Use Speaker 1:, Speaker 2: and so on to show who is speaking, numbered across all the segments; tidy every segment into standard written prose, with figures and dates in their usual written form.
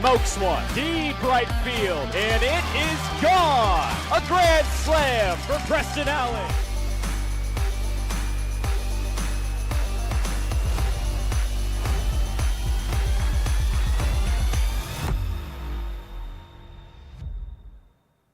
Speaker 1: smokes one. Deep right field, and it is gone. A grand slam for Preston Allen.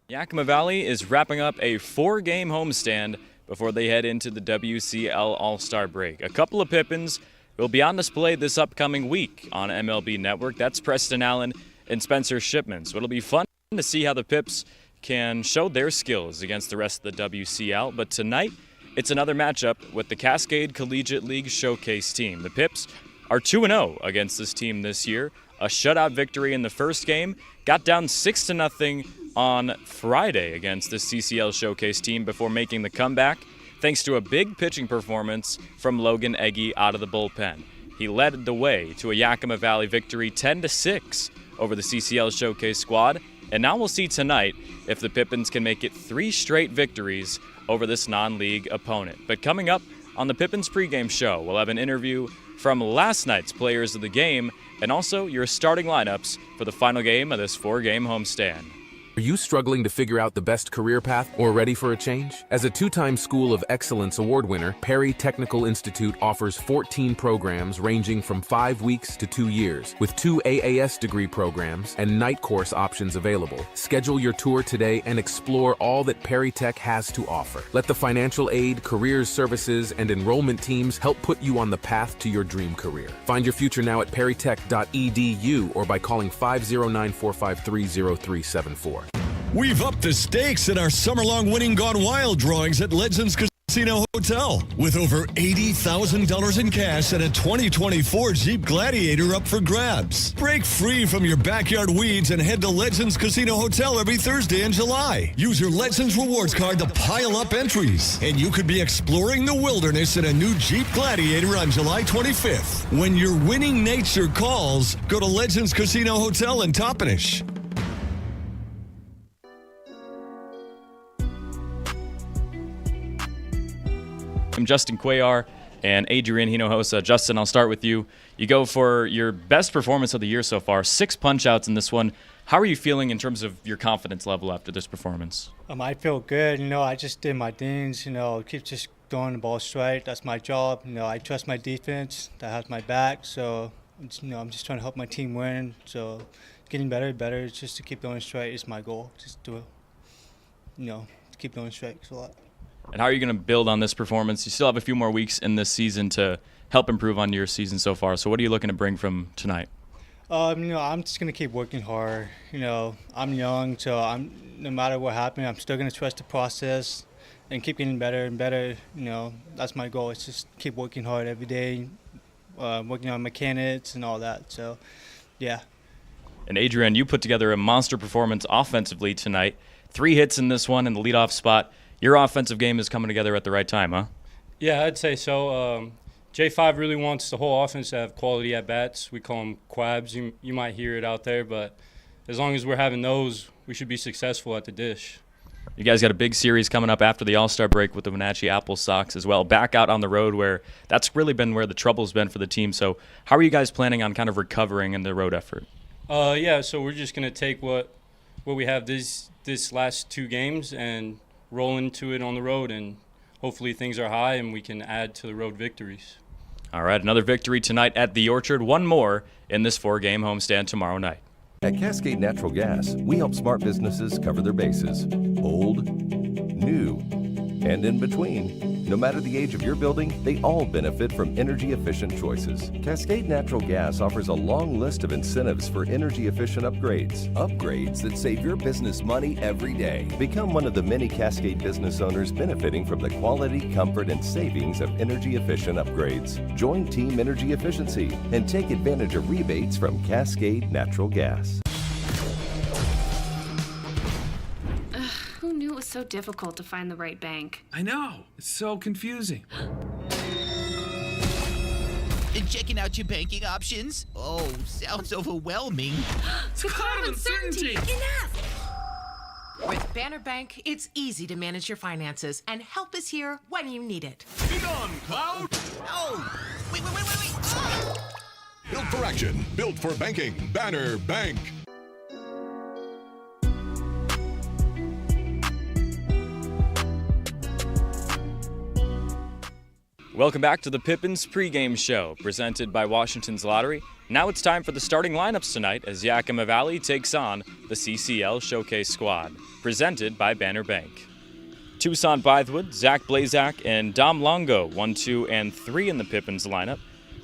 Speaker 2: Yakima Valley is wrapping up a 4-game homestand before they head into the WCL All-Star break. A couple of Pippins will be on display this upcoming week on MLB Network. That's Preston Allen and Spencer Shipman. So it'll be fun to see how the Pips can show their skills against the rest of the WCL. But tonight, it's another matchup with the Cascade Collegiate League Showcase team. The Pips are 2-0 against this team this year. A shutout victory in the first game, got down 6-0 on Friday against the CCL Showcase team before making the comeback thanks to a big pitching performance from Logan Eggy out of the bullpen. He led the way to a Yakima Valley victory 10-6 over the CCL Showcase squad, and now we'll see tonight if the Pippins can make it 3 straight victories over this non-league opponent. But coming up on the Pippins pregame show, we'll have an interview from last night's players of the game and also your starting lineups for the final game of this 4-game homestand.
Speaker 3: Are you struggling to figure out the best career path or ready for a change? As a 2-time School of Excellence award winner, Perry Technical Institute offers 14 programs ranging from 5 weeks to 2 years, with 2 AAS degree programs and night course options available. Schedule your tour today and explore all that Perry Tech has to offer. Let the financial aid, careers services, and enrollment teams help put you on the path to your dream career. Find your future now at perrytech.edu or by calling 509-453-0374.
Speaker 4: We've upped the stakes in our summer-long winning Gone Wild drawings at Legends Casino Hotel. With over $80,000 in cash and a 2024 Jeep Gladiator up for grabs. Break free from your backyard weeds and head to Legends Casino Hotel every Thursday in July. Use your Legends Rewards card to pile up entries. And you could be exploring the wilderness in a new Jeep Gladiator on July 25th. When your winning nature calls, go to Legends Casino Hotel in Toppenish.
Speaker 2: I'm Justin Cuellar and Adrian Hinojosa. Justin, I'll start with you. You go for your best performance of the year so far, 6 punch-outs in this one. How are you feeling in terms of your confidence level after this performance?
Speaker 5: I feel good. I just did my things. Keep just throwing the ball straight. That's my job. I trust my defense that has my back. So, I'm just trying to help my team win. So, getting better and better. Just to keep going straight is my goal. Just to keep going straight. It's a lot.
Speaker 2: And how are you going to build on this performance? You still have a few more weeks in this season to help improve on your season so far. So what are you looking to bring from tonight?
Speaker 5: I'm just going to keep working hard. I'm young, so no matter what happens, I'm still going to trust the process and keep getting better and better. That's my goal. It's just keep working hard every day, working on mechanics and all that. So, yeah.
Speaker 2: And Adrian, you put together a monster performance offensively tonight. 3 hits in this one in the leadoff spot. Your offensive game is coming together at the right time, huh?
Speaker 6: Yeah, I'd say so. J5 really wants the whole offense to have quality at-bats. We call them quabs. You might hear it out there, but as long as we're having those, we should be successful at the dish.
Speaker 2: You guys got a big series coming up after the All-Star break with the Wenatchee Apple Sox as well. Back out on the road where that's really been where the trouble's been for the team. So how are you guys planning on kind of recovering in the road effort?
Speaker 6: Yeah, so we're just going to take what we have this last 2 games and roll into it on the road, and hopefully things are high and we can add to the road victories.
Speaker 2: All right, another victory tonight at the Orchard. One more in this 4-game homestand tomorrow night.
Speaker 7: At Cascade Natural Gas, we help smart businesses cover their bases. Old, new, and in between. No matter the age of your building, they all benefit from energy-efficient choices. Cascade Natural Gas offers a long list of incentives for energy-efficient upgrades. Upgrades that save your business money every day. Become one of the many Cascade business owners benefiting from the quality, comfort, and savings of energy-efficient upgrades. Join Team Energy Efficiency and take advantage of rebates from Cascade Natural Gas.
Speaker 8: Who knew it was so difficult to find the right bank?
Speaker 9: I know. It's so confusing.
Speaker 10: Checking out your banking options? Oh, sounds overwhelming.
Speaker 8: It's a cloud of uncertainty.
Speaker 11: Enough! With Banner Bank, it's easy to manage your finances, and help is here when you need it.
Speaker 4: Be gone, Cloud!
Speaker 10: Oh, wait. Oh.
Speaker 4: Built for action, built for banking. Banner Bank.
Speaker 2: Welcome back to the Pippins pregame show, presented by Washington's Lottery. Now it's time for the starting lineups tonight as Yakima Valley takes on the CCL Showcase squad, presented by Banner Bank. Tucson Bythewood, Zach Blazak, and Dom Longo, 1, 2, and 3 in the Pippins lineup.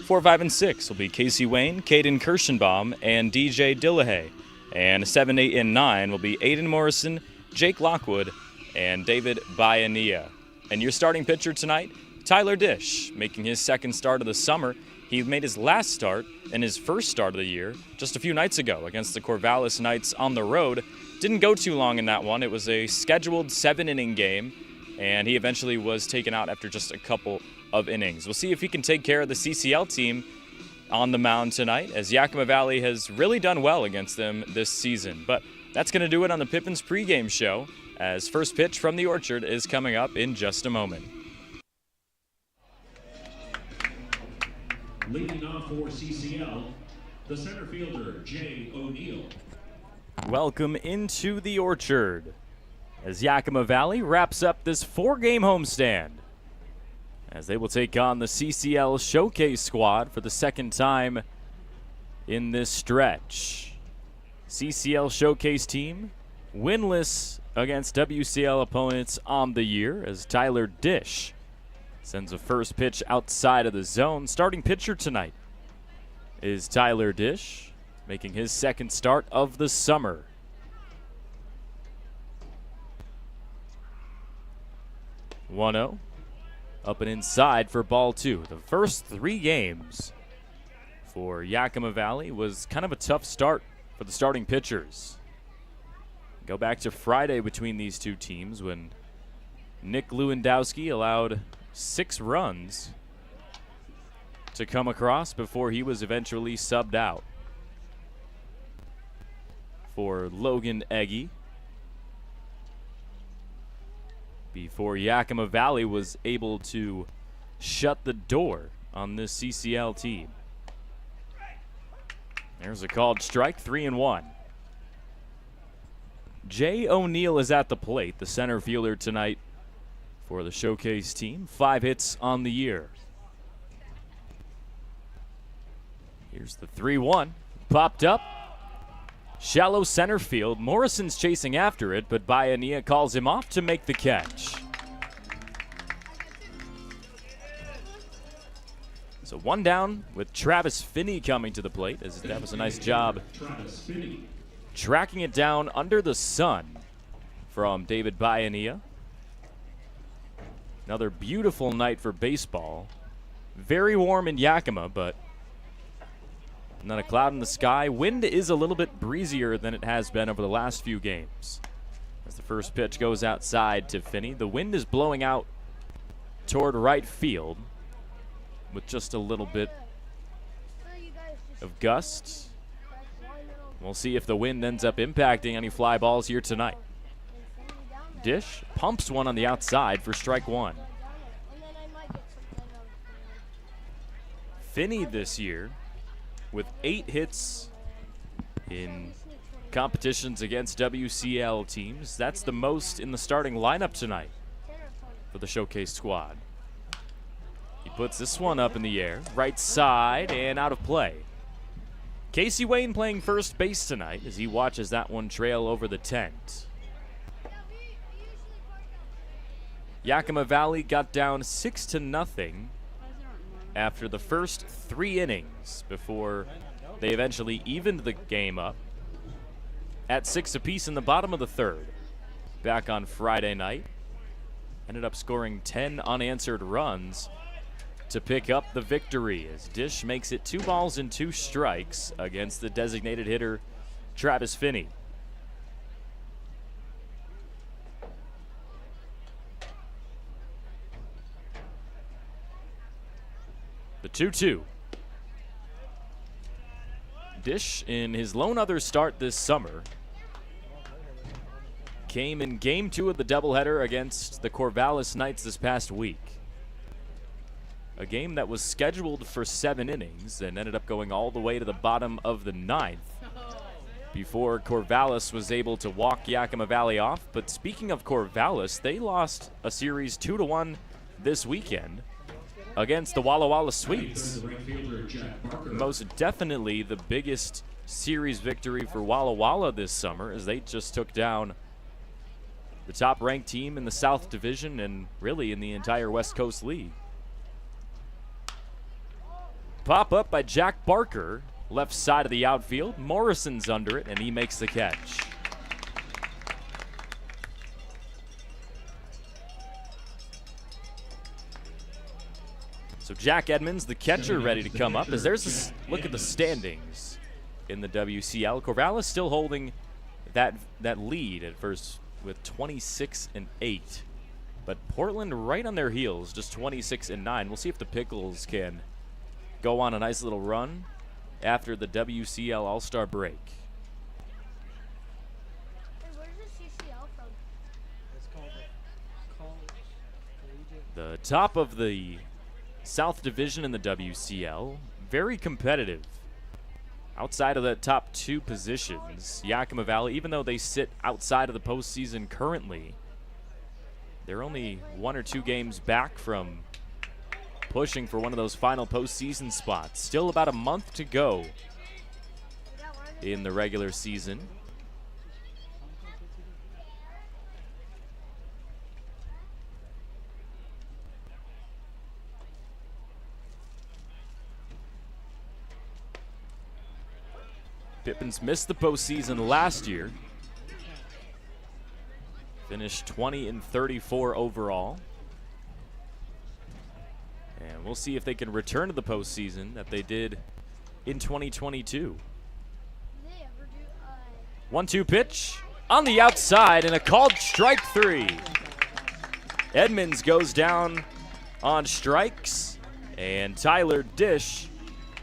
Speaker 2: 4, 5, and 6 will be Casey Wayne, Caden Kirschenbaum, and DJ Dillahay. And 7, 8, and 9 will be Aiden Morrison, Jake Lockwood, and David Bayanilla. And your starting pitcher tonight, Tyler Dish, making his second start of the summer. He made his last start and his first start of the year just a few nights ago against the Corvallis Knights on the road. Didn't go too long in that one. It was a scheduled 7-inning game, and he eventually was taken out after just a couple of innings. We'll see if he can take care of the CCL team on the mound tonight, as Yakima Valley has really done well against them this season. But that's going to do it on the Pippins pregame show, as first pitch from the Orchard is coming up in just a moment.
Speaker 12: Leading off for CCL, the center fielder, Jay O'Neill.
Speaker 2: Welcome into the Orchard as Yakima Valley wraps up this 4-game homestand, as they will take on the CCL Showcase squad for the second time in this stretch. CCL Showcase team winless against WCL opponents on the year, as Tyler Dish sends a first pitch outside of the zone. Starting pitcher tonight is Tyler Dish, making his second start of the summer. (1-0) up and inside for ball 2. The first 3 games for Yakima Valley was kind of a tough start for the starting pitchers. Go back to Friday between these two teams when Nick Lewandowski allowed 6 runs to come across before he was eventually subbed out for Logan Eggy, before Yakima Valley was able to shut the door on this CCL team. There's a called strike, 3-1. Jay O'Neill is at the plate, the center fielder tonight for the Showcase team. 5 hits on the year. Here's the 3-1. Popped up. Shallow center field. Morrison's chasing after it, but Bayanilla calls him off to make the catch. So 1 down with Travis Finney coming to the plate, as that was a nice job tracking it down under the sun from David Bayanilla. Another beautiful night for baseball. Very warm in Yakima, but not a cloud in the sky. Wind is a little bit breezier than it has been over the last few games. As the first pitch goes outside to Finney, the wind is blowing out toward right field with just a little bit of gusts. We'll see if the wind ends up impacting any fly balls here tonight. Dish pumps one on the outside for strike 1. Finney this year with 8 hits in competitions against WCL teams. That's the most in the starting lineup tonight for the Showcase squad. He puts this one up in the air, right side, and out of play. Casey Wayne playing first base tonight as he watches that one trail over the tent. Yakima Valley got down 6-0 after the first 3 innings before they eventually evened the game up at 6 apiece in the bottom of the 3rd. Back on Friday night, ended up scoring 10 unanswered runs to pick up the victory, as Dish makes it 2 balls and 2 strikes against the designated hitter Travis Finney. The 2-2. Dish, in his lone other start this summer, came in Game 2 of the doubleheader against the Corvallis Knights this past week. A game that was scheduled for 7 innings and ended up going all the way to the bottom of the 9th before Corvallis was able to walk Yakima Valley off. But speaking of Corvallis, they lost a series 2-1 this weekend against the Walla Walla Sweets. Most definitely the biggest series victory for Walla Walla this summer, as they just took down the top-ranked team in the South Division and really in the entire West Coast League. Pop up by Jack Barker, left side of the outfield. Morrison's under it, and he makes the catch. So Jack Edmonds, the catcher, ready to come up. As there's a look at the standings in the WCL. Corvallis still holding that lead at first with 26-8. But Portland right on their heels, just 26-9. We'll see if the Pickles can go on a nice little run after the WCL All-Star break.
Speaker 13: Hey, where's the CCL from? It's called the College Collegiate.
Speaker 2: The top of the South Division in the WCL, very competitive. Outside of the top two positions, Yakima Valley, even though they sit outside of the postseason currently, they're only 1 or 2 games back from pushing for one of those final postseason spots. Still about a month to go in the regular season. Pippins missed the postseason last year. Finished 20-34 overall. And we'll see if they can return to the postseason that they did in 2022. 1-2 pitch on the outside and a called strike 3. Edmonds goes down on strikes, and Tyler Dish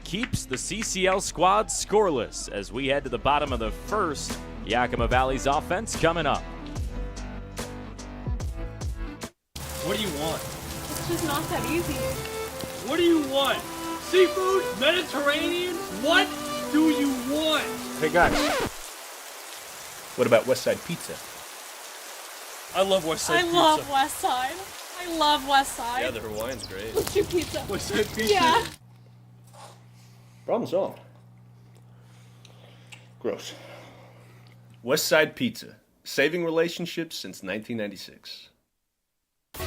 Speaker 2: keeps the CCL squad scoreless as we head to the bottom of the first. Yakima Valley's offense coming up.
Speaker 14: What do you want?
Speaker 13: It's just not that easy.
Speaker 14: What do you want? Seafood? Mediterranean? What do you want?
Speaker 15: Hey guys, what about Westside Pizza?
Speaker 14: I love Westside Pizza.
Speaker 13: I love Westside. I love Westside.
Speaker 14: Yeah, the Hawaiian's great.
Speaker 13: What's your pizza?
Speaker 14: Westside Pizza?
Speaker 13: Yeah.
Speaker 15: Problem solved. Gross. Westside Pizza, saving relationships since 1996.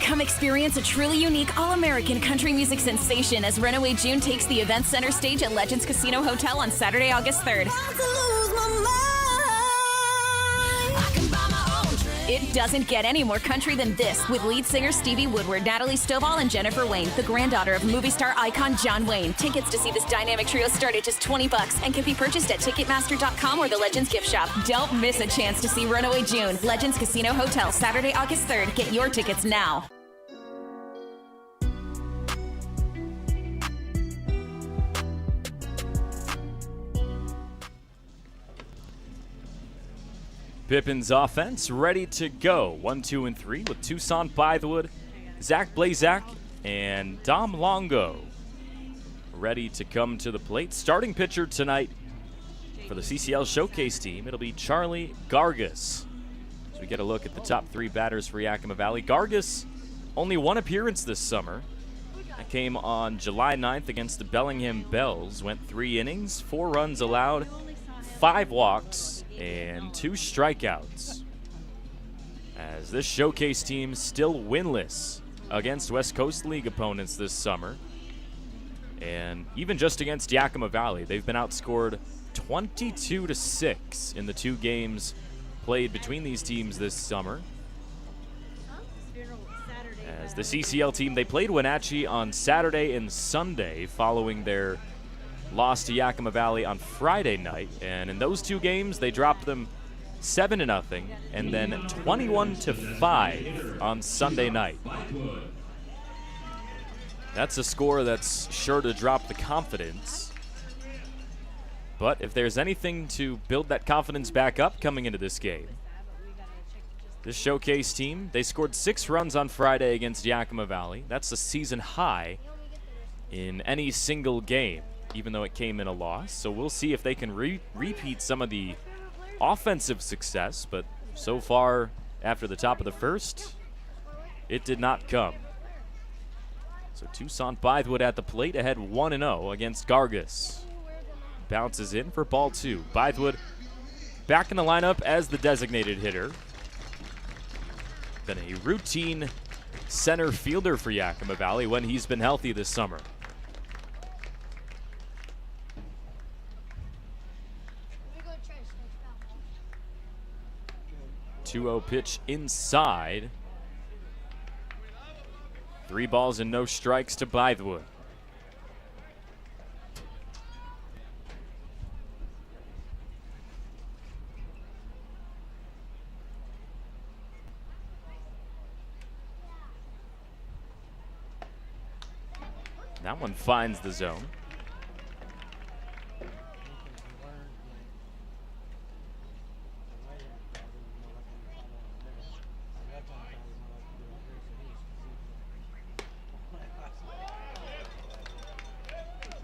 Speaker 16: Come experience a truly unique all-American country music sensation as Runaway June takes the event center stage at Legends Casino Hotel on Saturday, August 3rd. It doesn't get any more country than this, with lead singer Stevie Woodward, Natalie Stovall, and Jennifer Wayne, the granddaughter of movie star icon John Wayne. Tickets to see this dynamic trio start at just $20 and can be purchased at Ticketmaster.com or the Legends gift shop. Don't miss a chance to see Runaway June. Legends Casino Hotel, Saturday, August 3rd. Get your tickets now.
Speaker 2: Pippins offense ready to go. 1, 2, and 3 with Tucson Bythewood, Zach Blazak, and Dom Longo ready to come to the plate. Starting pitcher tonight for the CCL Showcase team, it'll be Charlie Gargas. As we get a look at the top 3 batters for Yakima Valley. Gargas, only 1 appearance this summer. That came on July 9th against the Bellingham Bells. Went 3 innings, 4 runs allowed, 5 walks, and 2 strikeouts. As this Showcase team still winless against West Coast League opponents this summer. And even just against Yakima Valley, they've been outscored 22-6 in the 2 games played between these teams this summer. As the CCL team, they played Wenatchee on Saturday and Sunday following their lost to Yakima Valley on Friday night, and in those 2 games they dropped them 7-0 and then 21-5 on Sunday night. That's a score that's sure to drop the confidence, but if there's anything to build that confidence back up coming into this game, this Showcase team, they scored 6 runs on Friday against Yakima Valley. That's a season high in any single game, even though it came in a loss. So we'll see if they can repeat some of the offensive success, but so far after the top of the first, it did not come. So Tucson Bythewood at the plate, ahead 1-0 against Gargas. Bounces in for ball 2. Bythewood back in the lineup as the designated hitter. Been a routine center fielder for Yakima Valley when he's been healthy this summer. 2-0 pitch inside. 3 balls and no strikes to Bythewood. That one finds the zone.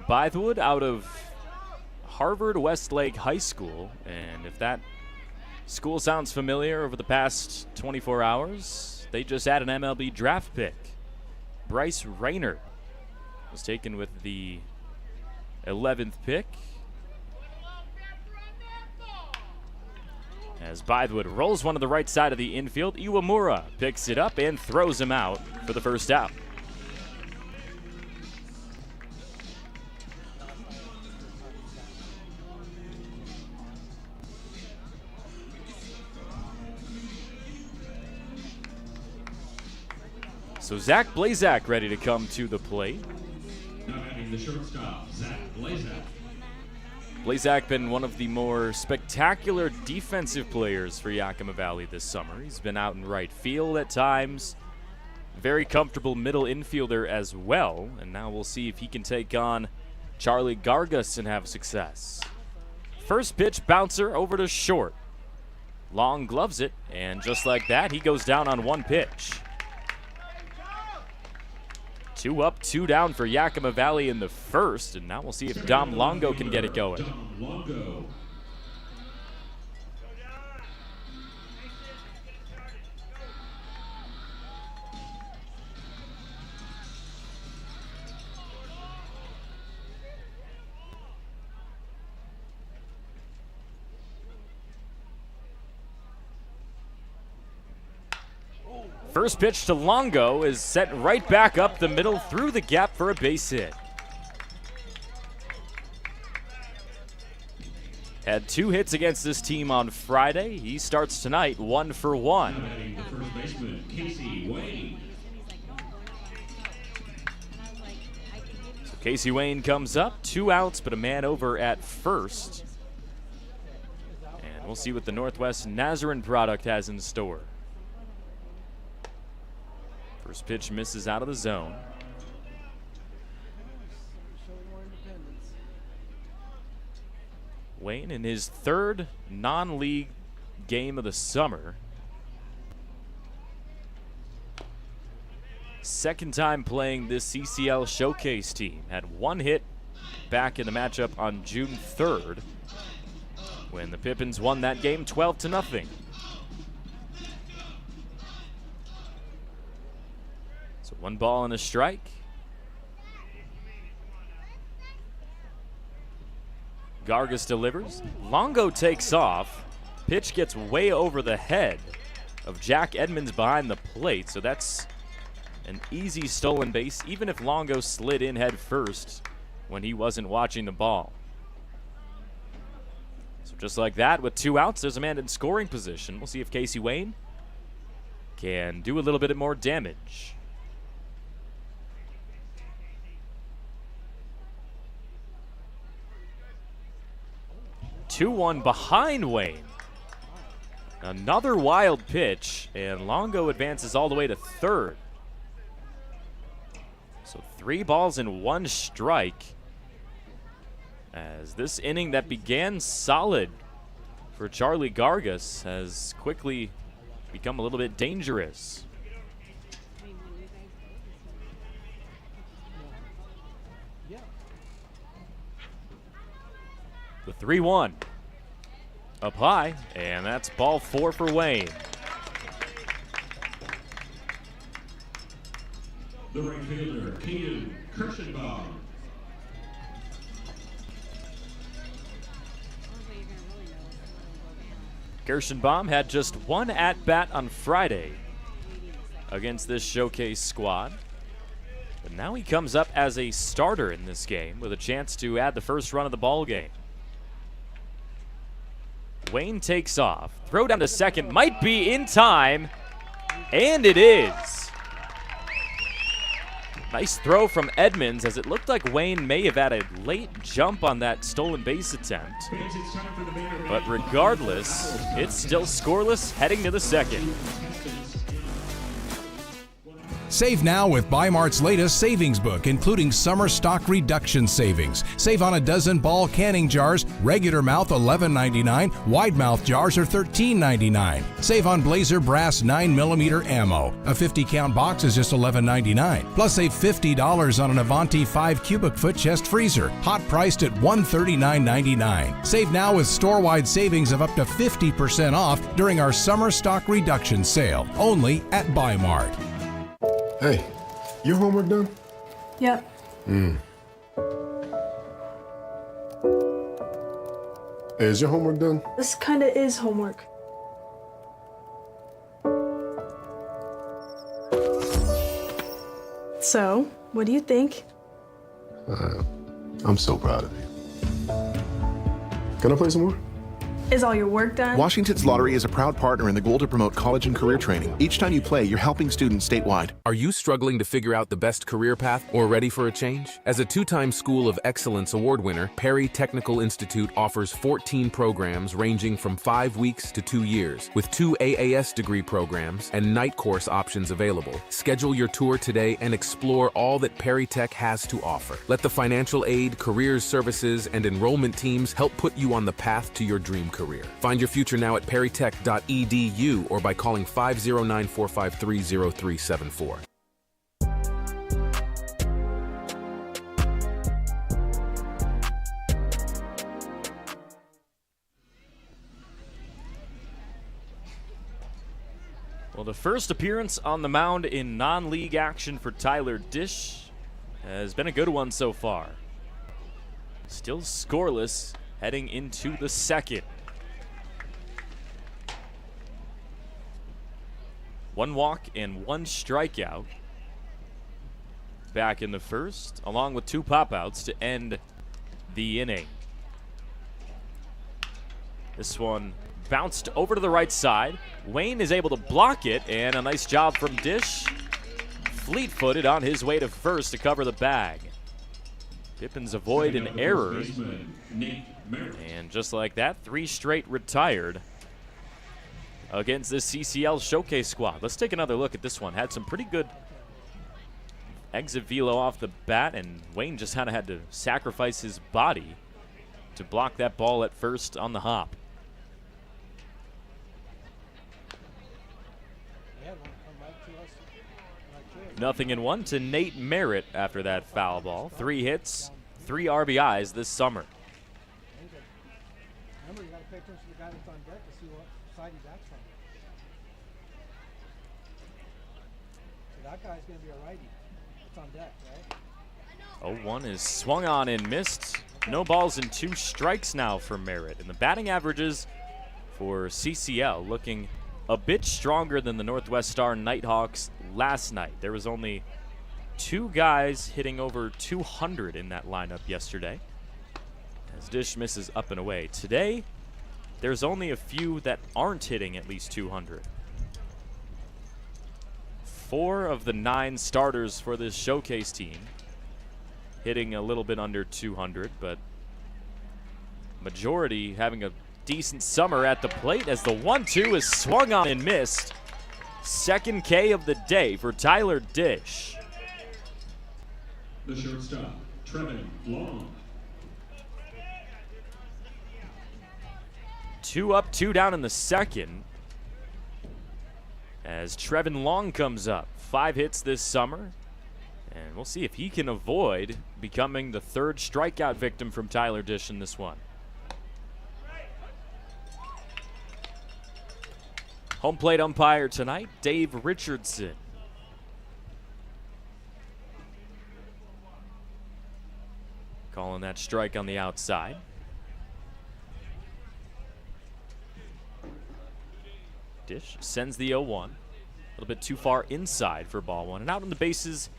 Speaker 2: Bythewood out of Harvard Westlake High School, and if that school sounds familiar over the past 24 hours, they just had an MLB draft pick. Bryce Rayner was taken with the 11th pick. As Bythewood rolls one to the right side of the infield, Iwamura picks it up and throws him out for the first out. So Zach Blazak ready to come to the plate.
Speaker 12: Now batting the shortstop, Zach Blazak.
Speaker 2: Blazak been one of the more spectacular defensive players for Yakima Valley this summer. He's been out in right field at times. Very comfortable middle infielder as well. And now we'll see if he can take on Charlie Gargas and have success. First pitch bouncer over to short. Long gloves it, and just like that, he goes down on one pitch. 2 up, 2 down for Yakima Valley in the first, and now we'll see if Dom Longo can get it going.
Speaker 12: Dom Longo.
Speaker 2: First pitch to Longo is set right back up the middle through the gap for a base hit. Had 2 hits against this team on Friday. He starts tonight 1 for 1.
Speaker 12: Now batting the first baseman, Casey Wayne.
Speaker 2: So Casey Wayne comes up, 2 outs, but a man over at first. And we'll see what the Northwest Nazarene product has in store. First pitch misses out of the zone. Wayne in his 3rd non-league game of the summer. 2nd time playing this CCL Showcase team. Had 1 hit back in the matchup on June 3rd when the Pippins won that game 12-0. So 1 ball and a strike. Gargas delivers. Longo takes off. Pitch gets way over the head of Jack Edmonds behind the plate. So that's an easy stolen base, even if Longo slid in head first when he wasn't watching the ball. So just like that, with 2 outs, there's a man in scoring position. We'll see if Casey Wayne can do a little bit more damage. 2-1 behind Wayne. Another wild pitch, and Longo advances all the way to 3rd. So 3 balls and 1 strike. As this inning that began solid for Charlie Gargas has quickly become a little bit dangerous. The 3-1 up high, and that's ball 4 for Wayne.
Speaker 12: The The right fielder, Keaton Kirschenbaum.
Speaker 2: Kirschenbaum had just one at-bat on Friday against this showcase squad. But now he comes up as a starter in this game with a chance to add the first run of the ball game. Wayne takes off. Throw down to second might be in time, and it is. Nice throw from Edmonds, as it looked like Wayne may have had a late jump on that stolen base attempt. But regardless, it's still scoreless heading to the second.
Speaker 17: Save now with Bi-Mart's latest savings book, including summer stock reduction savings. Save on a dozen ball canning jars, regular mouth $11.99, wide mouth jars are $13.99. Save on Blazer brass 9mm ammo. A 50-count box is just $11.99. Plus save $50 on an Avanti 5 cubic foot chest freezer, hot priced at $139.99. Save now with store-wide savings of up to 50% off during our summer stock reduction sale, only at Bi-Mart.
Speaker 18: Hey, your homework done?
Speaker 13: Yep.
Speaker 18: Hey, is your homework done?
Speaker 13: This kinda is homework. So, what do you think?
Speaker 18: I'm so proud of you. Can I play some more?
Speaker 13: Is all your work done?
Speaker 19: Washington's Lottery is a proud partner in the goal to promote college and career training. Each time you play, you're helping students statewide.
Speaker 3: Are you struggling to figure out the best career path or ready for a change? As a two-time School of Excellence award winner, Perry Technical Institute offers 14 programs ranging from 5 weeks to 2 years, with 2 AAS degree programs and night course options available. Schedule your tour today and explore all that Perry Tech has to offer. Let the financial aid, careers services, and enrollment teams help put you on the path to your dream career. Find your future now at perrytech.edu or by calling 509-453-0374.
Speaker 2: Well, the first appearance on the mound in non-league action for Tyler Dish has been a good one so far. Still scoreless heading into the second. 1 walk and 1 strikeout back in the first, along with 2 pop-outs to end the inning. This one bounced over to the right side. Wayne is able to block it, and a nice job from Dish. Fleet-footed on his way to first to cover the bag. Pippins avoid an error. And just like that, 3 straight retired against this CCL Showcase squad. Let's take another look at this one. Had some pretty good exit velo off the bat, and Wayne just kind of had to sacrifice his body to block that ball at first on the hop. Nothing in 1 to Nate Merritt after that foul ball. 3 hits, 3 RBIs this summer.
Speaker 20: Remember, you got to pay attention to the guy that's on deck to see what side he bats from. So that guy's going to be a righty. It's on deck, right?
Speaker 2: 0-1 is swung on and missed. No balls and 2 strikes now for Merritt. And the batting averages for CCL looking a bit stronger than the Northwest Star Nighthawks last night. There was only 2 guys hitting over 200 in that lineup yesterday, as Dish misses up and away. Today, there's only a few that aren't hitting at least 200. 4 of the 9 starters for this showcase team hitting a little bit under 200, but majority having a decent summer at the plate, as the 1-2 is swung on and missed. Second K of the day for Tyler Dish.
Speaker 12: The shortstop, Trevin Long.
Speaker 2: 2 up, 2 down in the second, as Trevin Long comes up. 5 hits this summer, and we'll see if he can avoid becoming the 3rd strikeout victim from Tyler Dish in this one. Home plate umpire tonight, Dave Richardson. Calling that strike on the outside. Dish sends the 0-1. A little bit too far inside for ball one. And out on the bases,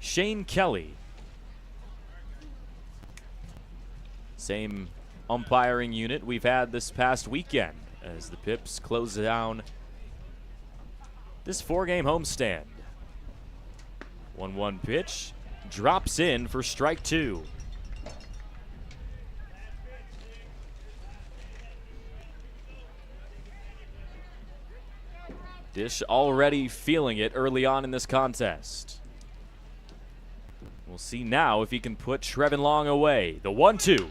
Speaker 2: Shane Kelly. Same umpiring unit we've had this past weekend as the Pips close down this 4-game homestand. 1-1 pitch drops in for strike 2. Dish already feeling it early on in this contest. We'll see now if he can put Trevin Long away. The 1-2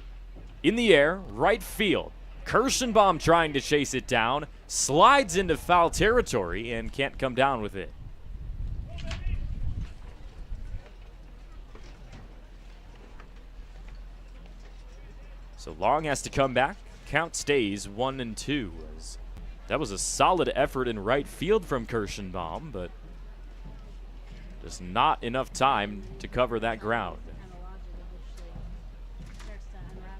Speaker 2: in the air, right field. Kirschenbaum trying to chase it down, slides into foul territory and can't come down with it. So Long has to come back. Count stays 1-2. That was a solid effort in right field from Kirschenbaum, but just not enough time to cover that ground.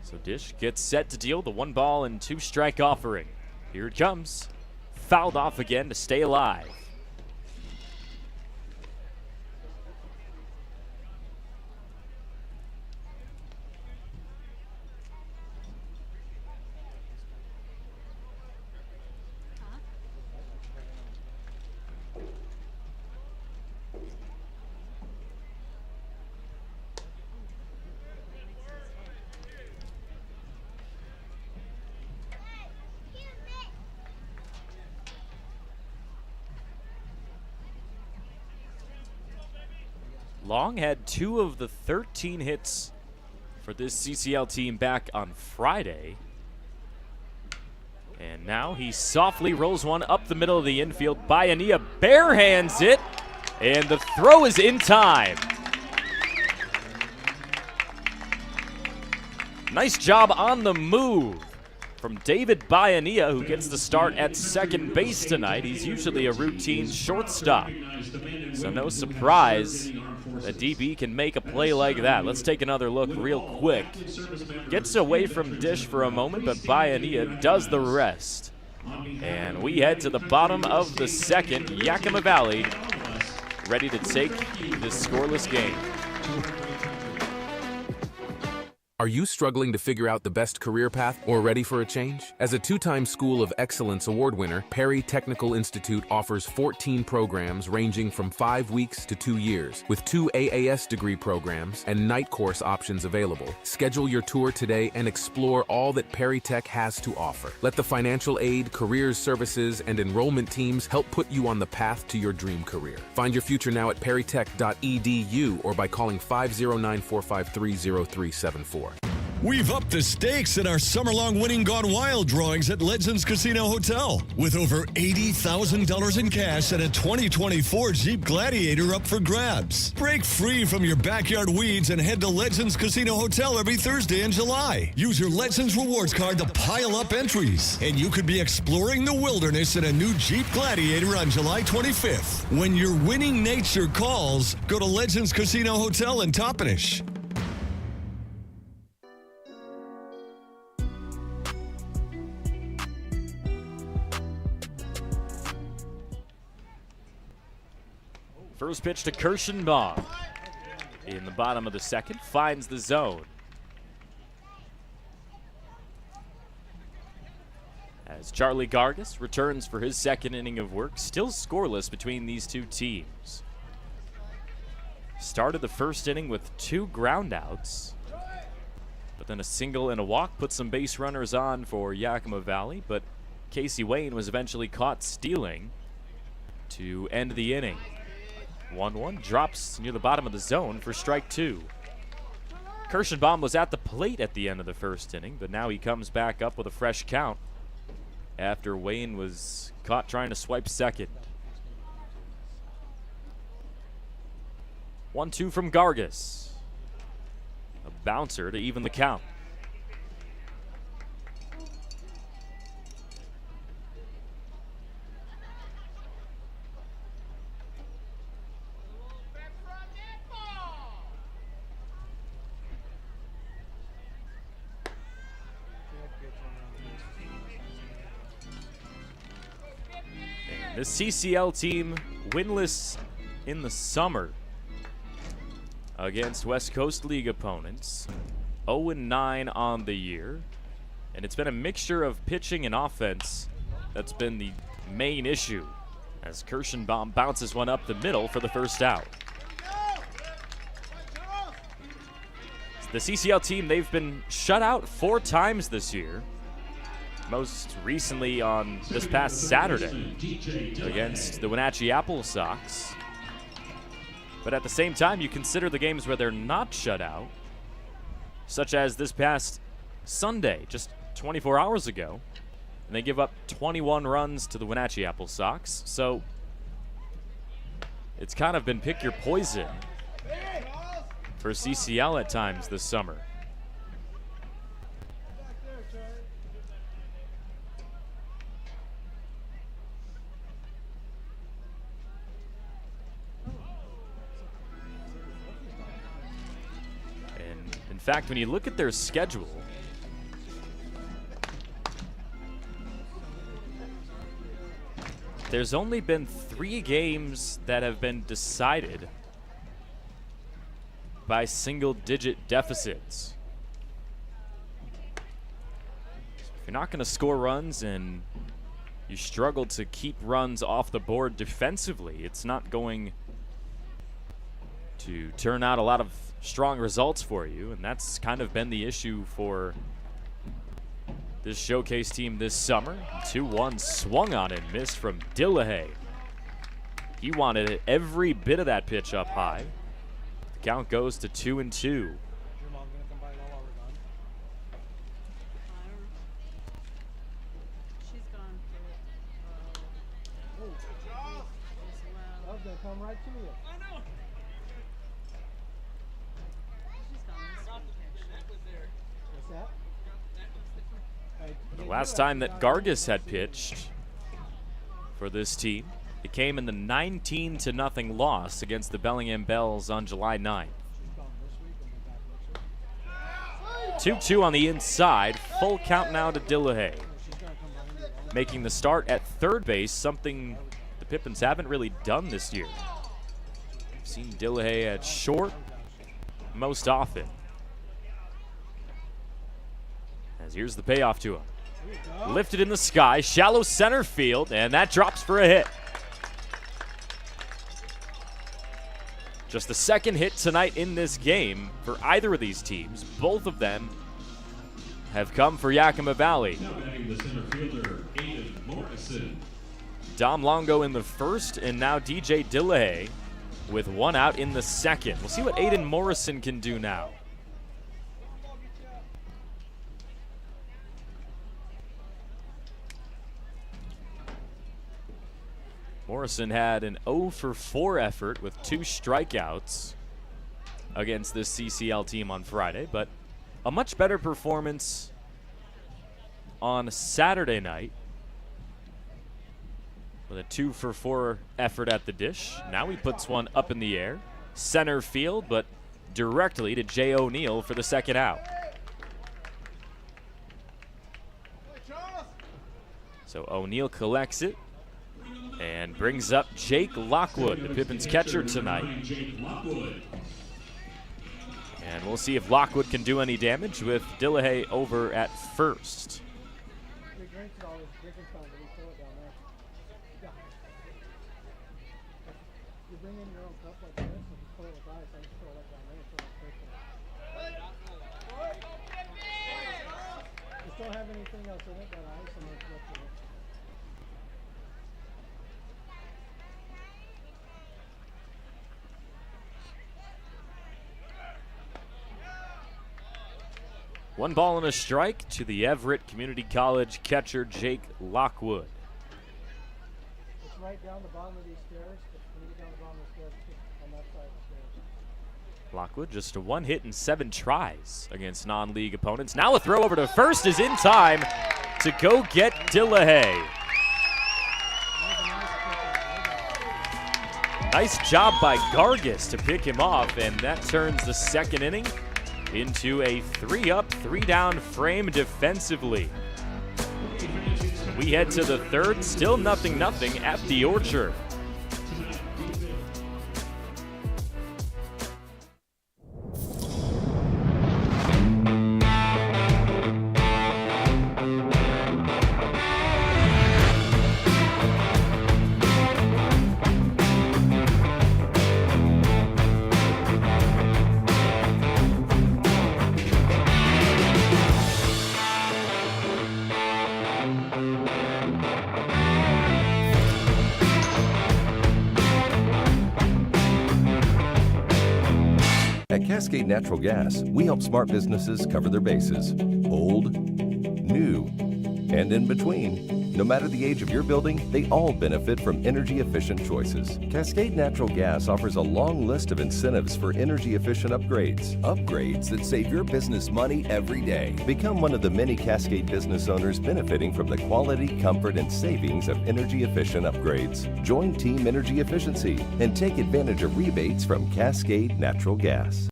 Speaker 2: So Dish gets set to deal the 1-2 strike offering. Here it comes. Fouled off again to stay alive. Long had 2 of the 13 hits for this CCL team back on Friday. And now he softly rolls one up the middle of the infield. Bayanilla barehands it, and the throw is in time. Nice job on the move from David Bayanilla, who gets the start at second base tonight. He's usually a routine shortstop, so no surprise that DB can make a play like that. Let's take another look real quick. Gets away from Dish for a moment, but Bayanilla does the rest. And we head to the bottom of the second. Yakima Valley ready to take this scoreless game.
Speaker 3: Are you struggling to figure out the best career path or ready for a change? As a 2-time School of Excellence award winner, Perry Technical Institute offers 14 programs ranging from 5 weeks to 2 years, with 2 AAS degree programs and night course options available. Schedule your tour today and explore all that Perry Tech has to offer. Let the financial aid, careers services, and enrollment teams help put you on the path to your dream career. Find your future now at perrytech.edu or by calling 509-453-0374.
Speaker 4: We've upped the stakes in our summer-long Winning Gone Wild drawings at Legends Casino Hotel with over $80,000 in cash and a 2024 Jeep Gladiator up for grabs. Break free from your backyard weeds and head to Legends Casino Hotel every Thursday in July. Use your Legends Rewards card to pile up entries, and you could be exploring the wilderness in a new Jeep Gladiator on July 25th. When your winning nature calls, go to Legends Casino Hotel in Toppenish.
Speaker 2: First pitch to Kirschenbaum in the bottom of the second, finds the zone. As Charlie Gargis returns for his second inning of work, still scoreless between these two teams. Started the first inning with 2 groundouts, but then a single and a walk put some base runners on for Yakima Valley, but Casey Wayne was eventually caught stealing to end the inning. 1-1 drops near the bottom of the zone for strike 2. Kirschenbaum was at the plate at the end of the first inning, but now he comes back up with a fresh count after Wayne was caught trying to swipe second. 1-2 from Gargis. A bouncer to even the count. The CCL team winless in the summer against West Coast League opponents. 0-9 on the year. And it's been a mixture of pitching and offense that's been the main issue, as Kirschenbaum bounces one up the middle for the first out. The CCL team, they've been shut out 4 times this year. Most recently on this past Saturday against the Wenatchee Apple Sox. But at the same time, you consider the games where they're not shut out, such as this past Sunday, just 24 hours ago, and they give up 21 runs to the Wenatchee Apple Sox. So it's kind of been pick your poison for CCL at times this summer. And in fact, when you look at their schedule, there's only been 3 games that have been decided by single-digit deficits. If you're not going to score runs and you struggle to keep runs off the board defensively, it's not going to turn out a lot of strong results for you, and that's kind of been the issue for this Showcase team this summer. 2-1 swung on and missed from Dillahay. He wanted every bit of that pitch up high. The count goes to 2-2.
Speaker 20: Come right to you. I know. What's that?
Speaker 2: The last time that Gargis had pitched for this team, it came in the 19-0 loss against the Bellingham Bells on July 9th. 2-2 on the inside, full count now to Dillahay. Making the start at third base, something the Pippins haven't really done this year. We've seen Dillahay at short most often. As here's the payoff to him. Lifted in the sky, shallow center field, and that drops for a hit. Just the second hit tonight in this game for either of these teams. Both of them have come for Yakima Valley.
Speaker 12: Now batting the center fielder, Aiden Morrison.
Speaker 2: Dom Longo in the first, and now DJ Dillahay with 1 out in the second. We'll see what Aiden Morrison can do now. Morrison had an 0-for-4 effort with 2 strikeouts against this CCL team on Friday, but a much better performance on Saturday night with a 2-for-4 effort at the dish. Now he puts one up in the air, center field, but directly to Jay O'Neill for the second out. So O'Neill collects it and brings up Jake Lockwood, the Pippins catcher tonight. And we'll see if Lockwood can do any damage with Dillahay over at first.
Speaker 20: Don't have anything else in it but ice and it's left in it.
Speaker 2: One ball and a strike to the Everett Community College catcher Jake Lockwood.
Speaker 20: It's right down the bottom of these stairs. When you get down the bottom of the stairs, it's on that side of the stairs.
Speaker 2: Lockwood just a 1 hit and 7 tries against non-league opponents. Now a throw over to first is in time to go get Dillahay. Nice job by Gargis to pick him off, and that turns the second inning into a 3-up, 3-down frame defensively.
Speaker 1: we head to the third, still 0-0 at the Orchard.
Speaker 7: At Cascade Natural Gas, we help smart businesses cover their bases. Old, new, and in between. No matter the age of your building, they all benefit from energy-efficient choices. Cascade Natural Gas offers a long list of incentives for energy-efficient upgrades. Upgrades that save your business money every day. Become one of the many Cascade business owners benefiting from the quality, comfort, and savings of energy-efficient upgrades. Join Team Energy Efficiency and take advantage of rebates from Cascade Natural Gas.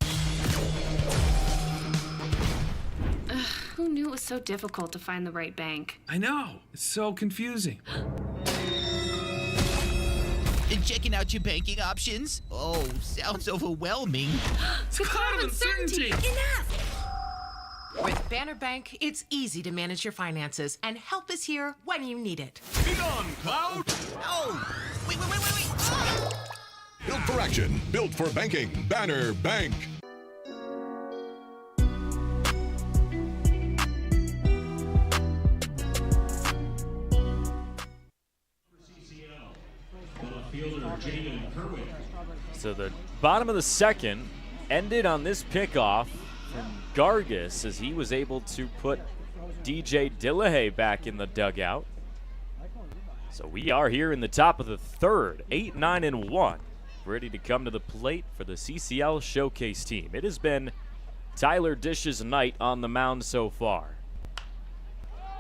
Speaker 8: Who knew it was so difficult to find the right bank?
Speaker 9: I know. It's so confusing.
Speaker 10: Checking out your banking options? Oh, sounds overwhelming.
Speaker 11: It's a cloud of uncertainty. Enough! With Banner Bank, it's easy to manage your finances, and help is here when you need it.
Speaker 4: Be gone, Cloud!
Speaker 10: Oh, wait. Ah!
Speaker 4: Built for action, built for banking. Banner Bank.
Speaker 1: So the bottom of the second ended on this pickoff from Gargis as he was able to put DJ Dillahay back in the dugout. So we are here in the top of the third, 8-9-1, ready to come to the plate for the CCL Showcase team. It has been Tyler Dish's night on the mound so far.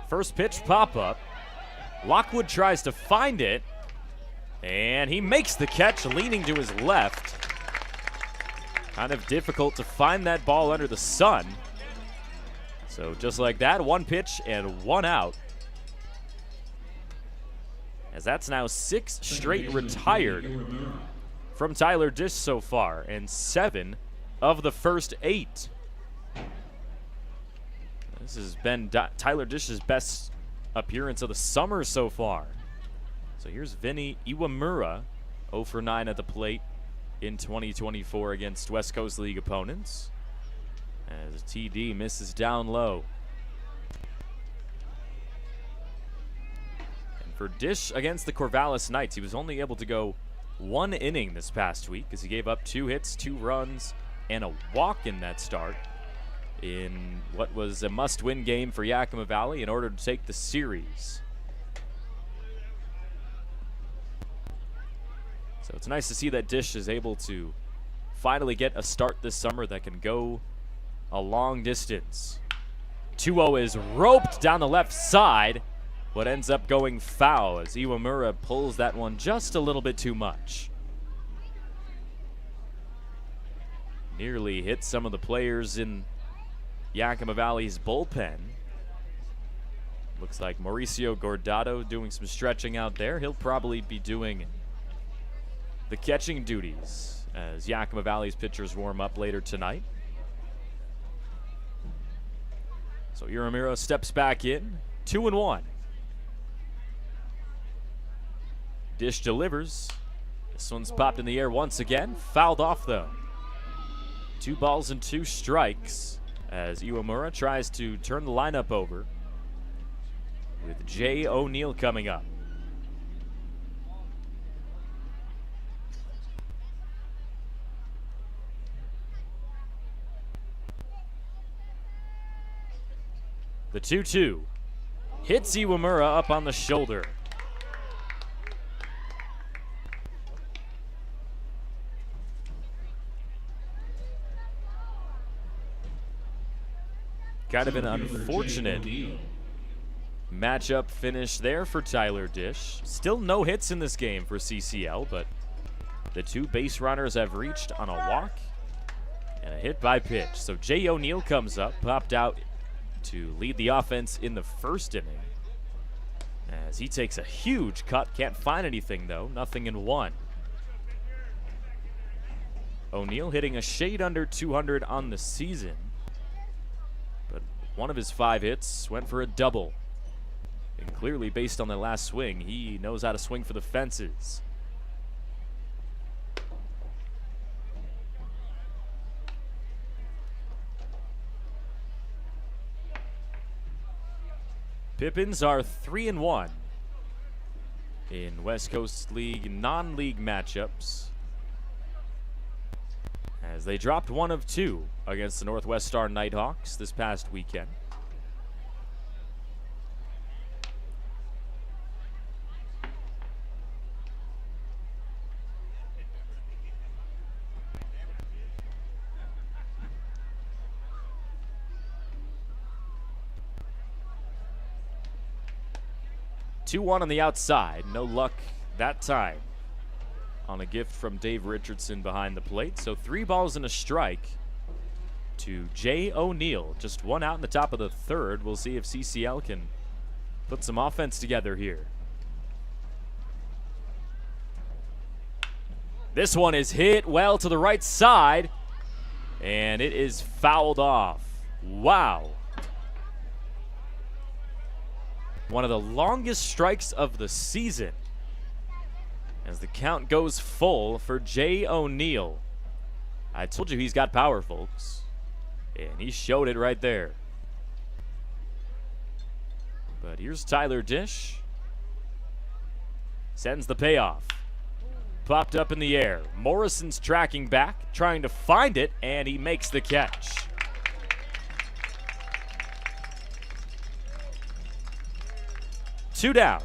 Speaker 1: First pitch pop-up. Lockwood tries to find it, and he makes the catch, leaning to his left. Kind of difficult to find that ball under the sun. So just like that, one pitch and one out. As that's now 6 straight retired from Tyler Dish so far, and 7 of the first 8. This has been Tyler Dish's best appearance of the summer so far. So here's Vinny Iwamura, 0 for 9 at the plate in 2024 against West Coast League opponents, as TD misses down low. And for Dish against the Corvallis Knights, he was only able to go 1 inning this past week because he gave up 2 hits, 2 runs, and a walk in that start in what was a must-win game for Yakima Valley in order to take the series. So it's nice to see that Dish is able to finally get a start this summer that can go a long distance. 2-0 is roped down the left side, but ends up going foul as Iwamura pulls that one just a little bit too much. Nearly hit some of the players in Yakima Valley's bullpen. Looks like Mauricio Gordado doing some stretching out there. He'll probably be doing the catching duties as Yakima Valley's pitchers warm up later tonight. So Iwamura steps back in, 2-1. Dish delivers. This one's popped in the air once again, fouled off though. 2 balls and 2 strikes as Iwamura tries to turn the lineup over with Jay O'Neill coming up. The 2-2 hits Iwamura up on the shoulder. Kind of an unfortunate matchup finish there for Tyler Dish. Still no hits in this game for CCL, but the 2 base runners have reached on a walk and a hit by pitch. So Jay O'Neill comes up, popped out to lead the offense in the first inning. As he takes a huge cut, can't find anything though, nothing in one. O'Neal hitting a shade under 200 on the season, but one of his 5 hits went for a double. And clearly, based on the last swing, he knows how to swing for the fences. Pippins are 3-1 in West Coast League non-league matchups, as they dropped 1 of 2 against the Northwest Star Nighthawks this past weekend. Two-1 on the outside. No luck that time on a gift from Dave Richardson behind the plate. So 3 balls and a strike to Jay O'Neal. Just 1 out in the top of the 3rd. We'll see if CCL can put some offense together here. This one is hit well to the right side, and it is fouled off. Wow. One of the longest strikes of the season, as the count goes full for Jay O'Neal. I told you he's got power, folks, and he showed it right there. But here's Tyler Dish. Sends the payoff. Popped up in the air. Morrison's tracking back, trying to find it, and he makes the catch. Two down.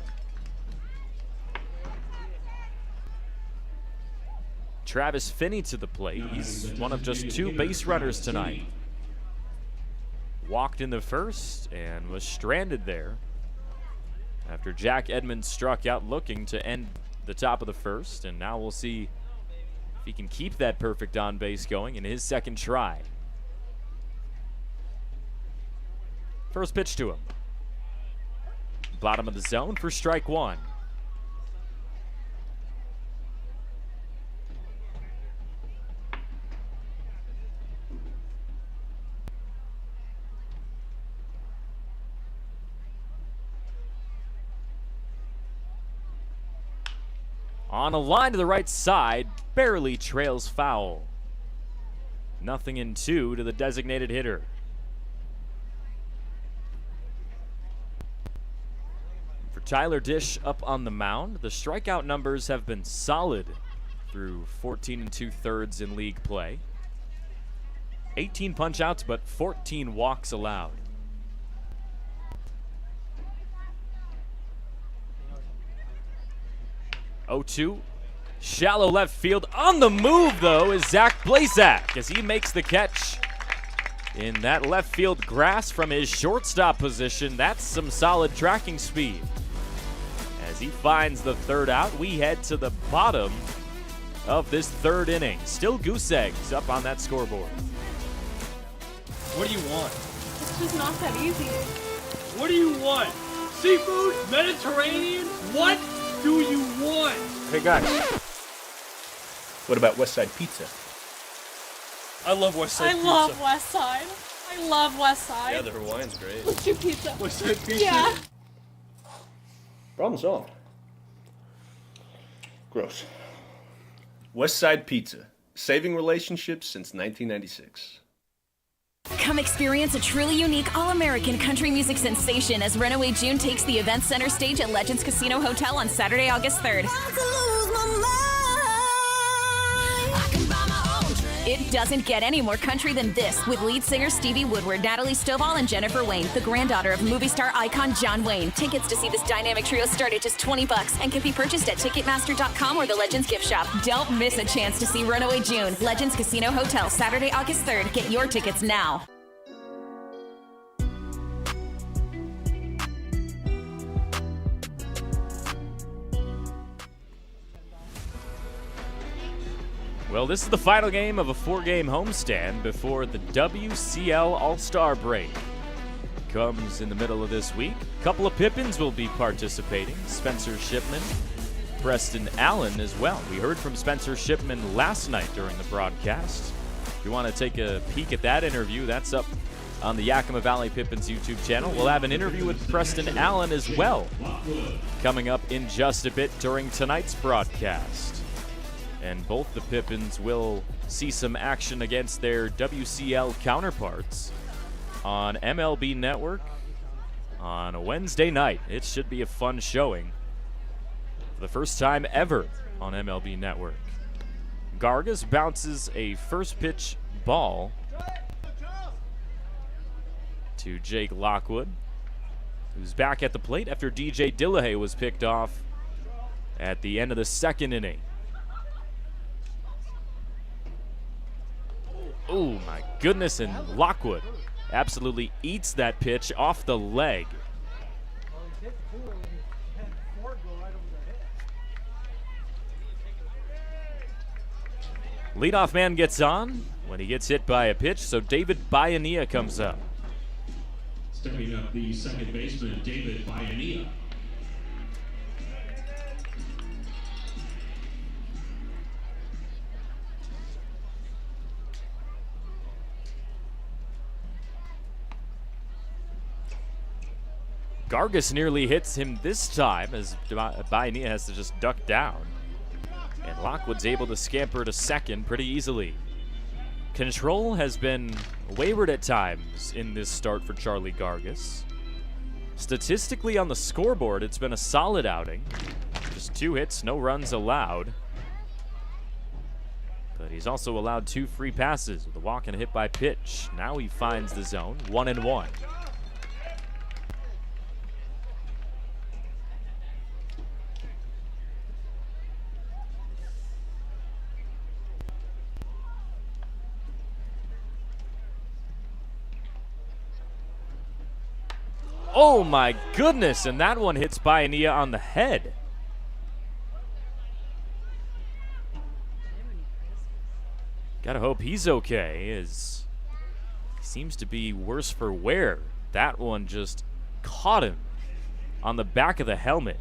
Speaker 1: Travis Finney to the plate. He's one of just 2 base runners tonight. Walked in the first and was stranded there after Jack Edmonds struck out looking to end the top of the first. And now we'll see if he can keep that perfect on base going in his second try. First pitch to him. Bottom of the zone for strike 1. On a line to the right side, barely trails foul. Nothing in 2 to the designated hitter. Tyler Dish up on the mound. The strikeout numbers have been solid through 14 2/3 in league play. 18 punch-outs, but 14 walks allowed. 0-2. Shallow left field. On the move, though, is Zach Blazak as he makes the catch in that left field grass from his shortstop position. That's some solid tracking speed. As he finds the 3rd out, we head to the bottom of this 3rd inning. Still goose eggs up on that scoreboard.
Speaker 14: What do you want?
Speaker 13: It's just not that easy.
Speaker 14: What do you want? Seafood? Mediterranean? What do you want?
Speaker 15: Hey guys, what about West Side Pizza?
Speaker 14: I love West Side Pizza.
Speaker 13: I love West Side. I love West Side.
Speaker 15: Yeah, the Hawaiian's great.
Speaker 13: Let's do pizza.
Speaker 14: West Side Pizza?
Speaker 13: Yeah.
Speaker 15: Problem solved. Gross. West Side Pizza, saving relationships since 1996.
Speaker 16: Come experience a truly unique all-American country music sensation as Runaway June takes the event center stage at Legends Casino Hotel on Saturday, August 3rd. It doesn't get any more country than this, with lead singer Stevie Woodward, Natalie Stovall, and Jennifer Wayne, the granddaughter of movie star icon John Wayne. Tickets to see this dynamic trio start at just $20 and can be purchased at Ticketmaster.com or the Legends gift shop. Don't miss a chance to see Runaway June. Legends Casino Hotel, Saturday, August 3rd. Get your tickets now.
Speaker 1: Well, this is the final game of a 4-game homestand before the WCL All-Star break. comes in the middle of this week. A couple of Pippins will be participating. Spencer Shipman, Preston Allen as well. We heard from Spencer Shipman last night during the broadcast. If you want to take a peek at that interview, that's up on the Yakima Valley Pippins YouTube channel. We'll have an interview with Preston Allen as well coming up in just a bit during tonight's broadcast. And both the Pippins will see some action against their WCL counterparts on MLB Network on a Wednesday night. It should be a fun showing for the first time ever on MLB Network. Gargas bounces a first pitch ball to Jake Lockwood, who's back at the plate after DJ Dillehay was picked off at the end of the second inning. Oh my goodness, and Lockwood absolutely eats that pitch off the leg. Leadoff man gets on when he gets hit by a pitch, so David Bayanea comes up.
Speaker 12: Stepping up, the second baseman, David Bayanea.
Speaker 1: Gargas nearly hits him this time as Bayanea has to just duck down. And Lockwood's able to scamper to second pretty easily. Control has been wayward at times in this start for Charlie Gargas. Statistically on the scoreboard, it's been a solid outing. Just 2 hits, no runs allowed. But he's also allowed 2 free passes with a walk and a hit by pitch. Now he finds the zone, 1-1. Oh my goodness, and that one hits Bayanea on the head. Gotta hope he's okay, as he seems to be worse for wear. That one just caught him on the back of the helmet.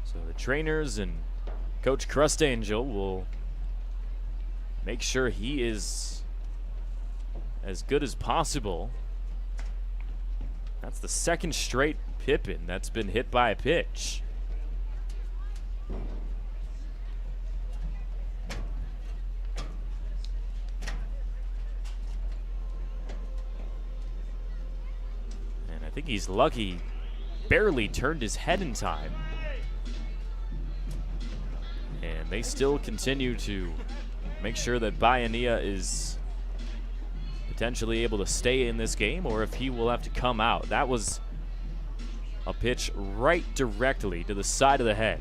Speaker 1: So the trainers and Coach Crustangel will make sure he is as good as possible. That's the second straight Pippin that's been hit by a pitch. And I think he's lucky, barely turned his head in time. And they still continue to make sure that Bayanea is potentially able to stay in this game, or if he will have to come out. That was a pitch right directly to the side of the head.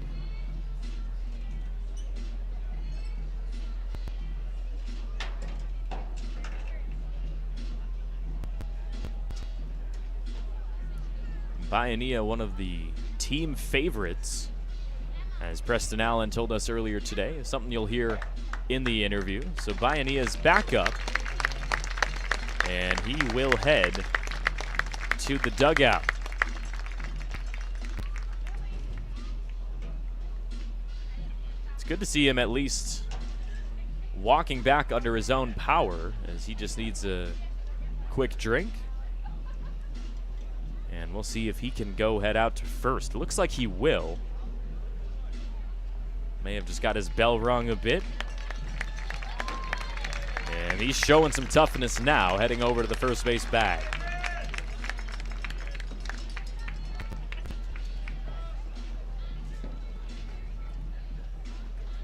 Speaker 1: Bayanea, one of the team favorites, as Preston Allen told us earlier today, is something you'll hear in the interview. So Bayanea's back up, and he will head to the dugout. It's good to see him at least walking back under his own power, as he just needs a quick drink. And we'll see if he can go head out to first. It looks like he will. May have just got his bell rung a bit. And he's showing some toughness now, heading over to the first base bag.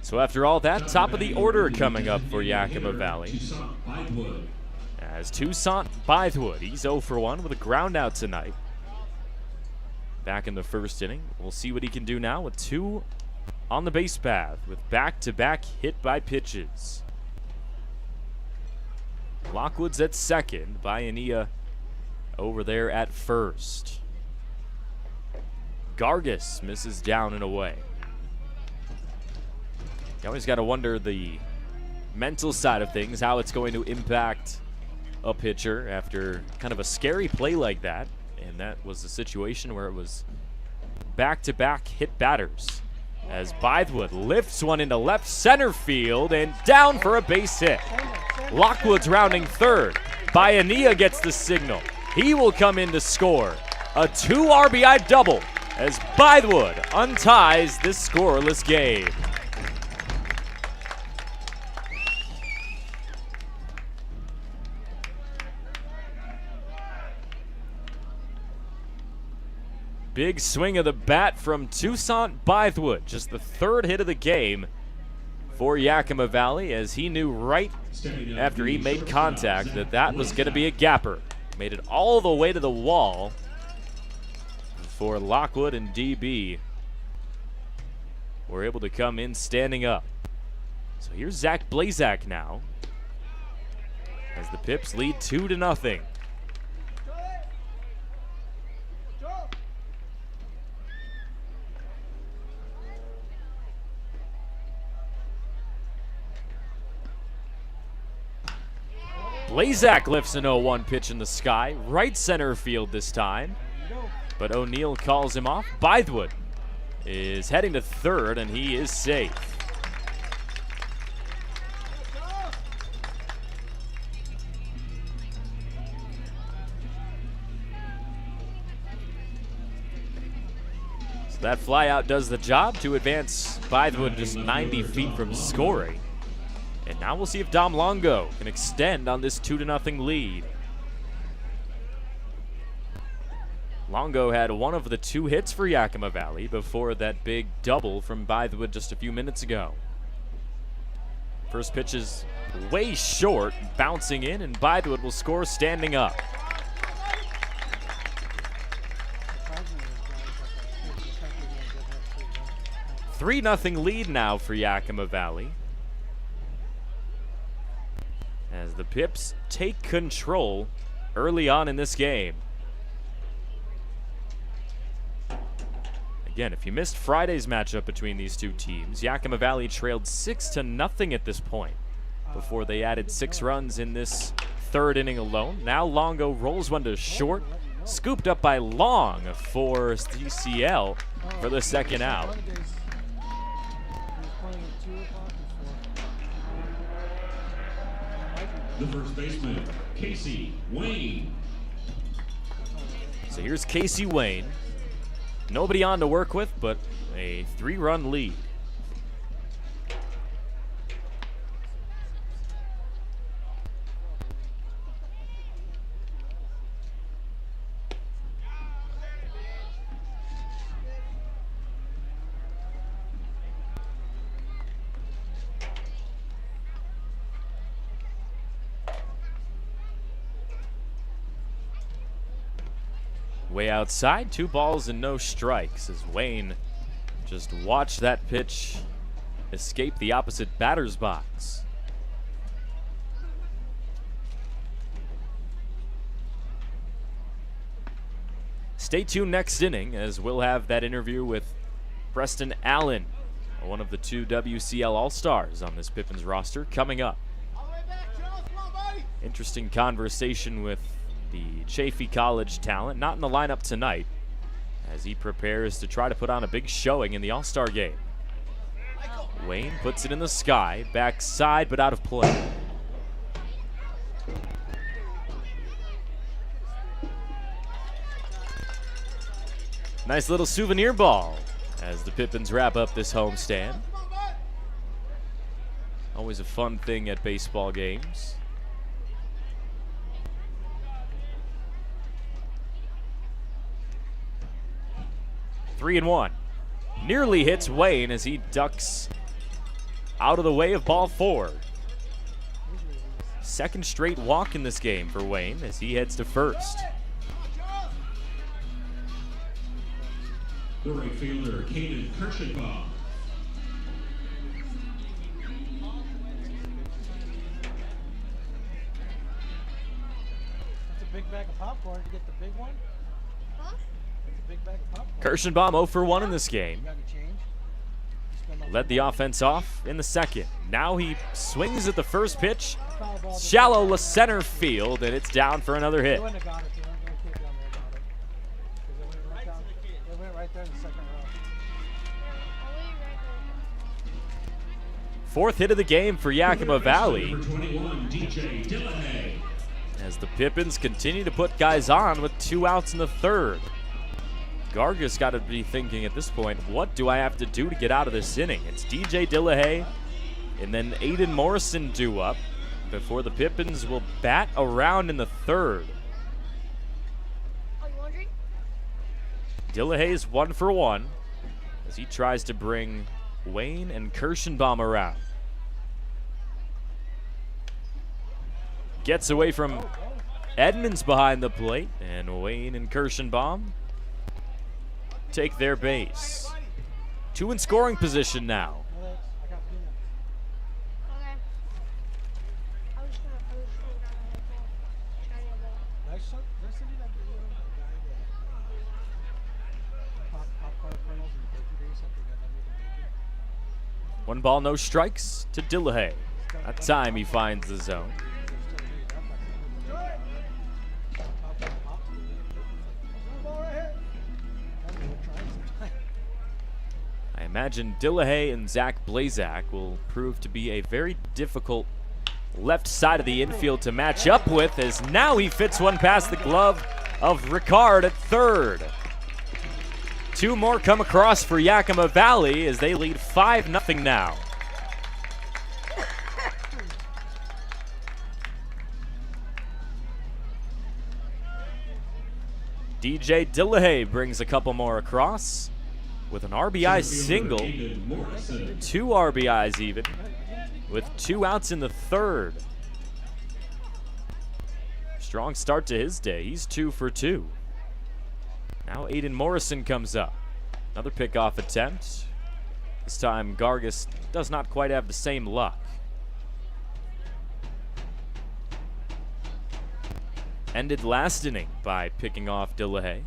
Speaker 1: So after all that, top of the order coming up for Yakima Valley. As Toussaint Bythewood, he's 0 for 1 with a ground out tonight. Back in the first inning. We'll see what he can do now with 2 on the base path with back-to-back hit by pitches. Lockwood's at second, Bayanea over there at first. Gargas misses down and away. You always got to wonder the mental side of things, how it's going to impact a pitcher after kind of a scary play like that. And that was the situation where it was back-to-back hit batters as Bythewood lifts one into left center field and down for a base hit. Lockwood's rounding third. Bayanilla gets the signal. He will come in to score. A 2 RBI double as Bythewood unties this scoreless game. Big swing of the bat from Toussaint Bythewood. Just the third hit of the game for Yakima Valley, as he knew right after he made contact that that was going to be a gapper. Made it all the way to the wall before Lockwood and DB were able to come in standing up. So here's Zach Blazak now as the Pips lead 2-0. Blazak lifts an 0-1 pitch in the sky, right center field this time, but O'Neill calls him off. Bythewood is heading to third, and he is safe. So that flyout does the job to advance Bythewood just 90 feet from scoring. And now we'll see if Dom Longo can extend on this 2-0 lead. Longo had one of the 2 hits for Yakima Valley before that big double from Bythewood just a few minutes ago. First pitch is way short, bouncing in, and Bythewood will score standing up. A 3-0 lead now for Yakima Valley, as the Pips take control early on in this game. Again, if you missed Friday's matchup between these two teams, Yakima Valley trailed 6-0 at this point before they added 6 runs in this third inning alone. Now Longo rolls one to short, scooped up by Long for CCL for the second out.
Speaker 12: The first baseman, Casey Wayne.
Speaker 1: So here's Casey Wayne. Nobody on to work with, but a 3-run lead. Way outside, 2 balls and no strikes as Wayne just watched that pitch escape the opposite batter's box. Stay tuned next inning as we'll have that interview with Preston Allen, one of the 2 WCL All-Stars on this Pippins roster, coming up. Interesting conversation with the Chaffey College talent, not in the lineup tonight, as he prepares to try to put on a big showing in the All-Star game. Wayne puts it in the sky, backside but out of play. Nice little souvenir ball as the Pippins wrap up this homestand. Always a fun thing at baseball games. Three and 1. Nearly hits Wayne as he ducks out of the way of ball 4. Second straight walk in this game for Wayne as he heads to first.
Speaker 12: The right fielder, Caden Kirschenbaum.
Speaker 20: That's a big bag of popcorn to get the big one. Huh? That's a big bag of popcorn.
Speaker 1: Kirschenbaum 0 for 1 in this game.
Speaker 20: You got any change? You spend all
Speaker 1: led the offense off in the second. Now he swings at the first pitch. Shallow center field, and it's down for another hit.
Speaker 20: They wouldn't have got it. They weren't going to keep down there about it. Because they went right there in the second row.
Speaker 1: Fourth hit of the game for Yakima Valley.
Speaker 12: Number 21, DJ Dillahey.
Speaker 1: As the Pippins continue to put guys on with 2 outs in the third. Garga's got to be thinking at this point, what do I have to do to get out of this inning? It's DJ Dillahey and then Aiden Morrison due up before the Pippins will bat around in the third. Dillahey's 1 for 1 as he tries to bring Wayne and Kirschenbaum around. Gets away from Edmonds behind the plate, and Wayne and Kirschenbaum take their base. 2 in scoring position now. One ball, no strikes to Dillahey. That time he finds the zone. I imagine Dillahey and Zach Blazak will prove to be a very difficult left side of the infield to match up with, as now he fits one past the glove of Ricard at third. 2 more come across for Yakima Valley as they lead 5-0 now. DJ Dillahey brings a couple more across with an RBI single, 2 RBIs even, with 2 outs in the third. Strong start to his day. He's 2 for 2. Now Aiden Morrison comes up. Another pickoff attempt. This time Gargas does not quite have the same luck. Ended last inning by picking off Dillahey.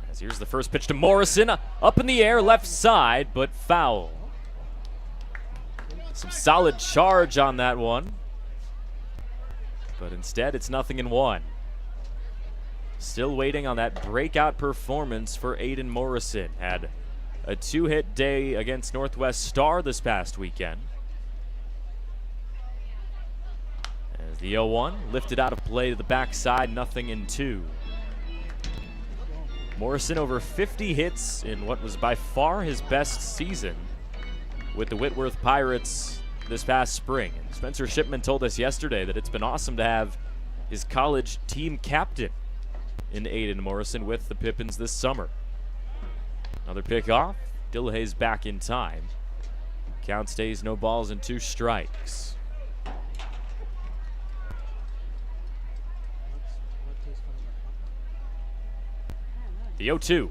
Speaker 1: As here's the first pitch to Morrison. Up in the air, left side, but foul. Some solid charge on that one. But instead, it's 0-1. Still waiting on that breakout performance for Aiden Morrison. Had a 2-hit day against Northwest Star this past weekend. As the 0-1 lifted out of play to the backside, 0-2. Morrison over 50 hits in what was by far his best season with the Whitworth Pirates this past spring. And Spencer Shipman told us yesterday that it's been awesome to have his college team captain in Aiden Morrison with the Pippins this summer. Another pickoff. Dillahey's back in time. Count stays no balls and 2 strikes. The 0-2.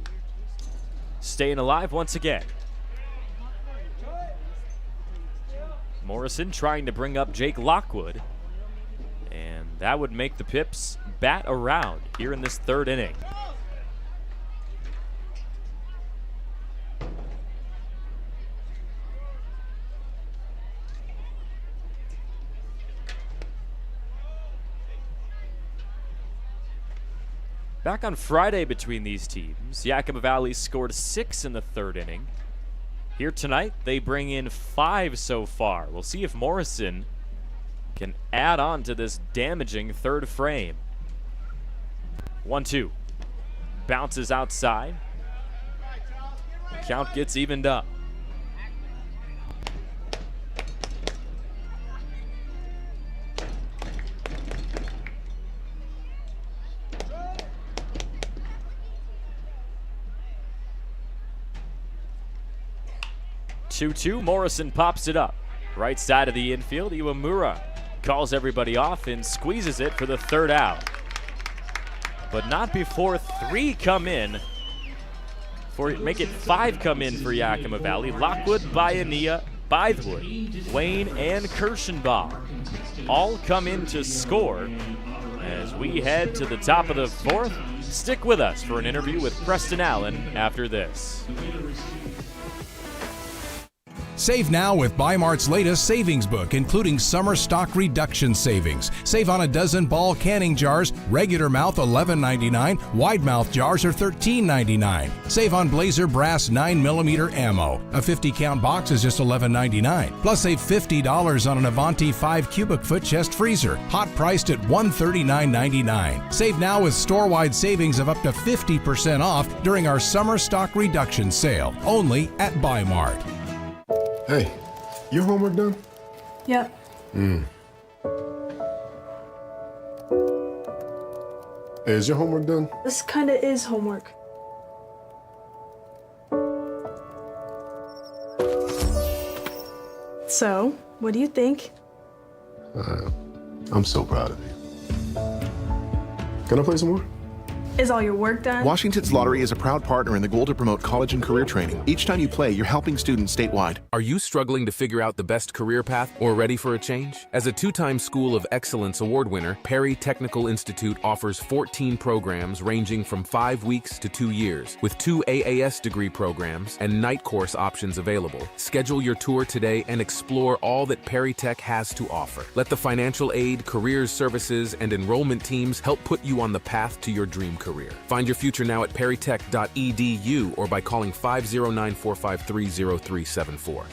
Speaker 1: Staying alive once again. Morrison trying to bring up Jake Lockwood. And that would make the Pips bat around here in this third inning. Back on Friday between these teams, Yakima Valley scored 6 in the third inning. Here tonight, they bring in 5 so far. We'll see if Morrison can add on to this damaging third frame. 1-2. Bounces outside. Count gets evened up. Morrison pops it up. Right side of the infield, Iwamura calls everybody off and squeezes it for the third out. But not before 3 come in. Make it 5 come in for Yakima Valley. Lockwood, Bayanea, Bythewood, Wayne, and Kirschenbaum all come in to score. As we head to the top of the 4th, stick with us for an interview with Preston Allen after this.
Speaker 17: Save now with Bi-Mart's latest savings book, including summer stock reduction savings. Save on a dozen ball canning jars, regular mouth $11.99, wide mouth jars are $13.99. Save on Blazer brass 9mm ammo. A 50-count box is just $11.99. Plus save $50 on an Avanti 5 cubic foot chest freezer, hot priced at $139.99. Save now with store-wide savings of up to 50% off during our summer stock reduction sale, only at Bi-Mart.
Speaker 18: Hey, your homework done?
Speaker 13: Yep.
Speaker 18: Hey, is your homework done?
Speaker 13: This kinda is homework. So, what do you think?
Speaker 18: I'm so proud of you. Can I play some more?
Speaker 13: Is all your work done?
Speaker 19: Washington's Lottery is a proud partner in the goal to promote college and career training. Each time you play, you're helping students statewide.
Speaker 3: Are you struggling to figure out the best career path or ready for a change? As a two-time School of Excellence award winner, Perry Technical Institute offers 14 programs ranging from 5 weeks to 2 years, with 2 AAS degree programs and night course options available. Schedule your tour today and explore all that Perry Tech has to offer. Let the financial aid, careers services, and enrollment teams help put you on the path to your dream career. Find your future now at perrytech.edu or by calling 509-453-0374.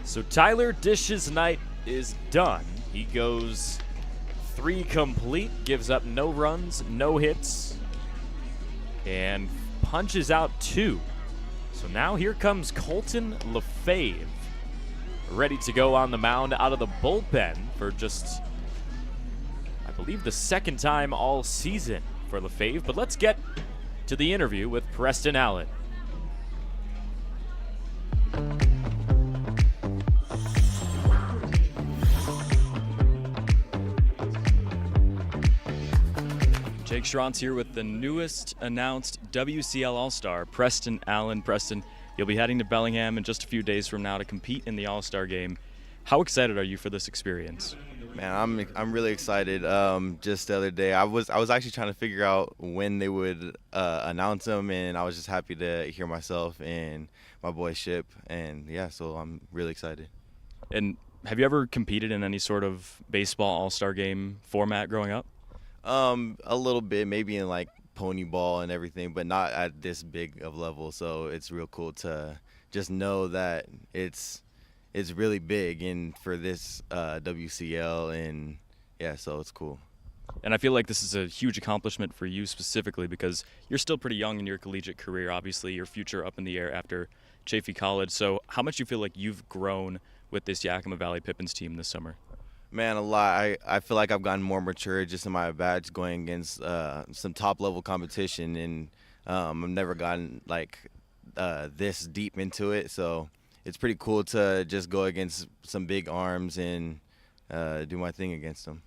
Speaker 1: So Tyler Dish's night is done. He goes 3 complete, gives up no runs, no hits, and punches out 2. So now here comes Colton Lefebvre, ready to go on the mound out of the bullpen for just, I believe, the second time all season for Lefebvre. But let's get to the interview with Preston Allen.
Speaker 2: Jake Schrantz here with the newest announced WCL All-Star, Preston Allen. Preston, you'll be heading to Bellingham in just a few days from now to compete in the All-Star game. How excited are you for this experience?
Speaker 21: Man, I'm really excited. Just the other day, I was actually trying to figure out when they would announce them, and I was just happy to hear myself and my boy Ship, and yeah, so I'm really excited.
Speaker 2: And have you ever competed in any sort of baseball All-Star game format growing up?
Speaker 21: A little bit, maybe in like pony ball and everything, but not at this big of level. So it's real cool to just know that it's really big and for this WCL, and yeah, so it's cool.
Speaker 2: And I feel like this is a huge accomplishment for you specifically because you're still pretty young in your collegiate career. Obviously, your future up in the air after Chaffey College. So how much do you feel like you've grown with this Yakima Valley Pippins team this summer?
Speaker 21: Man, a lot. I feel like I've gotten more mature just in my bats going against some top-level competition, and I've never gotten like this deep into it. So it's pretty cool to just go against some big arms and do my thing against them.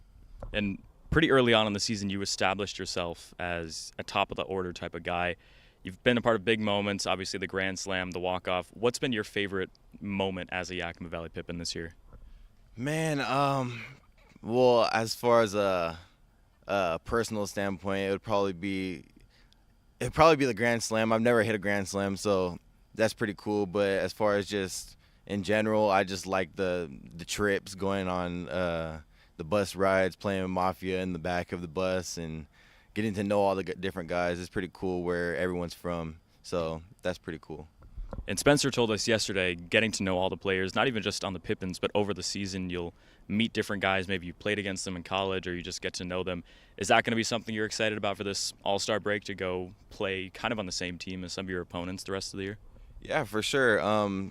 Speaker 2: And pretty early on in the season, you established yourself as a top-of-the-order type of guy. You've been a part of big moments, obviously the Grand Slam, the walk-off. What's been your favorite moment as a Yakima Valley Pippin this year?
Speaker 21: Man, well, as far as a personal standpoint, it'd probably be the Grand Slam. I've never hit a Grand Slam, so that's pretty cool. But as far as just in general, I just like the trips, going on the bus rides, playing Mafia in the back of the bus, and getting to know all the different guys. It's pretty cool where everyone's from, so that's pretty cool.
Speaker 2: And Spencer told us yesterday, getting to know all the players, not even just on the Pippins, but over the season, you'll meet different guys. Maybe you played against them in college or you just get to know them. Is that going to be something you're excited about for this All-Star break, to go play kind of on the same team as some of your opponents the rest of the year?
Speaker 21: Yeah, for sure.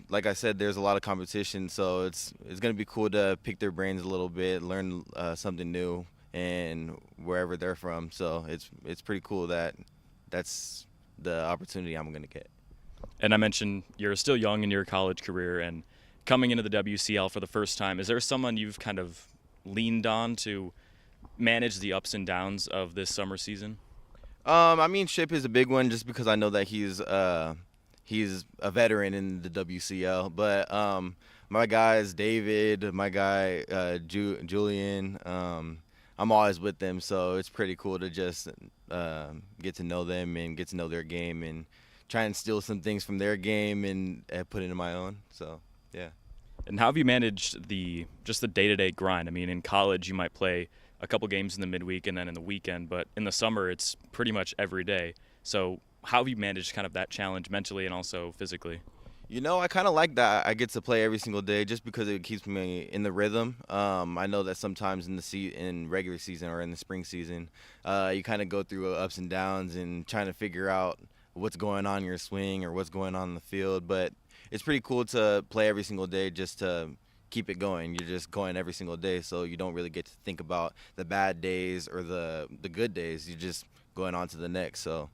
Speaker 21: Like I said, there's a lot of competition, so it's going to be cool to pick their brains a little bit, learn something new, and wherever they're from. So it's pretty cool that that's the opportunity I'm going to get.
Speaker 2: And I mentioned you're still young in your college career and coming into the WCL for the first time. Is there someone you've kind of leaned on to manage the ups and downs of this summer season?
Speaker 21: I mean, Ship is a big one just because I know that he's a veteran in the WCL. But my guys, David, my guy Julian, I'm always with them, so it's pretty cool to just get to know them and get to know their game and try and steal some things from their game and put it into my own. So, yeah.
Speaker 2: And how have you managed just the day-to-day grind? I mean, in college you might play a couple games in the midweek and then in the weekend, but in the summer it's pretty much every day. So how have you managed kind of that challenge mentally and also physically?
Speaker 21: You know, I kind of like that I get to play every single day just because it keeps me in the rhythm. I know that sometimes in regular season or in the spring season, you kind of go through ups and downs and trying to figure out what's going on in your swing or what's going on in the field. But it's pretty cool to play every single day just to keep it going. You're just going every single day, so you don't really get to think about the bad days or the good days. You're just going on to the next. So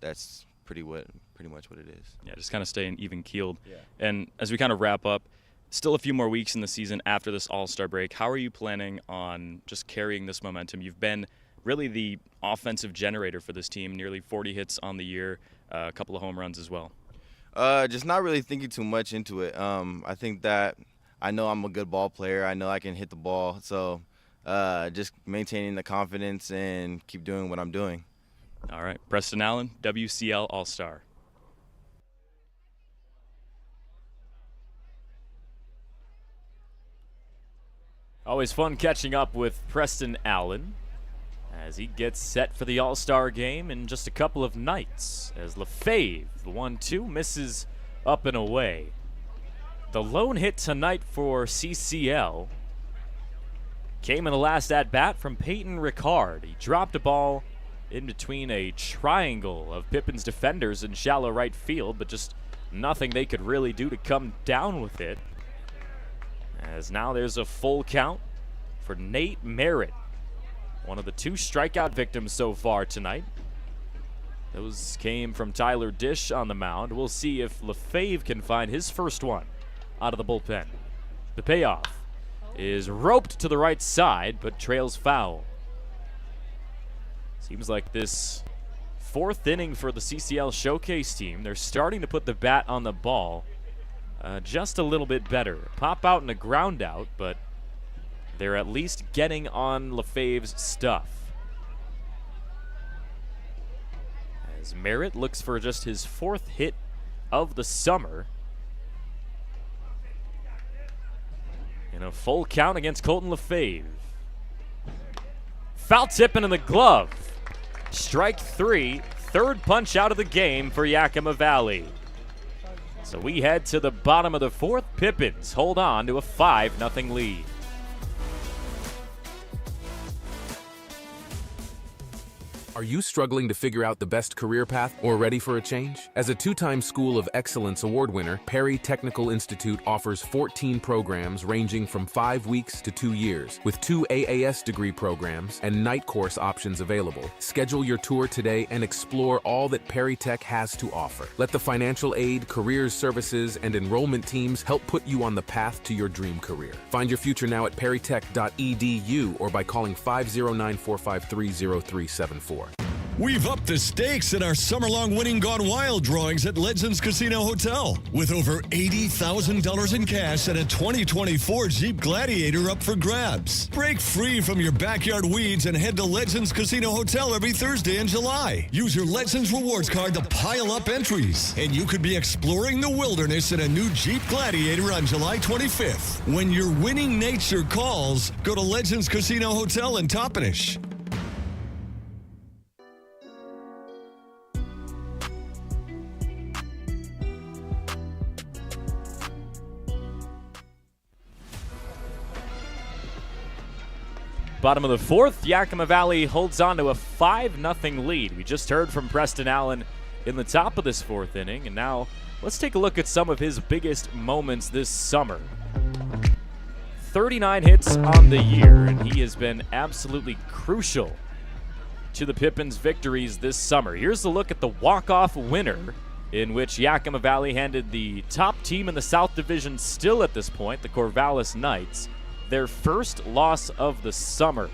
Speaker 21: that's pretty much what it is.
Speaker 2: Yeah, just kind of staying even keeled. Yeah. And as we kind of wrap up, still a few more weeks in the season after this All-Star break. How are you planning on just carrying this momentum? You've been really the offensive generator for this team, nearly 40 hits on the year, a couple of home runs as well.
Speaker 21: Just not really thinking too much into it. I think that I know I'm a good ball player. I know I can hit the ball. So just maintaining the confidence and keep doing what I'm doing.
Speaker 2: All right. Preston Allen, WCL All-Star.
Speaker 1: Always fun catching up with Preston Allen as he gets set for the All-Star game in just a couple of nights. As Lefebvre, the 1-2, misses up and away. The lone hit tonight for CCL came in the last at-bat from Peyton Ricard. He dropped a ball in between a triangle of Pippins defenders in shallow right field, but just nothing they could really do to come down with it. As now there's a full count for Nate Merritt, one of the 2 strikeout victims so far tonight. Those came from Tyler Dish on the mound. We'll see if Lefebvre can find his first one out of the bullpen. The payoff is roped to the right side, but trails foul. Seems like this 4th inning for the CCL Showcase team, they're starting to put the bat on the ball just a little bit better. Pop out and a ground out, but they're at least getting on Lefebvre's stuff. As Merritt looks for just his 4th hit of the summer. In a full count against Colton Lefebvre. Foul tip into the glove. Strike 3, 3rd punch out of the game for Yakima Valley. So we head to the bottom of the 4th. Pippins hold on to a 5-0 lead.
Speaker 3: Are you struggling to figure out the best career path or ready for a change? As a 2-time School of Excellence award winner, Perry Technical Institute offers 14 programs ranging from 5 weeks to 2 years, with 2 AAS degree programs and night course options available. Schedule your tour today and explore all that Perry Tech has to offer. Let the financial aid, careers services, and enrollment teams help put you on the path to your dream career. Find your future now at perrytech.edu or by calling 509-453-0374.
Speaker 4: We've upped the stakes in our summer-long winning Gone Wild drawings at Legends Casino Hotel with over $80,000 in cash and a 2024 Jeep Gladiator up for grabs. Break free from your backyard weeds and head to Legends Casino Hotel every Thursday in July. Use your Legends Rewards card to pile up entries, and you could be exploring the wilderness in a new Jeep Gladiator on July 25th. When your winning nature calls, go to Legends Casino Hotel in Toppenish.
Speaker 1: Bottom of the 4th, Yakima Valley holds on to a 5-0 lead. We just heard from Preston Allen in the top of this 4th inning, and now let's take a look at some of his biggest moments this summer. 39 hits on the year, and he has been absolutely crucial to the Pippins' victories this summer. Here's a look at the walk-off winner, in which Yakima Valley handed the top team in the South Division still at this point, the Corvallis Knights, their first loss of the summer.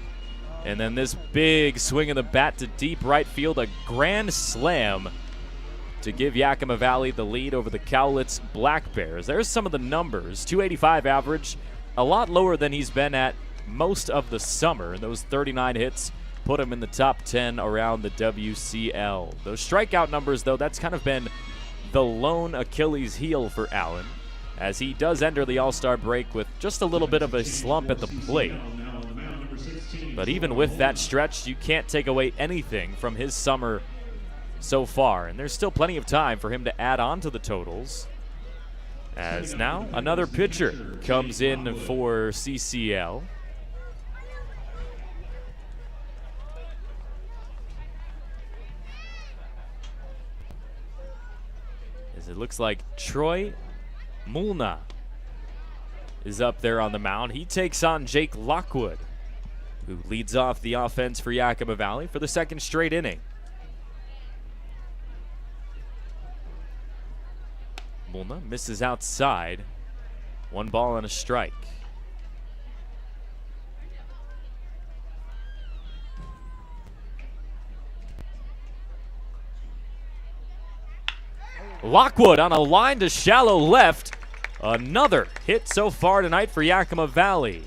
Speaker 1: And then this big swing of the bat to deep right field, a grand slam to give Yakima Valley the lead over the Cowlitz Black Bears. There's some of the numbers. 285 average, a lot lower than he's been at most of the summer. And those 39 hits put him in the top 10 around the WCL. Those strikeout numbers, though, that's kind of been the lone Achilles heel for Allen, as he does enter the All-Star break with just a little bit of a slump at the plate. But even with that stretch, you can't take away anything from his summer so far, and there's still plenty of time for him to add on to the totals. As now another pitcher comes in for CCL. As it looks like Troy Mulna is up there on the mound. He takes on Jake Lockwood, who leads off the offense for Yakima Valley for the second straight inning. Mulna misses outside. 1 ball and a strike. Lockwood on a line to shallow left. Another hit so far tonight for Yakima Valley.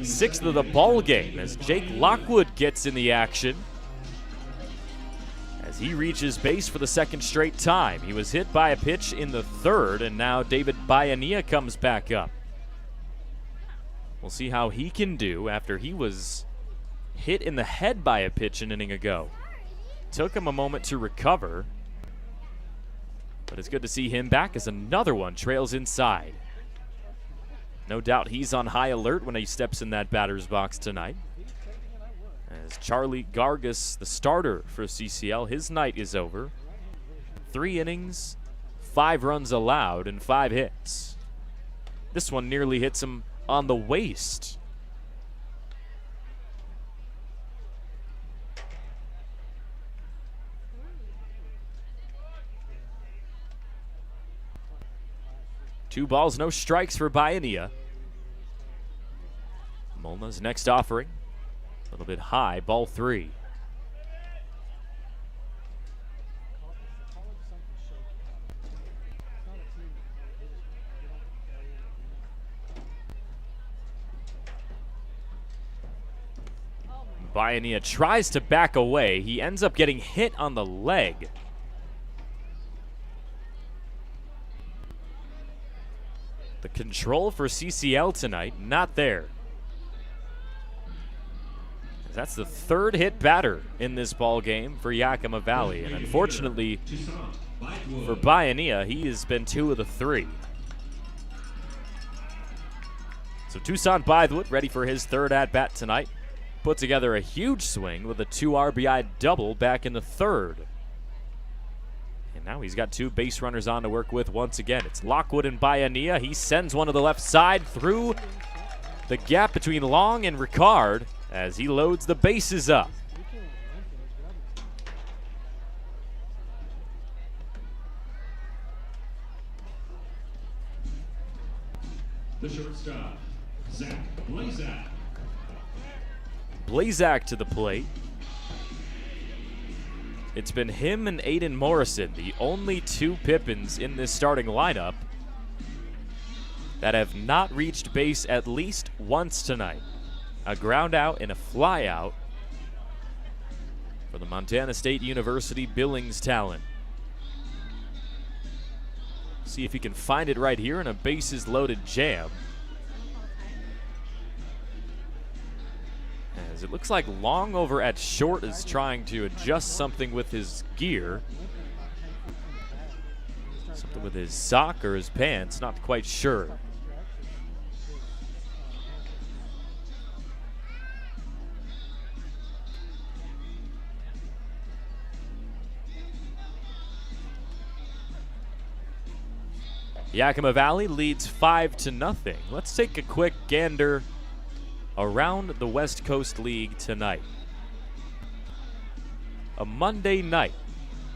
Speaker 1: Sixth of the ball game as Jake Lockwood gets in the action. As he reaches base for the second straight time. He was hit by a pitch in the third, and now David Bayanilla comes back up. We'll see how he can do after he was hit in the head by a pitch an inning ago. Took him a moment to recover, but it's good to see him back as another one trails inside. No doubt he's on high alert when he steps in that batter's box tonight. As Charlie Gargas, the starter for CCL, his night is over. 3 innings, 5 runs allowed, and 5 hits. This one nearly hits him on the waist. Two balls, no strikes for Bayanilla. Molna's next offering. A little bit high, ball 3. Bayanilla tries to back away. He ends up getting hit on the leg. The control for CCL tonight, not there. That's the 3rd hit batter in this ball game for Yakima Valley. And unfortunately for Bayanilla, he has been 2 of the 3. So Tucson Bythewood ready for his 3rd at-bat tonight. Put together a huge swing with a 2 RBI double back in the 3rd. And now he's got 2 base runners on to work with once again. It's Lockwood and Bayanilla. He sends one to the left side through the gap between Long and Ricard as he loads the bases up.
Speaker 12: The shortstop, Zach Blazak.
Speaker 1: Blazak to the plate. It's been him and Aiden Morrison, the only 2 Pippins in this starting lineup that have not reached base at least once tonight. A ground out and a fly out for the Montana State University Billings talent. See if he can find it right here in a bases loaded jam. As it looks like Long over at short is trying to adjust something with his gear. Something with his sock or his pants, not quite sure. Yakima Valley leads 5-0. Let's take a quick gander around the West Coast League tonight. A Monday night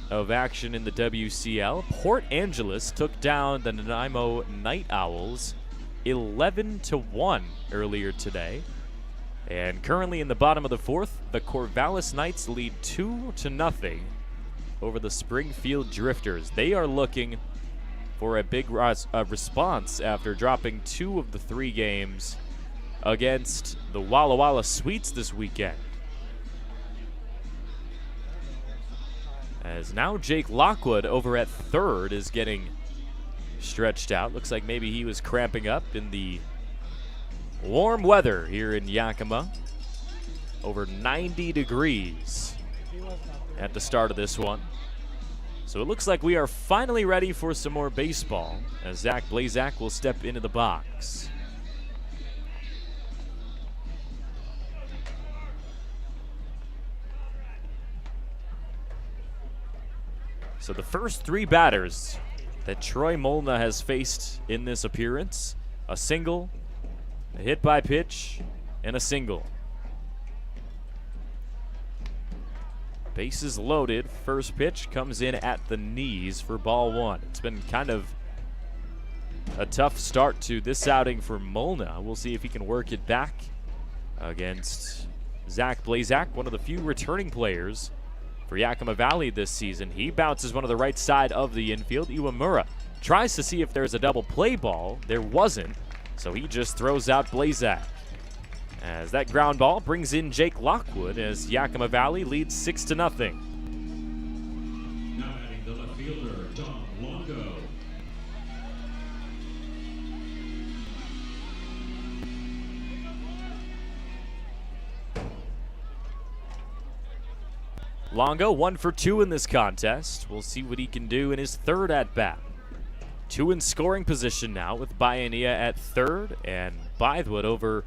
Speaker 1: of action in the WCL. Port Angeles took down the Nanaimo Night Owls 11-1 earlier today. And currently in the bottom of the fourth, the Corvallis Knights lead 2-0 over the Springfield Drifters. They are looking for a big response after dropping 2 of the 3 games against the Walla Walla Sweets this weekend. As now Jake Lockwood over at third is getting stretched out. Looks like maybe he was cramping up in the warm weather here in Yakima. Over 90 degrees at the start of this one. So it looks like we are finally ready for some more baseball as Zach Blazak will step into the box. So the first 3 batters that Troy Molna has faced in this appearance, a single, a hit by pitch, and a single. Bases loaded. First pitch comes in at the knees for ball 1. It's been kind of a tough start to this outing for Molna. We'll see if he can work it back against Zach Blazak, one of the few returning players for Yakima Valley this season. He bounces one to the right side of the infield. Iwamura tries to see if there's a double play ball. There wasn't, so he just throws out Blazak. As that ground ball brings in Jake Lockwood as Yakima Valley leads 6-0.
Speaker 12: Now batting the left fielder, Tom Longo.
Speaker 1: Longo 1 for 2 in this contest. We'll see what he can do in his third at-bat. 2 in scoring position now with Baiania at third and Bythewood over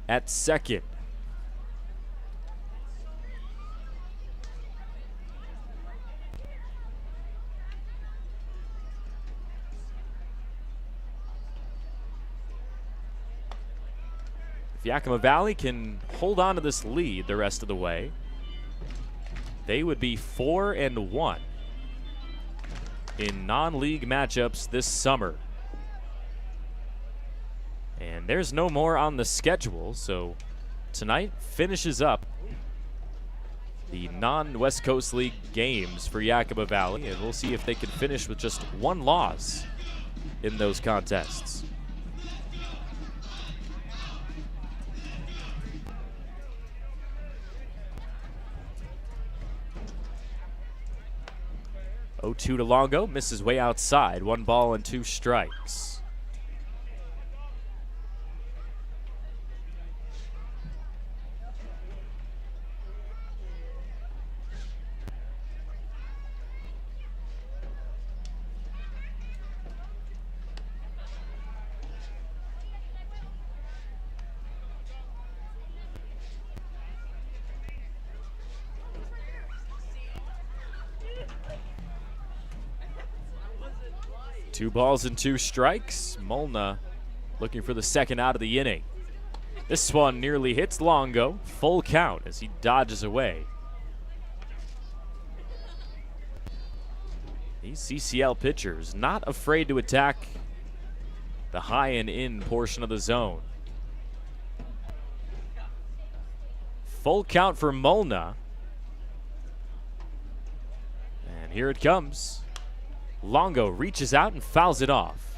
Speaker 1: at second. If Yakima Valley can hold on to this lead the rest of the way, they would be 4-1 in non-league matchups this summer. And there's no more on the schedule, so tonight finishes up the non-West Coast League games for Yakima Valley, and we'll see if they can finish with just 1 loss in those contests. Oh, 2 to Longo, misses way outside. 1 ball and 2 strikes. Two balls and 2 strikes. Molna looking for the second out of the inning. This one nearly hits Longo. Full count as he dodges away. These CCL pitchers not afraid to attack the high and in portion of the zone. Full count for Molna. And here it comes. Longo reaches out and fouls it off.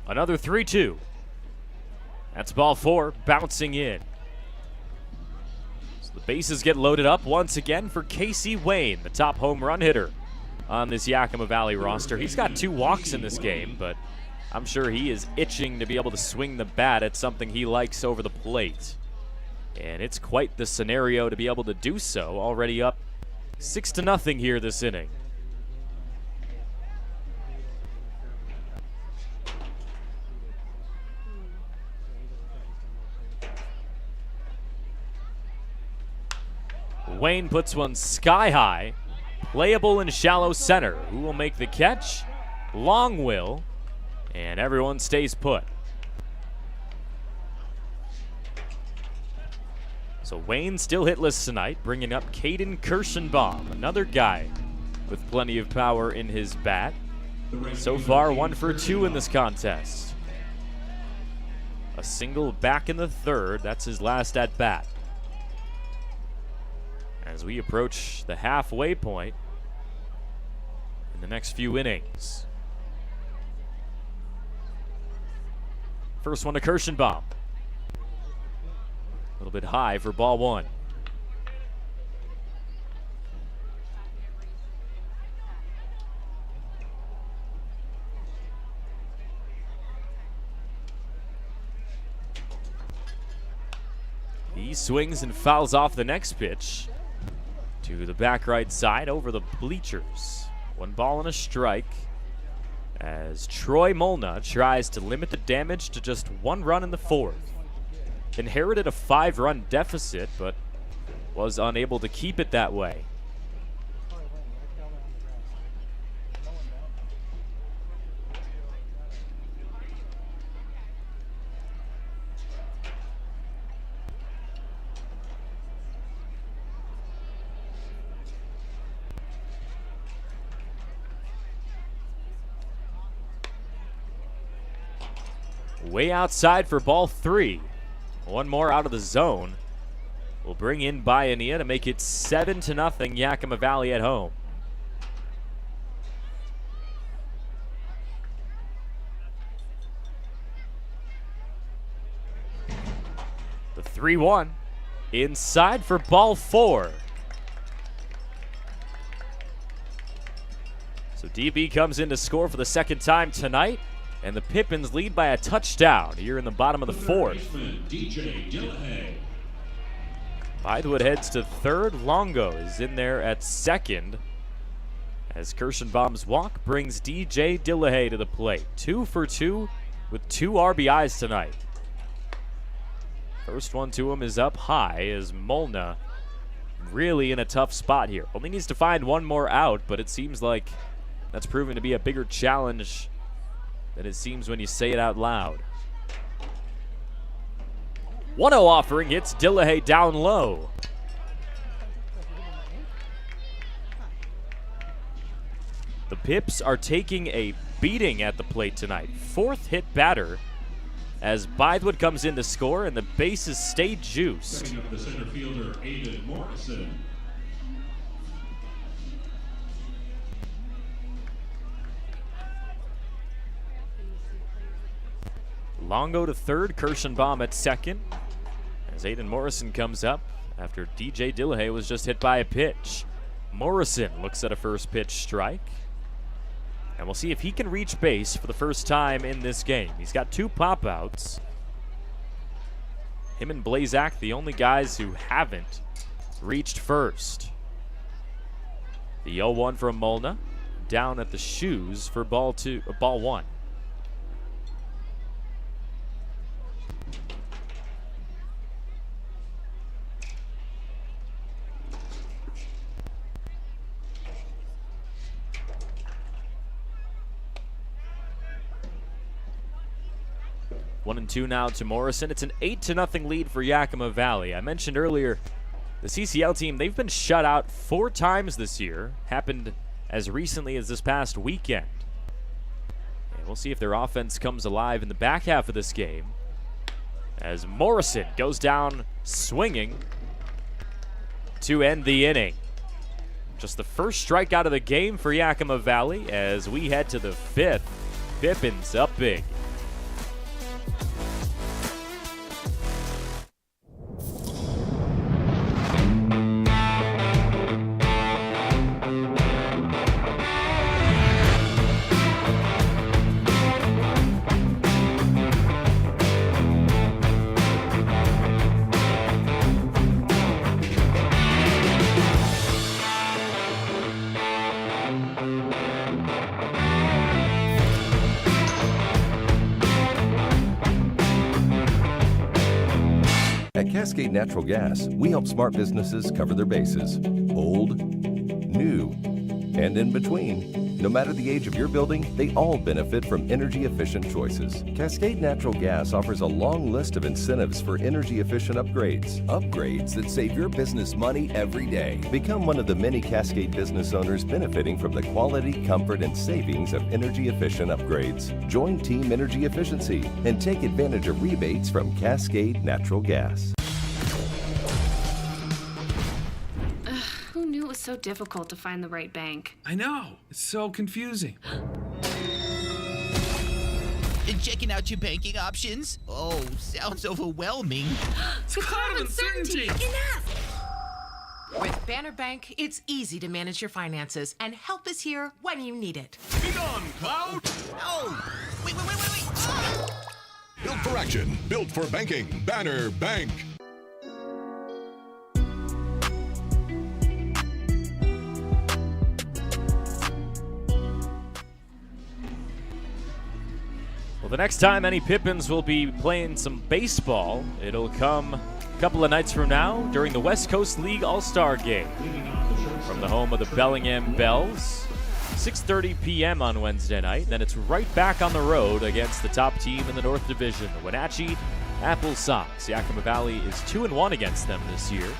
Speaker 1: Another 3-2. That's ball 4, bouncing in. So the bases get loaded up once again for Casey Wayne, the top home run hitter on this Yakima Valley roster. He's got 2 walks in this game, but I'm sure he is itching to be able to swing the bat at something he likes over the plate. And it's quite the scenario to be able to do so. Already up 6-0 here this inning. Wayne puts one sky high. Playable in shallow center. Who will make the catch? Long will. And everyone stays put. So Wayne still hitless tonight, bringing up Caden Kirschenbaum, another guy with plenty of power in his bat. So far, 1 for 2 in this contest. A single back in the third. That's his last at bat. As we approach the halfway point in the next few innings. First one to Kirschenbaum. A little bit high for ball 1. He swings and fouls off the next pitch to the back right side over the bleachers. 1 ball and a strike as Troy Molna tries to limit the damage to just 1 run in the 4th. Inherited a 5-run deficit, but was unable to keep it that way. Way outside for ball 3. 1 more out of the zone. We'll bring in Bionia to make it 7-0 Yakima Valley at home. The 3-1 inside for ball 4. So DB comes in to score for the 2nd time tonight. And the Pippins lead by a touchdown here in the bottom of the 4th. Bythewood heads to 3rd. Longo is in there at 2nd. As Kirschenbaum's walk brings DJ Dillahay to the plate. 2 for 2 with 2 RBIs tonight. First one to him is up high as Molna really in a tough spot here. Only needs to find 1 more out, but it seems like that's proven to be a bigger challenge than it seems when you say it out loud. 1-0 offering hits Dillahay down low. The Pips are taking a beating at the plate tonight. 4th hit batter as Bythewood comes in to score and the bases stay juiced.
Speaker 12: Setting up the center fielder, Aiden Morrison.
Speaker 1: Longo to 3rd, Kirschenbaum at 2nd. As Aiden Morrison comes up after DJ Dillahay was just hit by a pitch. Morrison looks at a first pitch strike. And we'll see if he can reach base for the first time in this game. He's got 2 pop-outs. Him and Blazak, the only guys who haven't reached first. The 0-1 from Molna, down at the shoes for ball 1. One and 2 now to Morrison. It's an 8-0 lead for Yakima Valley. I mentioned earlier, the CCL team, they've been shut out 4 times this year. Happened as recently as this past weekend. And we'll see if their offense comes alive in the back half of this game. As Morrison goes down swinging to end the inning. Just the first strikeout of the game for Yakima Valley as we head to the 5th. Pippins up big.
Speaker 7: At Cascade Natural Gas, we help smart businesses cover their bases. Old, new, and in between. No matter the age of your building, they all benefit from energy-efficient choices. Cascade Natural Gas offers a long list of incentives for energy-efficient upgrades. Upgrades that save your business money every day. Become one of the many Cascade business owners benefiting from the quality, comfort, and savings of energy-efficient upgrades. Join Team Energy Efficiency and take advantage of rebates from Cascade Natural Gas.
Speaker 8: Who knew it was so difficult to find the right bank?
Speaker 9: I know. It's so confusing.
Speaker 10: Checking out your banking options? Oh, sounds overwhelming.
Speaker 14: It's a cloud of uncertainty.
Speaker 11: With Banner Bank, it's easy to manage your finances, and help is here when you need it.
Speaker 4: Be gone, Cloud!
Speaker 10: Oh, wait. Ah!
Speaker 4: Built for action, built for banking. Banner Bank.
Speaker 1: Well, the next time any Pippins will be playing some baseball, it'll come a couple of nights from now during the West Coast League All-Star Game. From the home of the Bellingham Bells, 6:30 p.m. on Wednesday night. Then it's right back on the road against the top team in the North Division, the Wenatchee Apple Sox. Yakima Valley is 2-1 against them this year,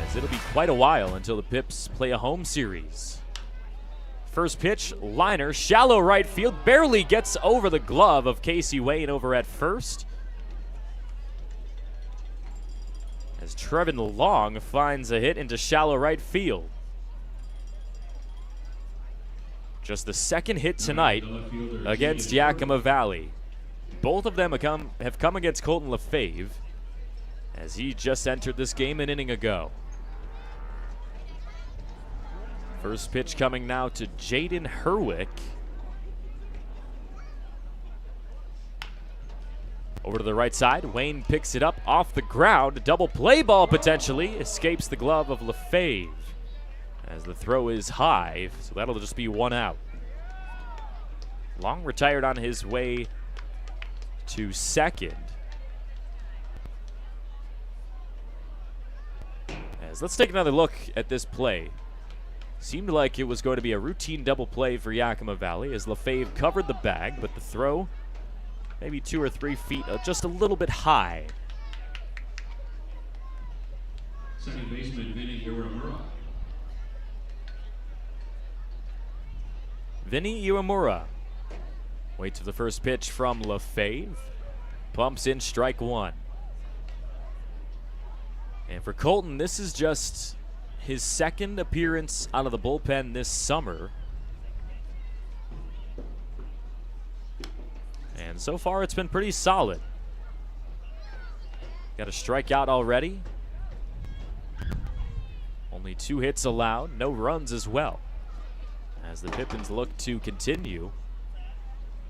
Speaker 1: as it'll be quite a while until the Pips play a home series. First pitch, liner, shallow right field, barely gets over the glove of Casey Wayne over at first. As Trevin Long finds a hit into shallow right field. Just the second hit tonight against Yakima Valley. Both of them have come against Colton Lefebvre, as he just entered this game an inning ago. First pitch coming now to Jaden Herwick. Over to the right side, Wayne picks it up off the ground. Double play ball potentially, escapes the glove of Lefebvre, as the throw is high, so that'll just be one out. Long retired on his way to second. As let's take another look at this play. Seemed like it was going to be a routine double play for Yakima Valley as Lefebvre covered the bag, but the throw maybe 2 or 3 feet, just a little bit high.
Speaker 12: Second baseman Vinny Iwamura.
Speaker 1: Vinny Iwamura waits for the first pitch from Lefebvre. Pumps in strike one. And for Colton, this is just his second appearance out of the bullpen this summer. And so far it's been pretty solid. Got a strikeout already. Only 2 hits allowed, no runs as well, as the Pippins look to continue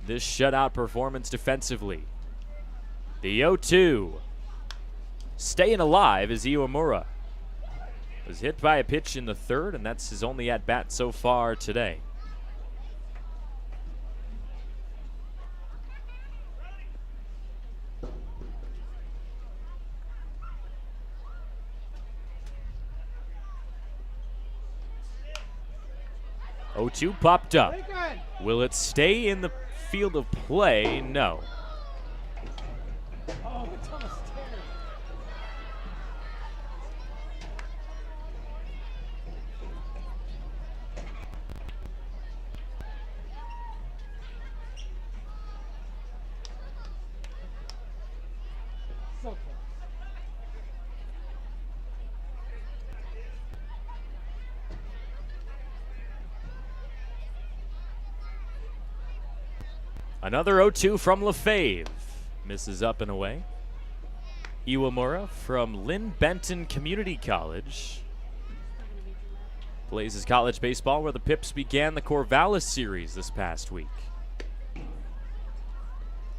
Speaker 1: this shutout performance defensively. The 0-2. Staying alive is Iwamura. Was hit by a pitch in the third, and that's his only at-bat so far today. Oh-2 popped up. Will it stay in the field of play? No.
Speaker 20: Oh, it's on the stairs. So close.
Speaker 1: Another 0-2 from Lefebvre. Misses up and away. Iwamura from Lynn Benton Community College plays his college baseball where the Pips began the Corvallis series this past week.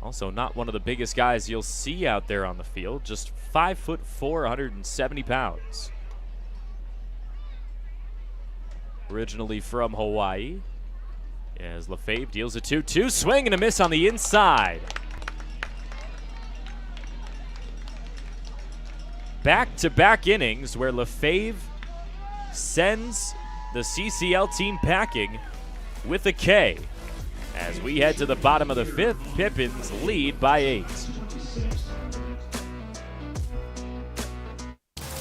Speaker 1: Also not one of the biggest guys you'll see out there on the field, just 5'4", 170 pounds. Originally from Hawaii, as Lefebvre deals a 2-2, swing and a miss on the inside. Back-to-back innings where Lefebvre sends the CCL team packing with a K. As we head to the bottom of the 5th, Pippins lead by 8.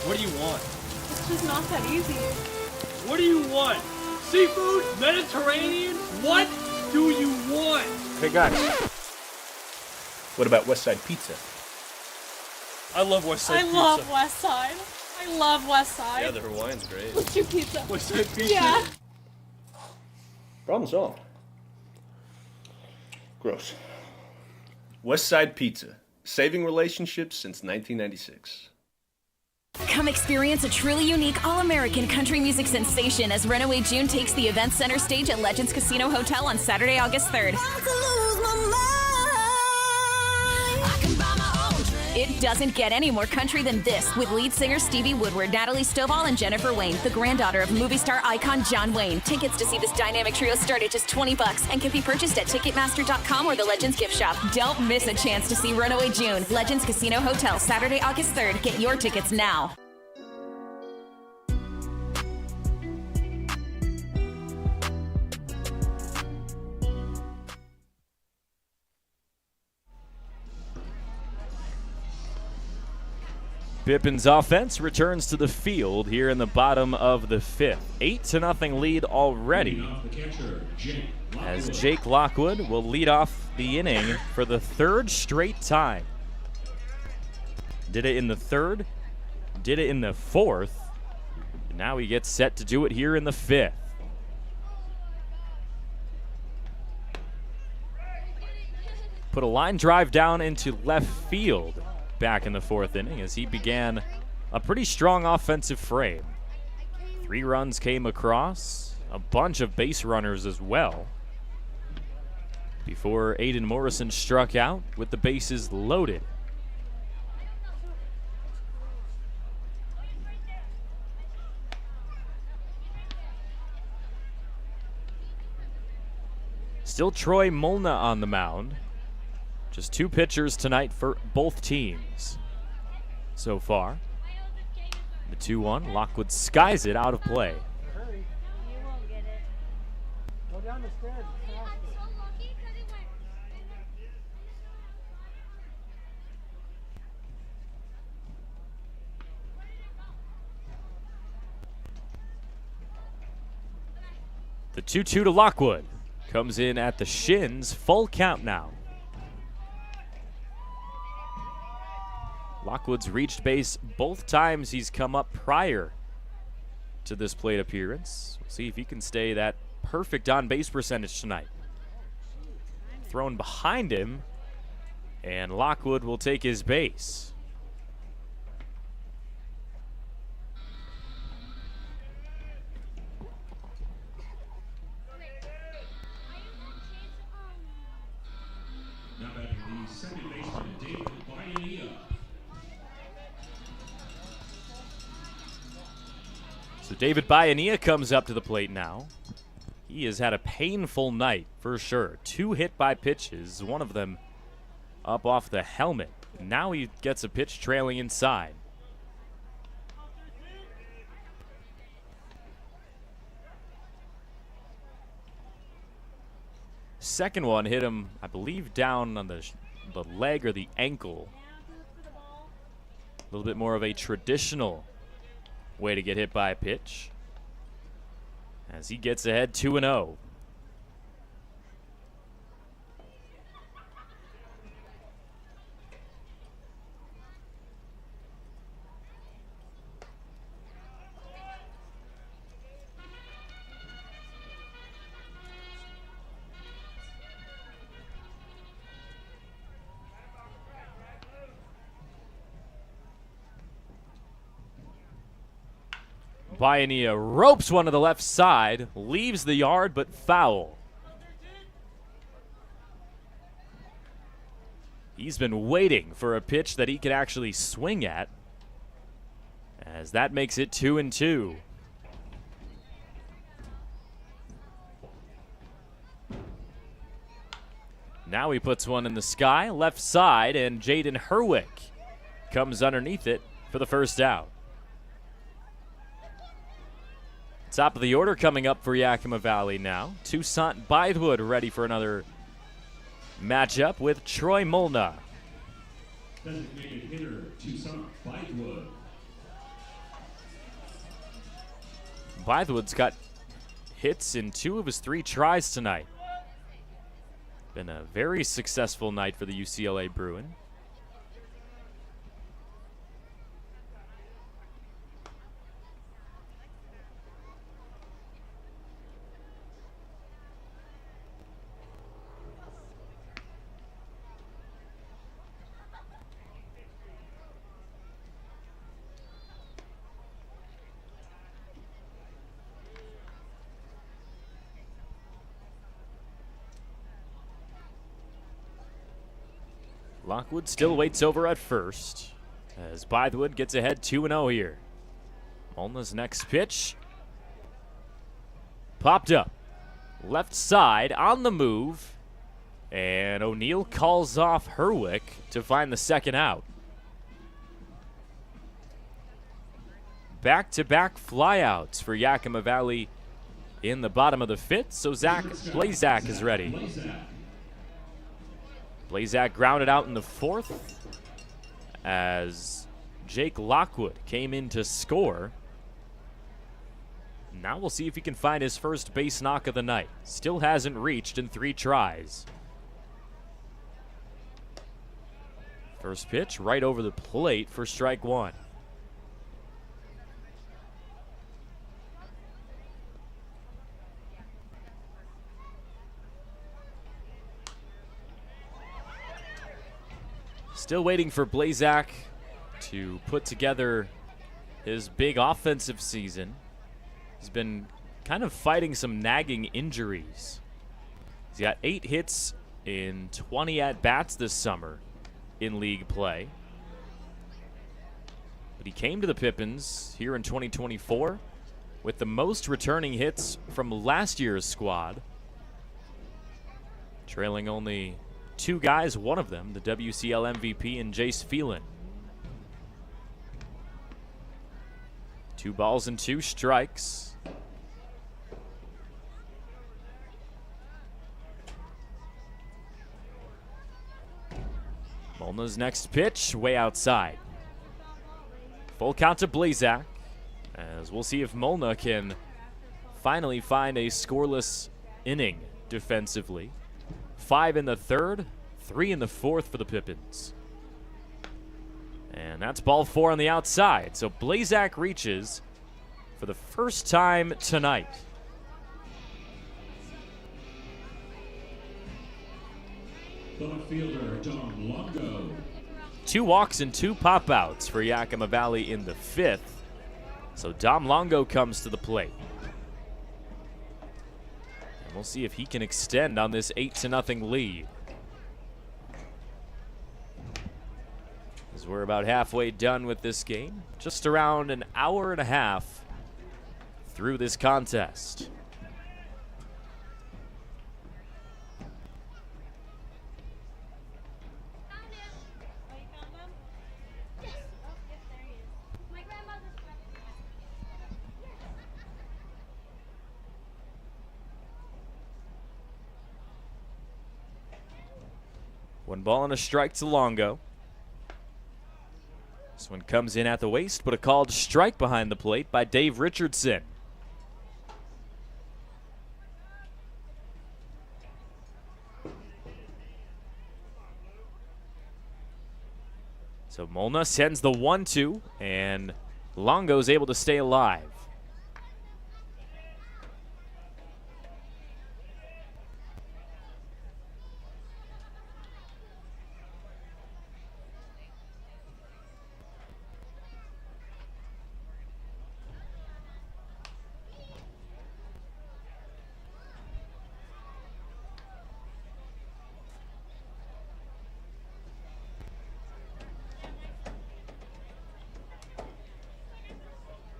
Speaker 14: What do you want?
Speaker 13: It's just not that easy.
Speaker 14: What do you want? Seafood? Mediterranean? What do you want?
Speaker 15: Hey guys, what about Westside Pizza?
Speaker 14: I love Westside
Speaker 13: I
Speaker 14: Pizza.
Speaker 13: love West Side. I love West Side.
Speaker 15: Yeah, the Hawaiian's great.
Speaker 13: What's your pizza?
Speaker 14: Westside Pizza?
Speaker 13: Yeah.
Speaker 15: Problem solved. Gross. Westside Pizza, saving relationships since 1996.
Speaker 16: Come experience a truly unique all-American country music sensation as Runaway June takes the event center stage at Legends Casino Hotel on Saturday, August 3rd. It doesn't get any more country than this, with lead singer Stevie Woodward, Natalie Stovall, and Jennifer Wayne, the granddaughter of movie star icon John Wayne. Tickets to see this dynamic trio start at just $20 and can be purchased at Ticketmaster.com or the Legends gift shop. Don't miss a chance to see Runaway June. Legends Casino Hotel, Saturday, August 3rd. Get your tickets now.
Speaker 1: Pippins offense returns to the field here in the bottom of the 5th. 8-0 lead already as Jake Lockwood will lead off the inning for the 3rd straight time. Did it in the 3rd, did it in the 4th, and now he gets set to do it here in the 5th. Put a line drive down into left field back in the 4th inning as he began a pretty strong offensive frame. 3 runs came across, a bunch of base runners as well, before Aiden Morrison struck out with the bases loaded. Still Troy Molna on the mound. Just 2 pitchers tonight for both teams so far. The 2-1, Lockwood skies it out of play.
Speaker 20: Hurry. You won't get it. Go down the stairs. It's faster.
Speaker 1: The 2-2 to Lockwood. Comes in at the shins, full count now. Lockwood's reached base both times he's come up prior to this plate appearance. We'll see if he can stay that perfect on-base percentage tonight. Thrown behind him, and Lockwood will take his base.
Speaker 12: Now batting the second baseman, David Bayanilla.
Speaker 1: So David Bayanilla comes up to the plate now. He has had a painful night for sure. 2 hit by pitches, one of them up off the helmet. Now he gets a pitch trailing inside. Second one hit him, I believe, down on the leg or the ankle. A little bit more of a traditional way to get hit by a pitch as he gets ahead 2-0. Bayanilla ropes one to the left side, leaves the yard, but foul. He's been waiting for a pitch that he could actually swing at, as that makes it 2-2. Now he puts one in the sky, left side, and Jaden Herwick comes underneath it for the first out. Top of the order coming up for Yakima Valley now. Toussaint Bythewood ready for another matchup with Troy Molna.
Speaker 12: Designated hitter, Toussaint Bythewood.
Speaker 1: Bythewood's got hits in 2 of his 3 tries tonight. Been a very successful night for the UCLA Bruin. Lockwood still waits over at first as Bythewood gets ahead 2-0 here. Molna's next pitch popped up. Left side on the move. And O'Neill calls off Herwick to find the second out. Back-to-back flyouts for Yakima Valley in the bottom of the 5th, so Zach Blazak is ready. Blazak grounded out in the 4th as Jake Lockwood came in to score. Now we'll see if he can find his first base knock of the night. Still hasn't reached in 3 tries. First pitch right over the plate for strike 1. Still waiting for Blazak to put together his big offensive season. He's been kind of fighting some nagging injuries. He's got 8 hits in 20 at-bats this summer in league play. But he came to the Pippins here in 2024 with the most returning hits from last year's squad, trailing only 2 guys, one of them the WCL MVP and Jace Phelan. 2 balls and 2 strikes. Molna's next pitch way outside. Full count to Blazak, as we'll see if Molna can finally find a scoreless inning defensively. 5 in the 3rd, 3 in the 4th for the Pippins. And that's ball 4 on the outside. So Blazak reaches for the first time tonight.
Speaker 12: The left fielder, Dom Longo.
Speaker 1: 2 walks and 2 pop-outs for Yakima Valley in the 5th. So Dom Longo comes to the plate. And we'll see if he can extend on this 8-0 lead. As we're about halfway done with this game. Just around an hour and a half through this contest. One ball and a strike to Longo. This one comes in at the waist, but a called strike behind the plate by Dave Richardson. So Molna sends the 1-2, and Longo is able to stay alive.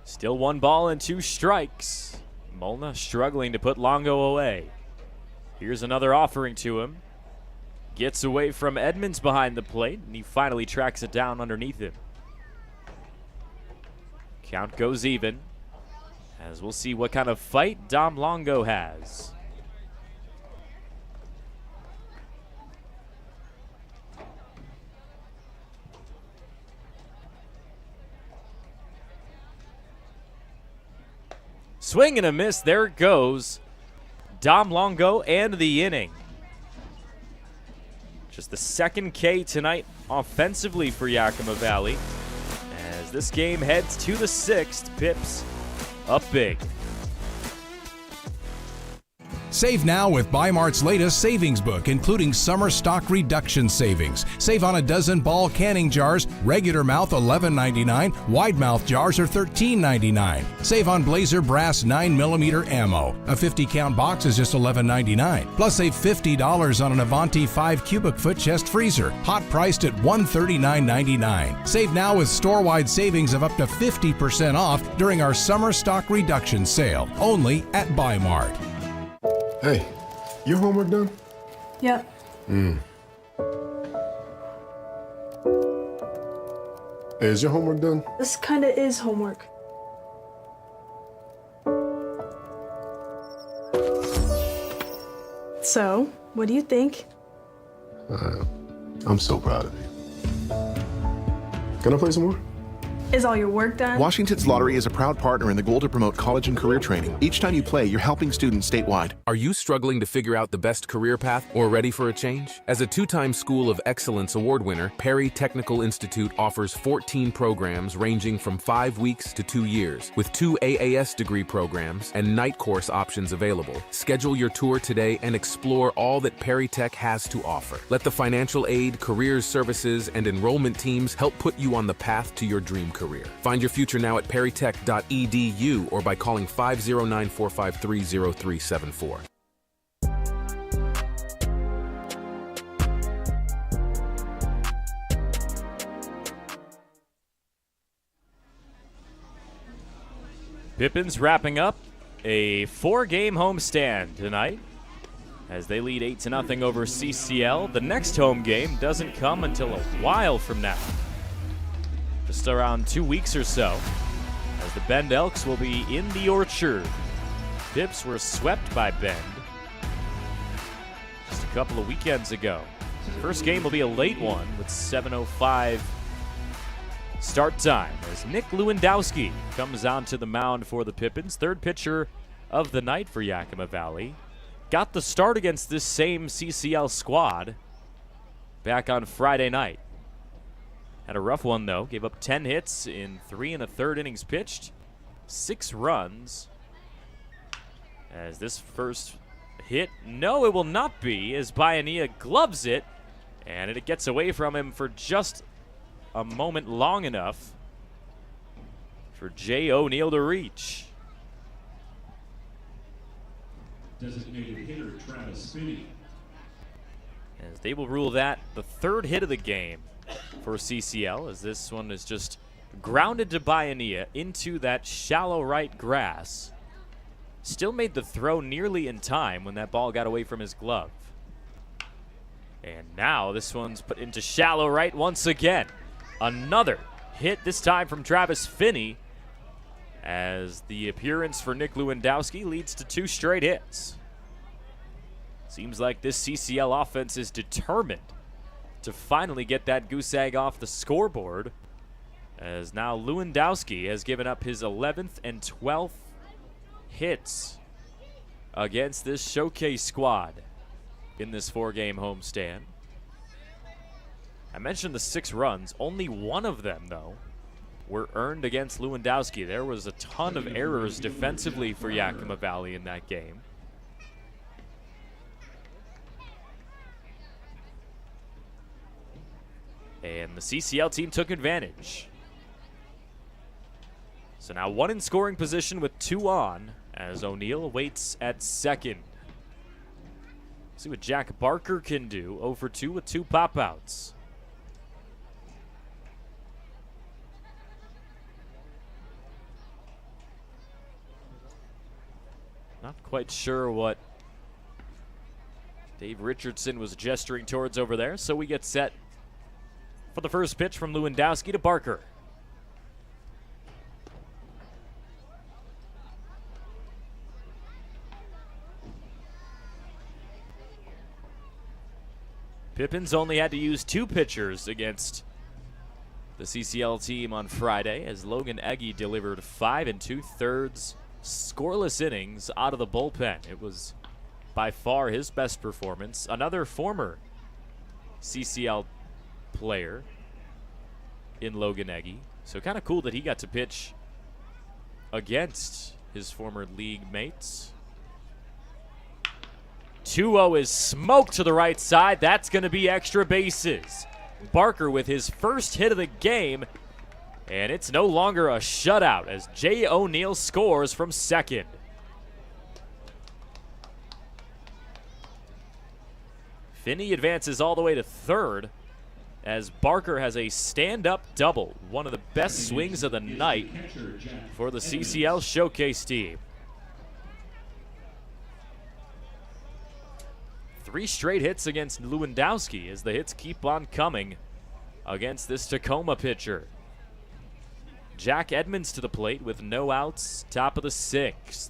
Speaker 1: Still 1 ball and 2 strikes. Molna struggling to put Longo away. Here's another offering to him. Gets away from Edmonds behind the plate, and he finally tracks it down underneath him. Count goes even As we'll see what kind of fight Dom Longo has. Swing and a miss. There it goes. Dom Longo and the inning. Just the second K tonight offensively for Yakima Valley. As this game heads to the 6th, Pips up big.
Speaker 17: Save now with Bi-Mart's latest savings book, including summer stock reduction savings. Save on a dozen ball canning jars, regular mouth $11.99, wide mouth jars are $13.99. Save on Blazer brass 9mm ammo. A 50-count box is just $11.99. Plus save $50 on an Avanti 5 cubic foot chest freezer, hot priced at $139.99. Save now with store-wide savings of up to 50% off during our summer stock reduction sale, only at Bi-Mart.
Speaker 18: Hey, your homework done?
Speaker 13: Yep.
Speaker 18: Hey, is your homework done?
Speaker 13: This kinda is homework. So, what do you think?
Speaker 18: I'm so proud of you. Can I play some more?
Speaker 13: Is all your work done?
Speaker 19: Washington's Lottery is a proud partner in the goal to promote college and career training. Each time you play, you're helping students statewide.
Speaker 3: Are you struggling to figure out the best career path or ready for a change? As a two-time School of Excellence award winner, Perry Technical Institute offers 14 programs ranging from 5 weeks to 2 years, with 2 AAS degree programs and night course options available. Schedule your tour today and explore all that Perry Tech has to offer. Let the financial aid, careers services, and enrollment teams help put you on the path to your dream career. Find your future now at perrytech.edu or by calling 509-453-0374.
Speaker 1: Pippins wrapping up a 4-game homestand tonight as they lead 8-0 over CCL. The next home game doesn't come until a while from now. Just around 2 weeks or so, as the Bend Elks will be in the Orchard. Pips were swept by Bend just a couple of weekends ago. First game will be a late one with 7:05 start time as Nick Lewandowski comes onto the mound for the Pippins. Third pitcher of the night for Yakima Valley. Got the start against this same CCL squad back on Friday night. Had a rough one, though. Gave up 10 hits in 3 1/3 innings pitched. 6 runs. As this first hit, no, it will not be, as Baiania gloves it, and it gets away from him for just a moment long enough for Jay O'Neill to reach.
Speaker 12: Designated hitter Travis Finney.
Speaker 1: As they will rule that the third hit of the game for CCL, as this one is just grounded to Baiania into that shallow right grass. Still made the throw nearly in time when that ball got away from his glove. And now this one's put into shallow right once again. Another hit, this time from Travis Finney, as the appearance for Nick Lewandowski leads to 2 straight hits. Seems like this CCL offense is determined to finally get that goose egg off the scoreboard, as now Lewandowski has given up his 11th and 12th hits against this Showcase squad in this 4-game homestand. I mentioned the 6 runs. Only one of them, though, were earned against Lewandowski. There was a ton of errors defensively for Yakima Valley in that game. And the CCL team took advantage. So now 1 in scoring position with 2 on, as O'Neill waits at second. See what Jack Barker can do. 0 for 2 with 2 pop-outs. Not quite sure what Dave Richardson was gesturing towards over there, so we get set for the first pitch from Lewandowski to Barker. Pippins only had to use 2 pitchers against the CCL team on Friday as Logan Egge delivered 5 2/3 scoreless innings out of the bullpen. It was by far his best performance. Another former CCL player in Logan Egge. So kind of cool that he got to pitch against his former league mates. 2-0 is smoked to the right side. That's going to be extra bases. Barker with his first hit of the game, and it's no longer a shutout as Jay O'Neill scores from second. Finney advances all the way to third as Barker has a stand-up double, one of the best swings of the night for the CCL Showcase team. 3 straight hits against Lewandowski as the hits keep on coming against this Tacoma pitcher. Jack Edmonds to the plate with no outs, top of the 6th.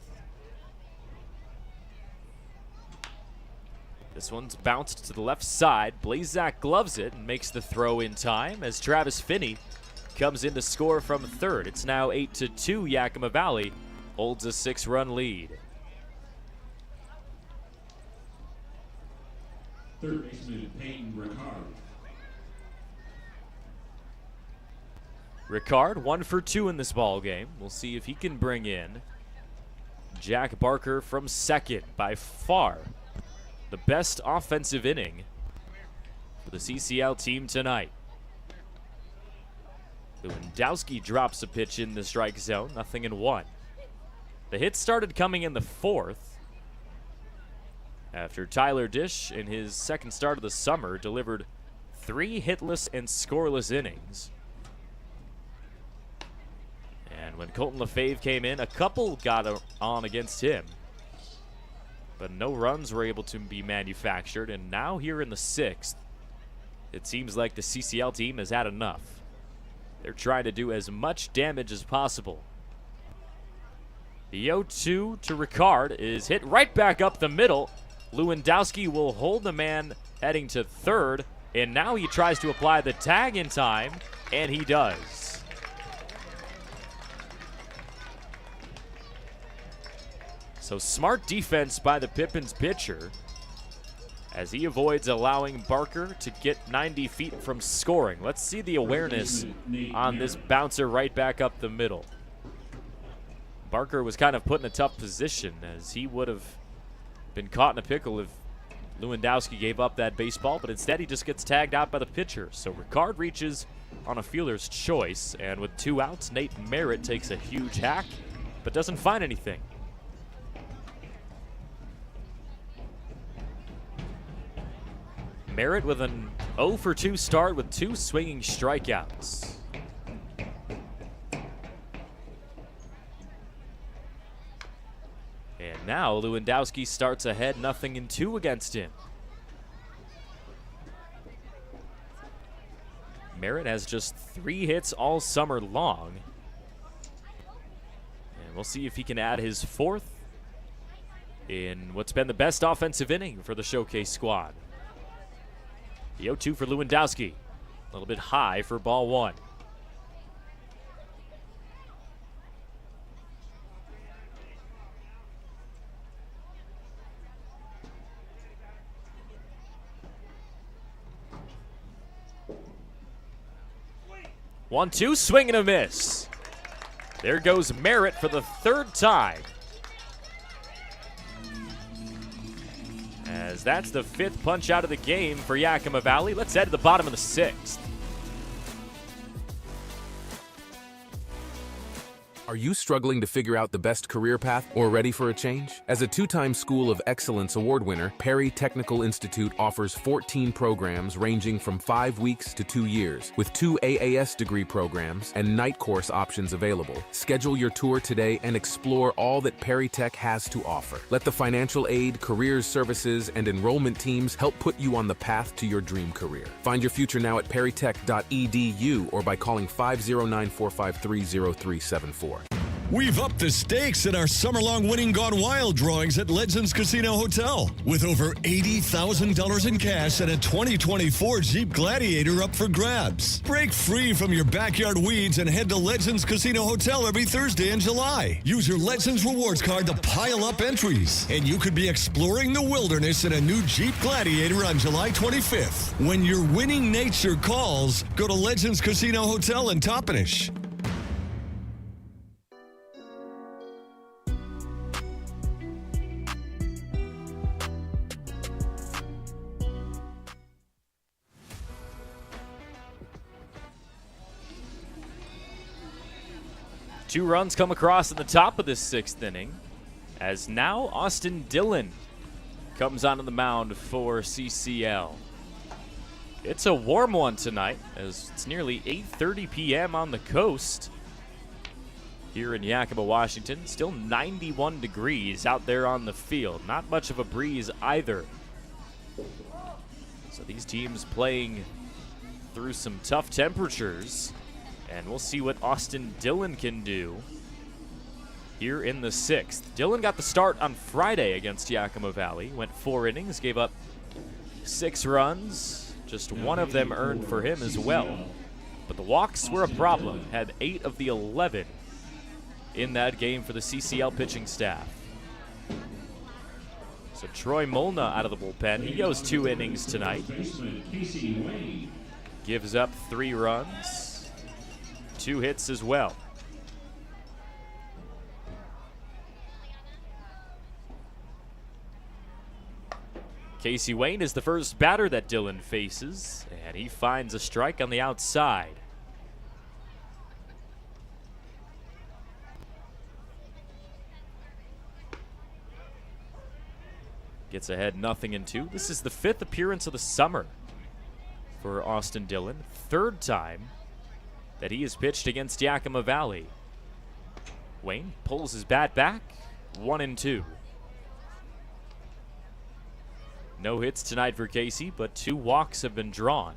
Speaker 1: This one's bounced to the left side. Blazak gloves it and makes the throw in time as Travis Finney comes in to score from third. It's now 8-2. Yakima Valley holds a 6-run lead.
Speaker 12: Third baseman Peyton Ricard.
Speaker 1: Ricard 1 for 2 in this ball game. We'll see if he can bring in Jack Barker from second. By far the best offensive inning for the CCL team tonight. Lewandowski drops a pitch in the strike zone, 0-1. The hits started coming in the 4th after Tyler Dish, in his second start of the summer, delivered 3 hitless and scoreless innings. And when Colton LaFave came in, a couple got on against him, but no runs were able to be manufactured. And now here in the 6th, it seems like the CCL team has had enough. They're trying to do as much damage as possible. The 0-2 to Ricard is hit right back up the middle. Lewandowski will hold the man heading to third, and now he tries to apply the tag in time, and he does. So smart defense by the Pippins pitcher as he avoids allowing Barker to get 90 feet from scoring. Let's see the awareness on this bouncer right back up the middle. Barker was kind of put in a tough position as he would have been caught in a pickle if Lewandowski gave up that baseball, but instead he just gets tagged out by the pitcher. So Ricard reaches on a fielder's choice, and with 2 outs, Nate Merritt takes a huge hack, but doesn't find anything. Merritt with an 0 for 2 start with 2 swinging strikeouts. And now Lewandowski starts ahead, 0-2 against him. Merritt has just 3 hits all summer long. And we'll see if he can add his 4th in what's been the best offensive inning for the Showcase squad. The 0-2 for Lewandowski. A little bit high for ball 1. One-two, swing and a miss. There goes Merritt for the 3rd time. As that's the 5th punch out of the game for Yakima Valley. Let's head to the bottom of the 6th.
Speaker 3: Are you struggling to figure out the best career path or ready for a change? As a 2-time School of Excellence award winner, Perry Technical Institute offers 14 programs ranging from 5 weeks to 2 years, with 2 AAS degree programs and night course options available. Schedule your tour today and explore all that Perry Tech has to offer. Let the financial aid, careers services, and enrollment teams help put you on the path to your dream career. Find your future now at perrytech.edu or by calling 509-453-0374.
Speaker 4: We've upped the stakes in our summer-long Winning Gone Wild drawings at Legends Casino Hotel with over $80,000 in cash and a 2024 Jeep Gladiator up for grabs. Break free from your backyard weeds and head to Legends Casino Hotel every Thursday in July. Use your Legends Rewards card to pile up entries, and you could be exploring the wilderness in a new Jeep Gladiator on July 25th. When your winning nature calls, go to Legends Casino Hotel in Toppenish.
Speaker 1: Two runs come across in the top of this sixth inning, as now Austin Dillon comes onto the mound for CCL. It's a warm one tonight, as it's nearly 8:30 p.m. on the coast here in Yakima, Washington. Still 91 degrees out there on the field. Not much of a breeze either. So these teams playing through some tough temperatures. And we'll see what Austin Dillon can do here in the sixth. Dillon got the start on Friday against Yakima Valley. Went 4 innings, gave up 6 runs. Just one of them earned for him as well. But the walks were a problem. Had 8 of the 11 in that game for the CCL pitching staff. So Troy Molna out of the bullpen. He goes 2 innings tonight. Gives up 3 runs. 2 hits as well. Casey Wayne is the first batter that Dillon faces, and he finds a strike on the outside. Gets ahead 0-2. This is the 5th appearance of the summer for Austin Dillon. 3rd time that he has pitched against Yakima Valley. Wayne pulls his bat back, 1-2. No hits tonight for Casey, but 2 walks have been drawn.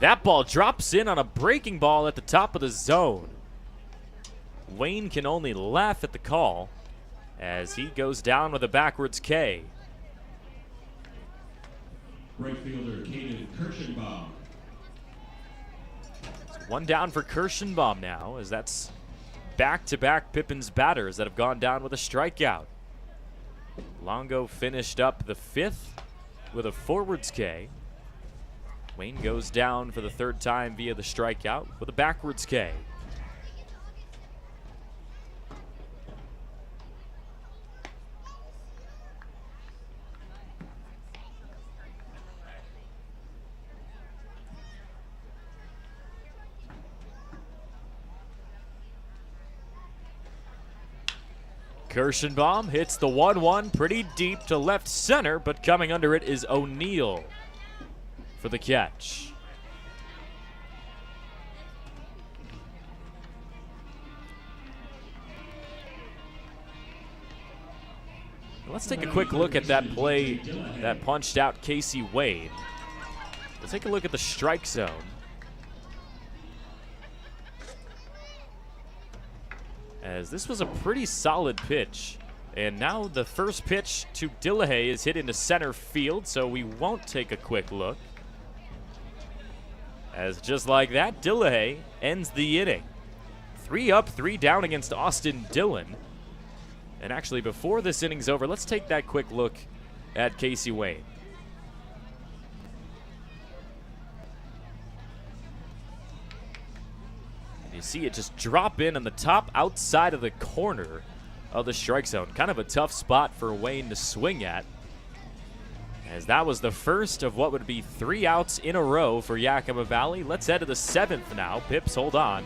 Speaker 1: That ball drops in on a breaking ball at the top of the zone. Wayne can only laugh at the call as he goes down with a backwards K.
Speaker 12: Right fielder Caden Kirschenbaum.
Speaker 1: It's 1 down for Kirschenbaum now, as that's back-to-back Pippins batters that have gone down with a strikeout. Longo finished up the 5th with a forwards K. Wayne goes down for the 3rd time via the strikeout with a backwards K. Kirschenbaum hits the 1-1 pretty deep to left center, but coming under it is O'Neill for the catch. Let's take a quick look at that play that punched out Casey Wayne. Let's take a look at the strike zone. As this was a pretty solid pitch. And now the first pitch to Dillehay is hit into center field, so we won't take a quick look. As just like that, Dillehay ends the inning. 3 up, 3 down against Austin Dillon. And actually, before this inning's over, let's take that quick look at Casey Wayne. And you see it just drop in on the top outside of the corner of the strike zone. Kind of a tough spot for Wayne to swing at, as that was the first of what would be 3 outs in a row for Yakima Valley. Let's head to the 7th now. Pips hold on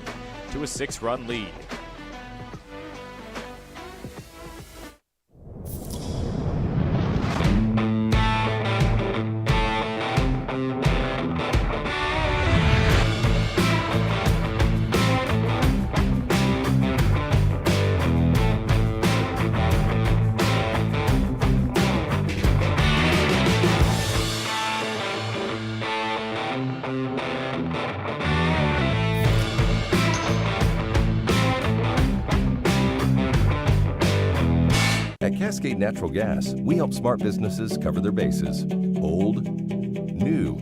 Speaker 1: to a 6-run lead.
Speaker 7: Cascade Natural Gas, we help smart businesses cover their bases. Old, new,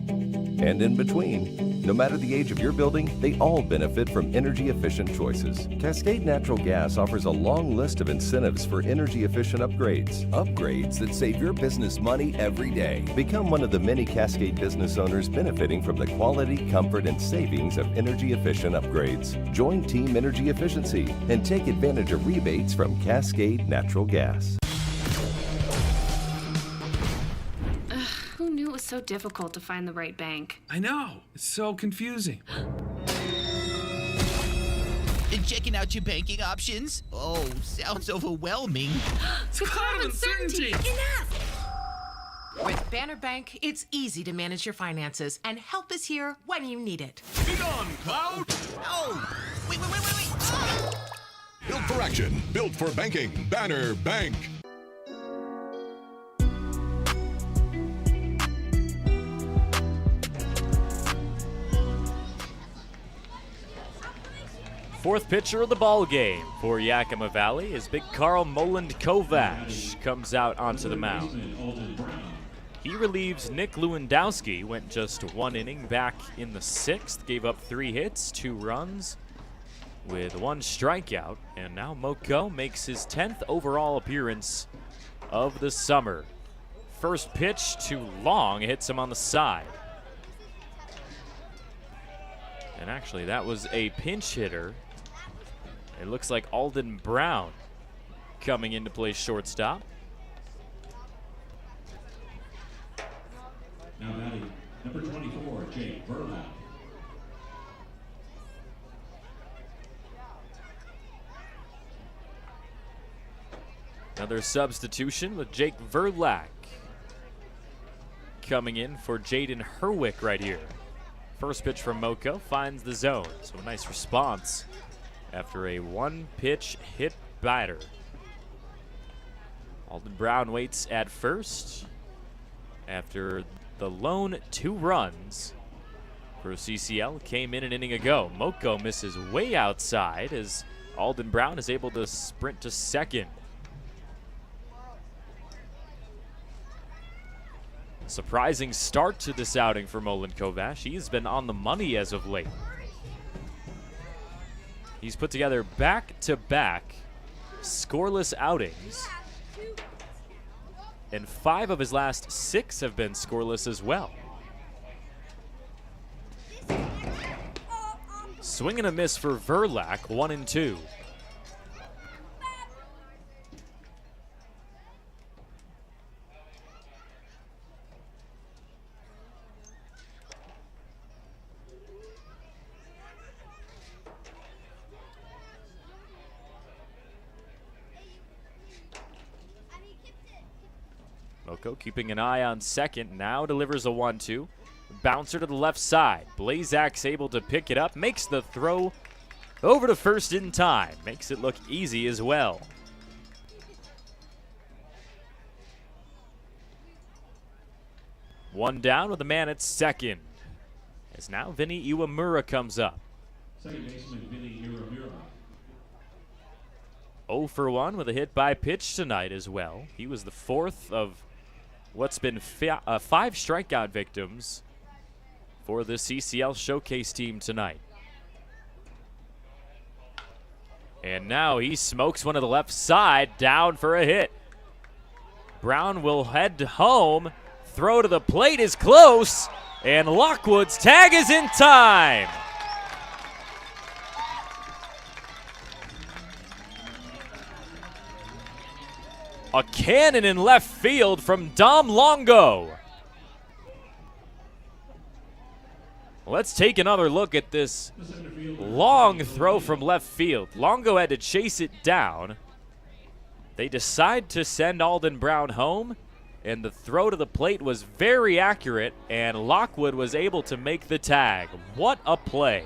Speaker 7: and in between. No matter the age of your building, they all benefit from energy-efficient choices. Cascade Natural Gas offers a long list of incentives for energy-efficient upgrades. Upgrades that save your business money every day. Become one of the many Cascade business owners benefiting from the quality, comfort, and savings of energy-efficient upgrades. Join Team Energy Efficiency and take advantage of rebates from Cascade Natural Gas.
Speaker 8: Who knew it was so difficult to find the right bank?
Speaker 9: I know. It's so confusing.
Speaker 10: Checking out your banking options? Oh, sounds overwhelming.
Speaker 14: It's a cloud of uncertainty.
Speaker 11: With Banner Bank, it's easy to manage your finances, and help is here when you need it.
Speaker 4: Be gone, Cloud!
Speaker 10: Oh, wait. Ah!
Speaker 4: Built for action, built for banking. Banner Bank.
Speaker 1: Fourth pitcher of the ball game for Yakima Valley is big Carl Moland Kovac comes out onto the mound. He relieves Nick Lewandowski, went just one inning back in the sixth, gave up 3 hits, 2 runs with 1 strikeout, and now Moko makes his 10th overall appearance of the summer. First pitch too long, hits him on the side. And actually that was a pinch hitter. It looks like Alden Brown coming in to play shortstop.
Speaker 12: Now batting number 24, Jake Verlack.
Speaker 1: Another substitution with Jake Verlack coming in for Jaden Herwick right here. First pitch from Moko finds the zone, so a nice response after a 1-pitch hit batter. Alden Brown waits at first after the lone 2 runs for CCL came in an inning ago. Moko misses way outside as Alden Brown is able to sprint to second. Surprising start to this outing for Moland Kovac. He's been on the money as of late. He's put together back-to-back scoreless outings, and 5 of his last 6 have been scoreless as well. Swing and a miss for Verlack, 1-2. Moko keeping an eye on second, now delivers a 1-2. Bouncer to the left side. Blazak's able to pick it up, makes the throw over to first in time. Makes it look easy as well. One down with a man at second. As now Vinny Iwamura comes up.
Speaker 12: Second baseman Vinny Iwamura.
Speaker 1: 0 for 1 with a hit by pitch tonight as well. He was the 4th of what's been 5 strikeout victims for the CCL Showcase team tonight. And now he smokes one to the left side, down for a hit. Brown will head home. Throw to the plate is close, and Lockwood's tag is in time. A cannon in left field from Dom Longo. Let's take another look at this long throw from left field. Longo had to chase it down. They decide to send Alden Brown home, and the throw to the plate was very accurate, and Lockwood was able to make the tag. What a play.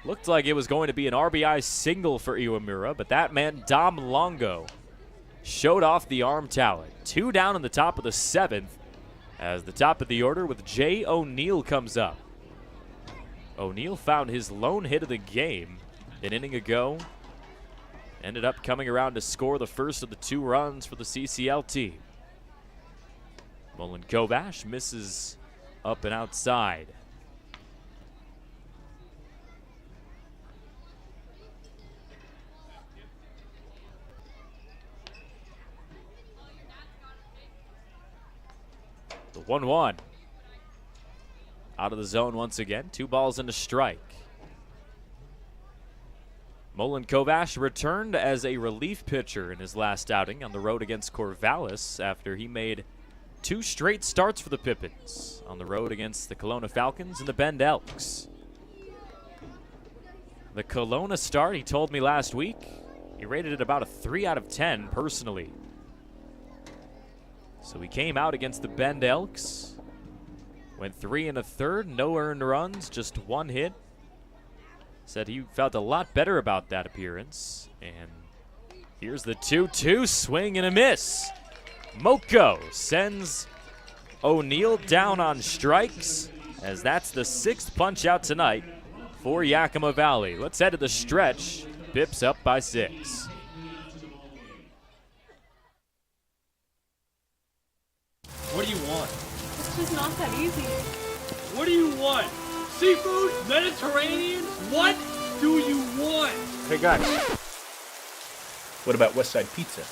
Speaker 1: Looked like it was going to be an RBI single for Iwamura, but that man, Dom Longo, showed off the arm talent. 2 down in the top of the 7th as the top of the order with Jay O'Neill comes up. O'Neill found his lone hit of the game an inning ago. Ended up coming around to score the first of the 2 runs for the CCL team. Mullen Kovash misses up and outside. The 1-1. Out of the zone once again. 2 balls and a strike. Mullen Kovash returned as a relief pitcher in his last outing on the road against Corvallis after he made 2 straight starts for the Pippins on the road against the Kelowna Falcons and the Bend Elks. The Kelowna start, he told me last week, he rated it about a 3 out of 10 personally. So he came out against the Bend Elks, went 3 1/3, no earned runs, just 1 hit. Said he felt a lot better about that appearance. And here's the 2-2, swing and a miss. Moko sends O'Neill down on strikes, as that's the 6th punch out tonight for Yakima Valley. Let's head to the stretch. Pips up by 6.
Speaker 14: What do you want?
Speaker 13: It's just not that easy.
Speaker 14: What do you want? Seafood? Mediterranean? What do you want?
Speaker 15: Hey guys, what about West Side Pizza?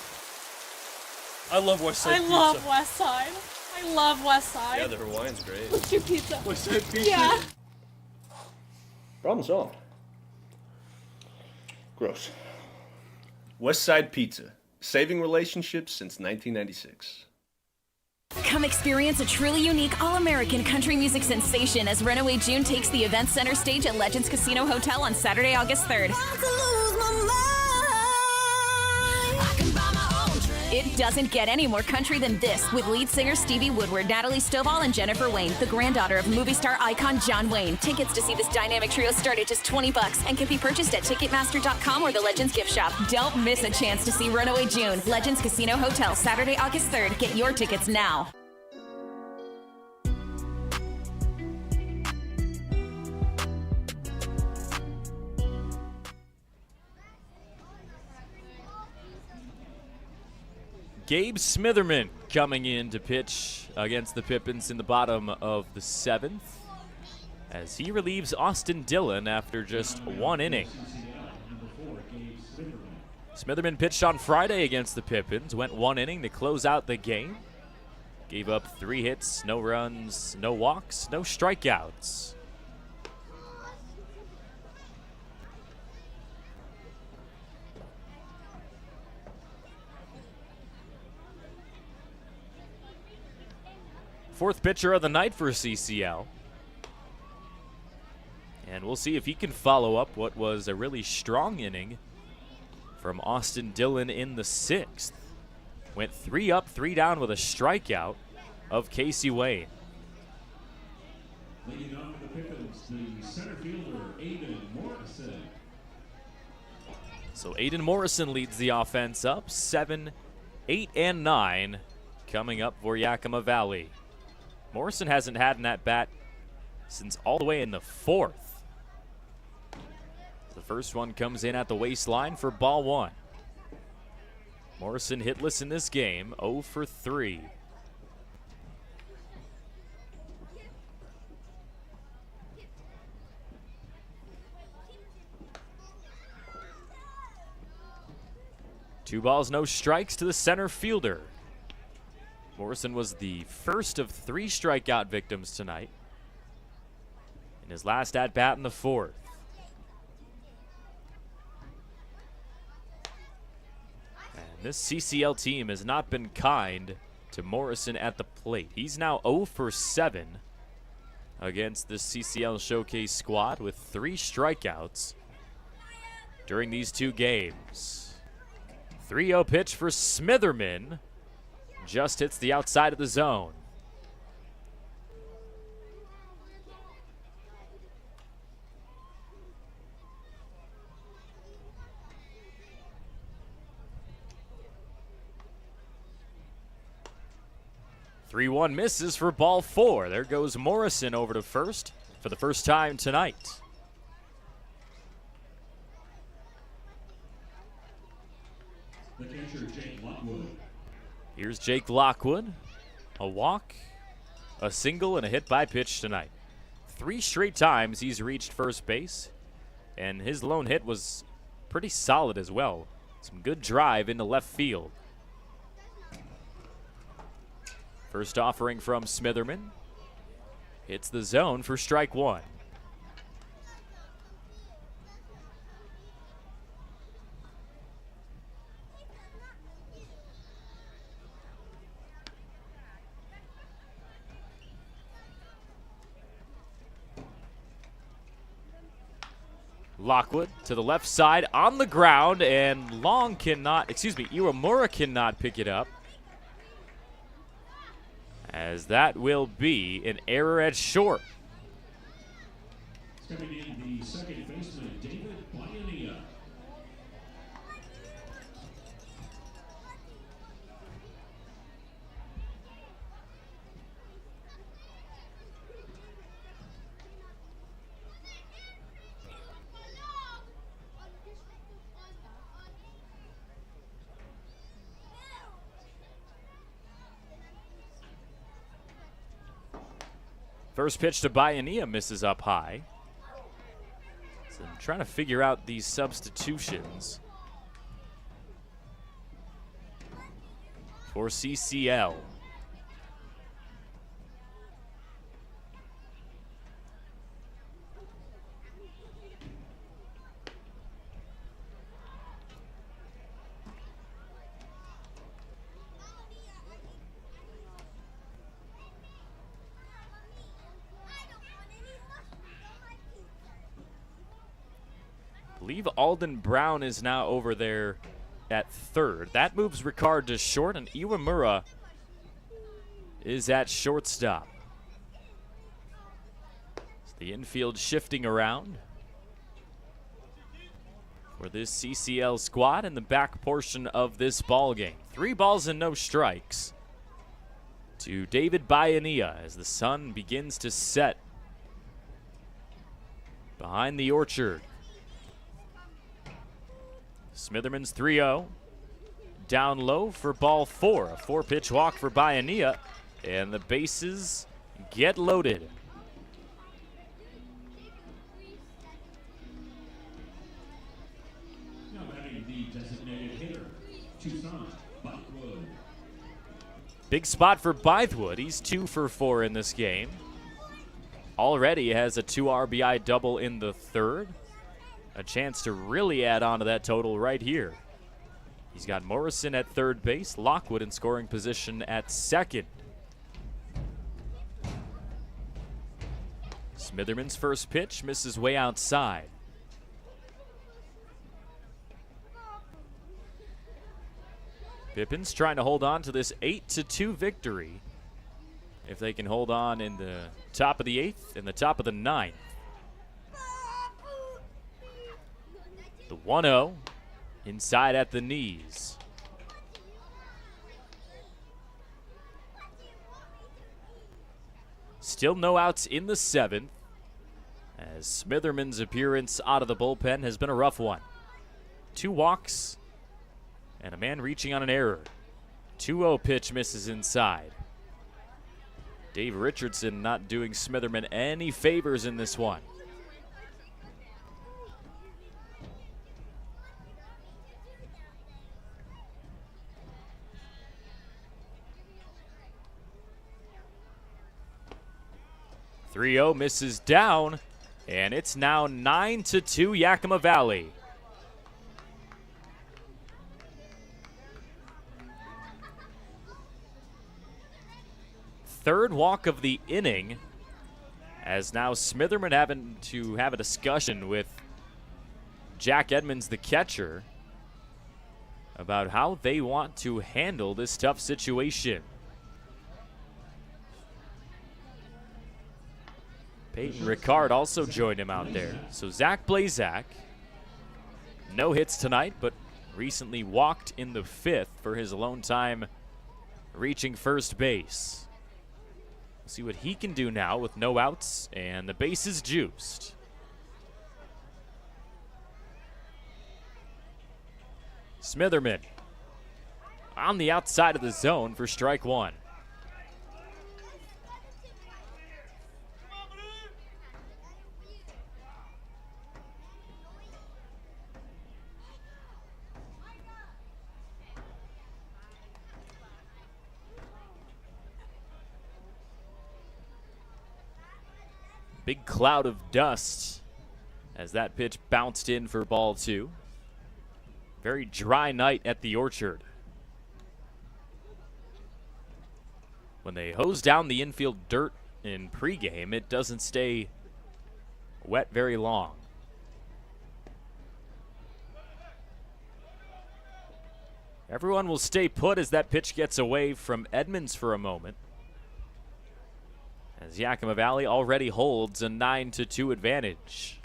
Speaker 14: I love West Side
Speaker 13: I
Speaker 14: Pizza.
Speaker 13: love West Side. I love West Side.
Speaker 15: Yeah, the Hawaiian's great.
Speaker 13: What's your pizza?
Speaker 14: West Side Pizza?
Speaker 13: Yeah.
Speaker 15: Problem solved. Gross. West Side Pizza, saving relationships since 1996.
Speaker 16: Come experience a truly unique all-American country music sensation as Runaway June takes the event center stage at Legends Casino Hotel on Saturday, August 3rd. It doesn't get any more country than this, with lead singer Stevie Woodward, Natalie Stovall, and Jennifer Wayne, the granddaughter of movie star icon John Wayne. Tickets to see this dynamic trio start at just $20 and can be purchased at Ticketmaster.com or the Legends gift shop. Don't miss a chance to see Runaway June. Legends Casino Hotel, Saturday, August 3rd. Get your tickets now.
Speaker 1: Gabe Smitherman coming in to pitch against the Pippins in the bottom of the 7th as he relieves Austin Dillon after just 1 inning. Smitherman pitched on Friday against the Pippins, went 1 inning to close out the game. Gave up 3 hits, no runs, no walks, no strikeouts. Fourth pitcher of the night for CCL. And we'll see if he can follow up what was a really strong inning from Austin Dillon in the 6th. Went 3 up, 3 down with a strikeout of Casey Wayne.
Speaker 12: Leading off for the Pippins, the center fielder, Aiden Morrison.
Speaker 1: So Aiden Morrison leads the offense up, 7, 8, and 9 coming up for Yakima Valley. Morrison hasn't had an at-bat since all the way in the 4th. The first one comes in at the waistline for ball 1. Morrison hitless in this game, 0 for 3. Two balls, no strikes to the center fielder. Morrison was the first of 3 strikeout victims tonight in his last at-bat in the 4th. And this CCL team has not been kind to Morrison at the plate. He's now 0 for 7 against this CCL Showcase squad with 3 strikeouts during these 2 games. 3-0 pitch for Smitherman. Just hits the outside of the zone. (3-1) misses for ball 4. There goes Morrison over to first. for the first time tonight.
Speaker 12: The catcher, Jake Lockwood.
Speaker 1: Here's Jake Lockwood. A walk, a single, and a hit by pitch tonight. 3 straight times he's reached first base, and his lone hit was pretty solid as well. Some good drive into left field. First offering from Smitherman. Hits the zone for strike 1. Lockwood to the left side on the ground, and Iwamura cannot pick it up, as that will be an error at short.
Speaker 12: Stepping in the second baseman, David Pionia.
Speaker 1: First pitch to Baiania misses up high. So I'm trying to figure out these substitutions for CCL. I believe Alden Brown is now over there at third. That moves Ricard to short, and Iwamura is at shortstop. So the infield shifting around for this CCL squad in the back portion of this ball game. 3 balls and no strikes to David Baiania as the sun begins to set behind the orchard. Smitherman's 3-0. Down low for ball 4. A 4-pitch walk for Baiania, and the bases get loaded.
Speaker 12: Now batting the designated hitter, Tucson Bythewood.
Speaker 1: Big spot for Bythewood. He's 2 for 4 in this game. Already has a 2 RBI double in the third. A chance to really add on to that total right here. He's got Morrison at third base, Lockwood in scoring position at second. Smitherman's first pitch misses way outside. Pippins trying to hold on to this 8-2 victory. If they can hold on in the top of the 8th and the top of the 9th. The 1-0 inside at the knees. Still no outs in the 7th, as Smitherman's appearance out of the bullpen has been a rough one. 2 walks and a man reaching on an error. 2-0 pitch misses inside. Dave Richardson not doing Smitherman any favors in this one. Misses down, and it's now 9-2 Yakima Valley. Third walk of the inning, as now Smitherman having to have a discussion with Jack Edmonds, the catcher, about how they want to handle this tough situation. Peyton Ricard also joined him out there. So Zach Blazak, no hits tonight, but recently walked in the 5th for his alone time reaching first base. See what he can do now with no outs and the bases juiced. Smitherman on the outside of the zone for strike one. Big cloud of dust as that pitch bounced in for ball two. Very dry night at the Orchard. When they hose down the infield dirt in pregame, it doesn't stay wet very long. Everyone will stay put as that pitch gets away from Edmonds for a moment, as Yakima Valley already holds a 9-2 advantage.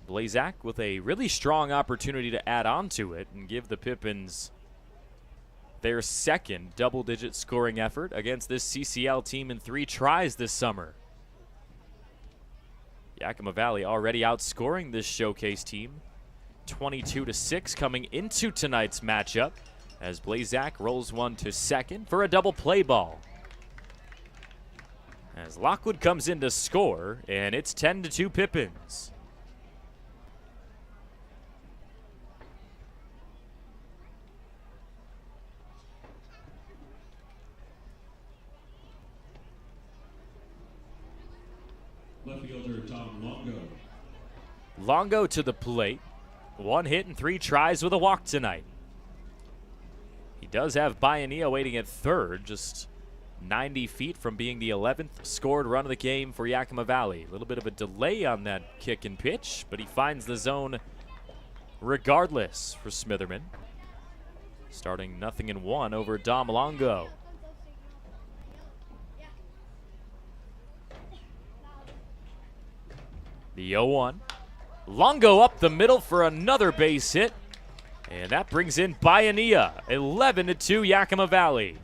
Speaker 1: Blazak with a really strong opportunity to add on to it and give the Pippins their second double-digit scoring effort against this CCL team in 3 tries this summer. Yakima Valley already outscoring this Showcase team 22-6 coming into tonight's matchup, as Blazak rolls one to second for a double play ball. As Lockwood comes in to score, and it's 10-2 Pippins.
Speaker 12: Left fielder Tom Longo.
Speaker 1: Longo to the plate. 1 hit and 3 tries with a walk tonight. He does have Biania waiting at third, just 90 feet from being the 11th scored run of the game for Yakima Valley. A little bit of a delay on that kick and pitch, but he finds the zone regardless for Smitherman. Starting 0-1 over Dom Longo. The 0-1. Longo up the middle for another base hit. And that brings in Biania. 11-2 Yakima Valley.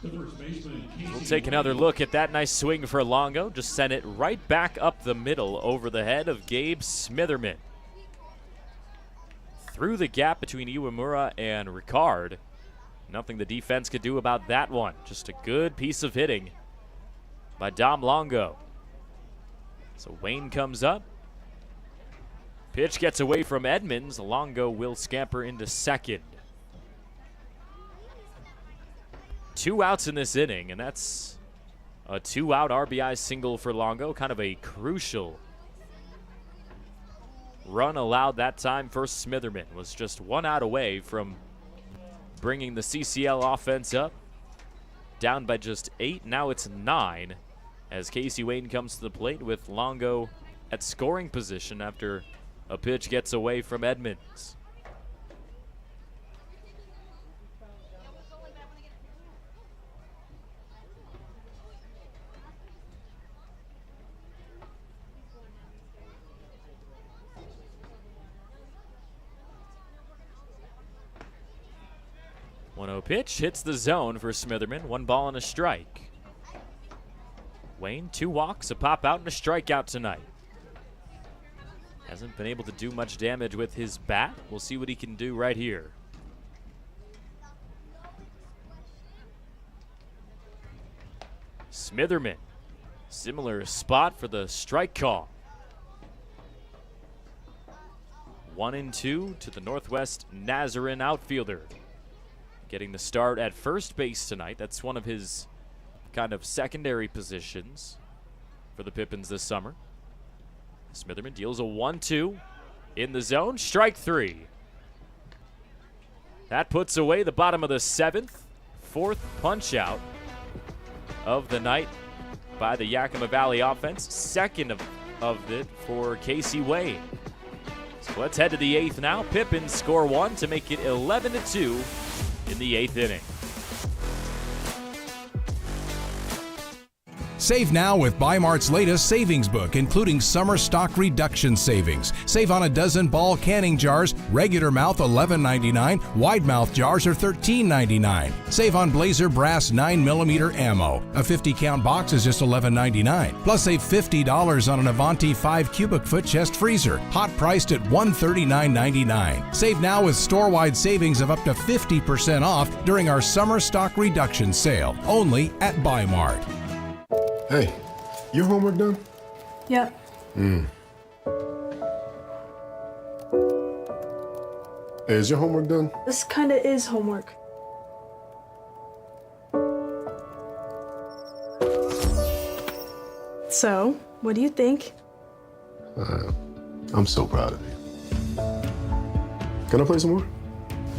Speaker 1: We'll take another look at that nice swing for Longo. Just sent it right back up the middle over the head of Gabe Smitherman. Through the gap between Iwamura and Ricard. Nothing the defense could do about that one. Just a good piece of hitting by Dom Longo. So Wayne comes up. Pitch gets away from Edmonds. Longo will scamper into second. 2 outs in this inning, and that's a 2-out RBI single for Longo. Kind of a crucial run allowed that time for Smitherman. Was just 1 out away from bringing the CCL offense up. Down by just 8, now it's 9, as Casey Wayne comes to the plate with Longo at scoring position after a pitch gets away from Edmonds. Pitch hits the zone for Smitherman. 1 ball and a strike. Wayne, 2 walks, a pop out, and a strikeout tonight. Hasn't been able to do much damage with his bat. We'll see what he can do right here. Smitherman, similar spot for the strike call. 1-2 to the Northwest Nazarene outfielder. Getting the start at first base tonight. That's one of his kind of secondary positions for the Pippins this summer. Smitherman deals a 1-2 in the zone. Strike 3. That puts away the bottom of the 7th. 4th punch out of the night by the Yakima Valley offense. 2nd of it for Casey Wayne. So let's head to the 8th now. Pippins score 1 to make it 11-2 in the 8th inning.
Speaker 17: Save now with Bi-Mart's latest savings book, including summer stock reduction savings. Save on a dozen ball canning jars, regular mouth $11.99, wide mouth jars are $13.99. Save on Blazer brass 9mm ammo. A 50-count box is just $11.99. Plus save $50 on an Avanti 5 cubic foot chest freezer, hot priced at $139.99. Save now with store-wide savings of up to 50% off during our summer stock reduction sale, only at Bi-Mart.
Speaker 18: Hey, your homework done?
Speaker 13: Yep.
Speaker 18: Hey, is your homework done?
Speaker 13: This kinda is homework. So, what do you think?
Speaker 18: I'm so proud of you. Can I play some more?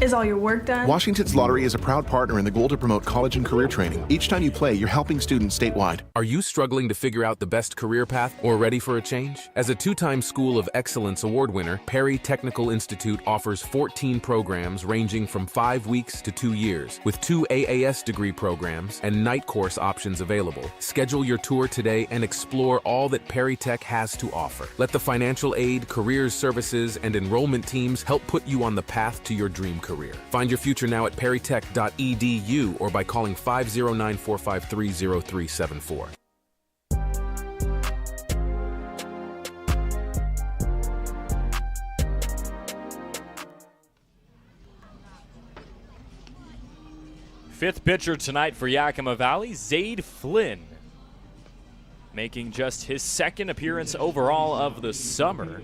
Speaker 13: Is all your work done?
Speaker 19: Washington's Lottery is a proud partner in the goal to promote college and career training. Each time you play, you're helping students statewide.
Speaker 3: Are you struggling to figure out the best career path or ready for a change? As a two-time School of Excellence award winner, Perry Technical Institute offers 14 programs ranging from 5 weeks to 2 years, with 2 AAS degree programs and night course options available. Schedule your tour today and explore all that Perry Tech has to offer. Let the financial aid, careers services, and enrollment teams help put you on the path to your dream career. Find your future now at perrytech.edu or by calling 509-453-0374.
Speaker 1: Fifth pitcher tonight for Yakima Valley, Zaid Flynn, making just his second appearance overall of the summer.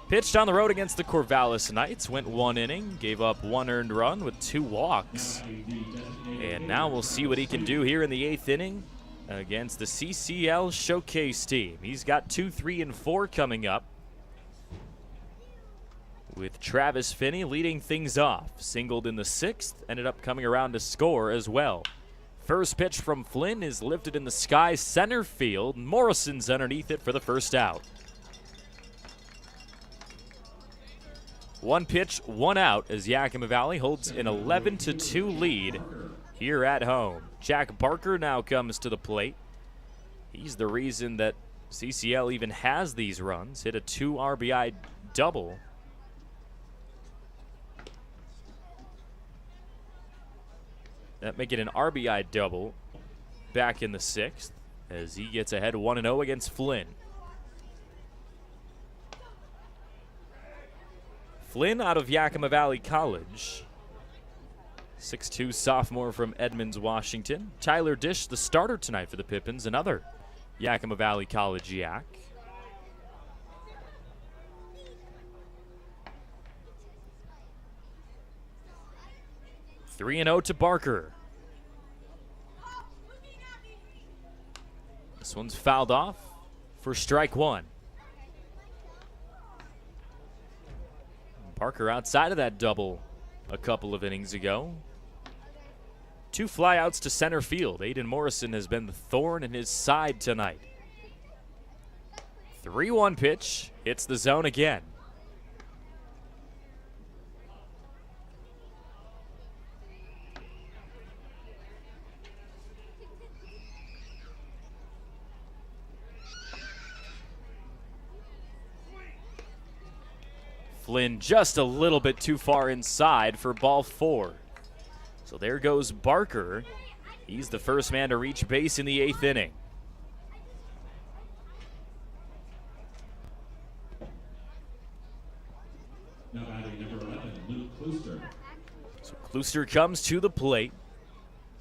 Speaker 1: Pitched on the road against the Corvallis Knights, went 1 inning, gave up 1 earned run with 2 walks. And now we'll see what he can do here in the 8th inning against the CCL Showcase team. He's got 2, 3, and 4 coming up, with Travis Finney leading things off. Singled in the 6th, ended up coming around to score as well. First pitch from Flynn is lifted in the sky center field. Morrison's underneath it for the first out. 1 pitch, 1 out as Yakima Valley holds an 11-2 lead here at home. Jack Barker now comes to the plate. He's the reason that CCL even has these runs. Hit a 2 RBI double. That make it an RBI double back in the 6th as he gets ahead 1-0 against Flynn. Flynn out of Yakima Valley College. 6'2" sophomore from Edmonds, Washington. Tyler Dish, the starter tonight for the Pippins, another Yakima Valley College Yak. Three 3-0 to Barker. This one's fouled off for strike 1. Barker outside of that double a couple of innings ago. 2 flyouts to center field. Aiden Morrison has been the thorn in his side tonight. 3-1 pitch, hits the zone again. Flynn just a little bit too far inside for ball 4. So there goes Barker. He's the first man to reach base in the 8th inning.
Speaker 12: Now batting number 11, Luke Klooster.
Speaker 1: So Klooster comes to the plate,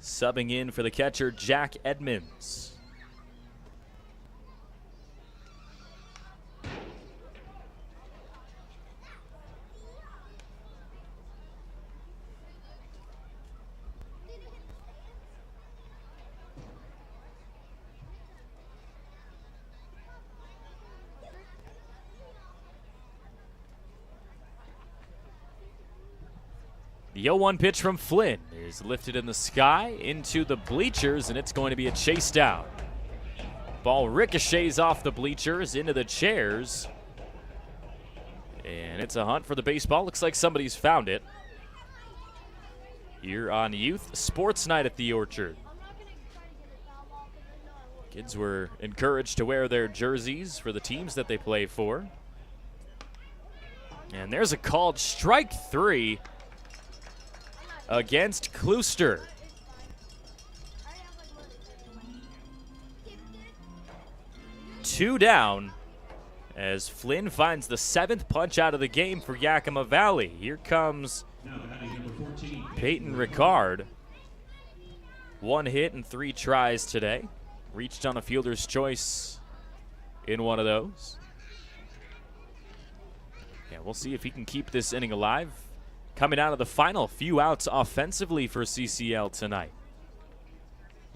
Speaker 1: subbing in for the catcher Jack Edmonds. The 0-1 pitch from Flynn is lifted in the sky into the bleachers, and it's going to be a chase down. Ball ricochets off the bleachers into the chairs, and it's a hunt for the baseball. Looks like somebody's found it here on Youth Sports Night at the Orchard. Kids were encouraged to wear their jerseys for the teams that they play for. And there's a called strike 3 against Klooster. Two down as Flynn finds the 7th punch out of the game for Yakima Valley. Here comes Peyton Ricard. 1 hit and 3 tries today. Reached on a fielder's choice in one of those. Yeah, we'll see if he can keep this inning alive. Coming out of the final few outs offensively for CCL tonight.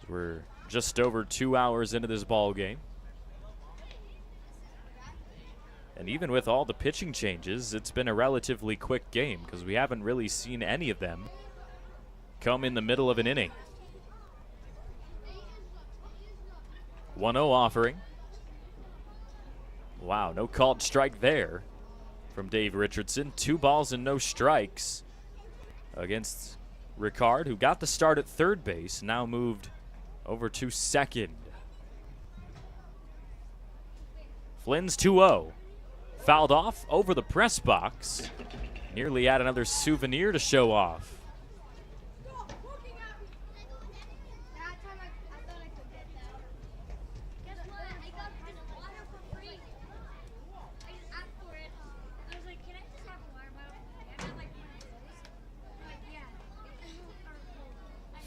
Speaker 1: We're just over 2 hours into this ball game. And even with all the pitching changes, it's been a relatively quick game because we haven't really seen any of them come in the middle of an inning. 1-0 offering. Wow, no called strike there from Dave Richardson. 2 balls and no strikes against Ricard, who got the start at third base, now moved over to second. Flynn's 2-0. Fouled off over the press box. Nearly had another souvenir to show off.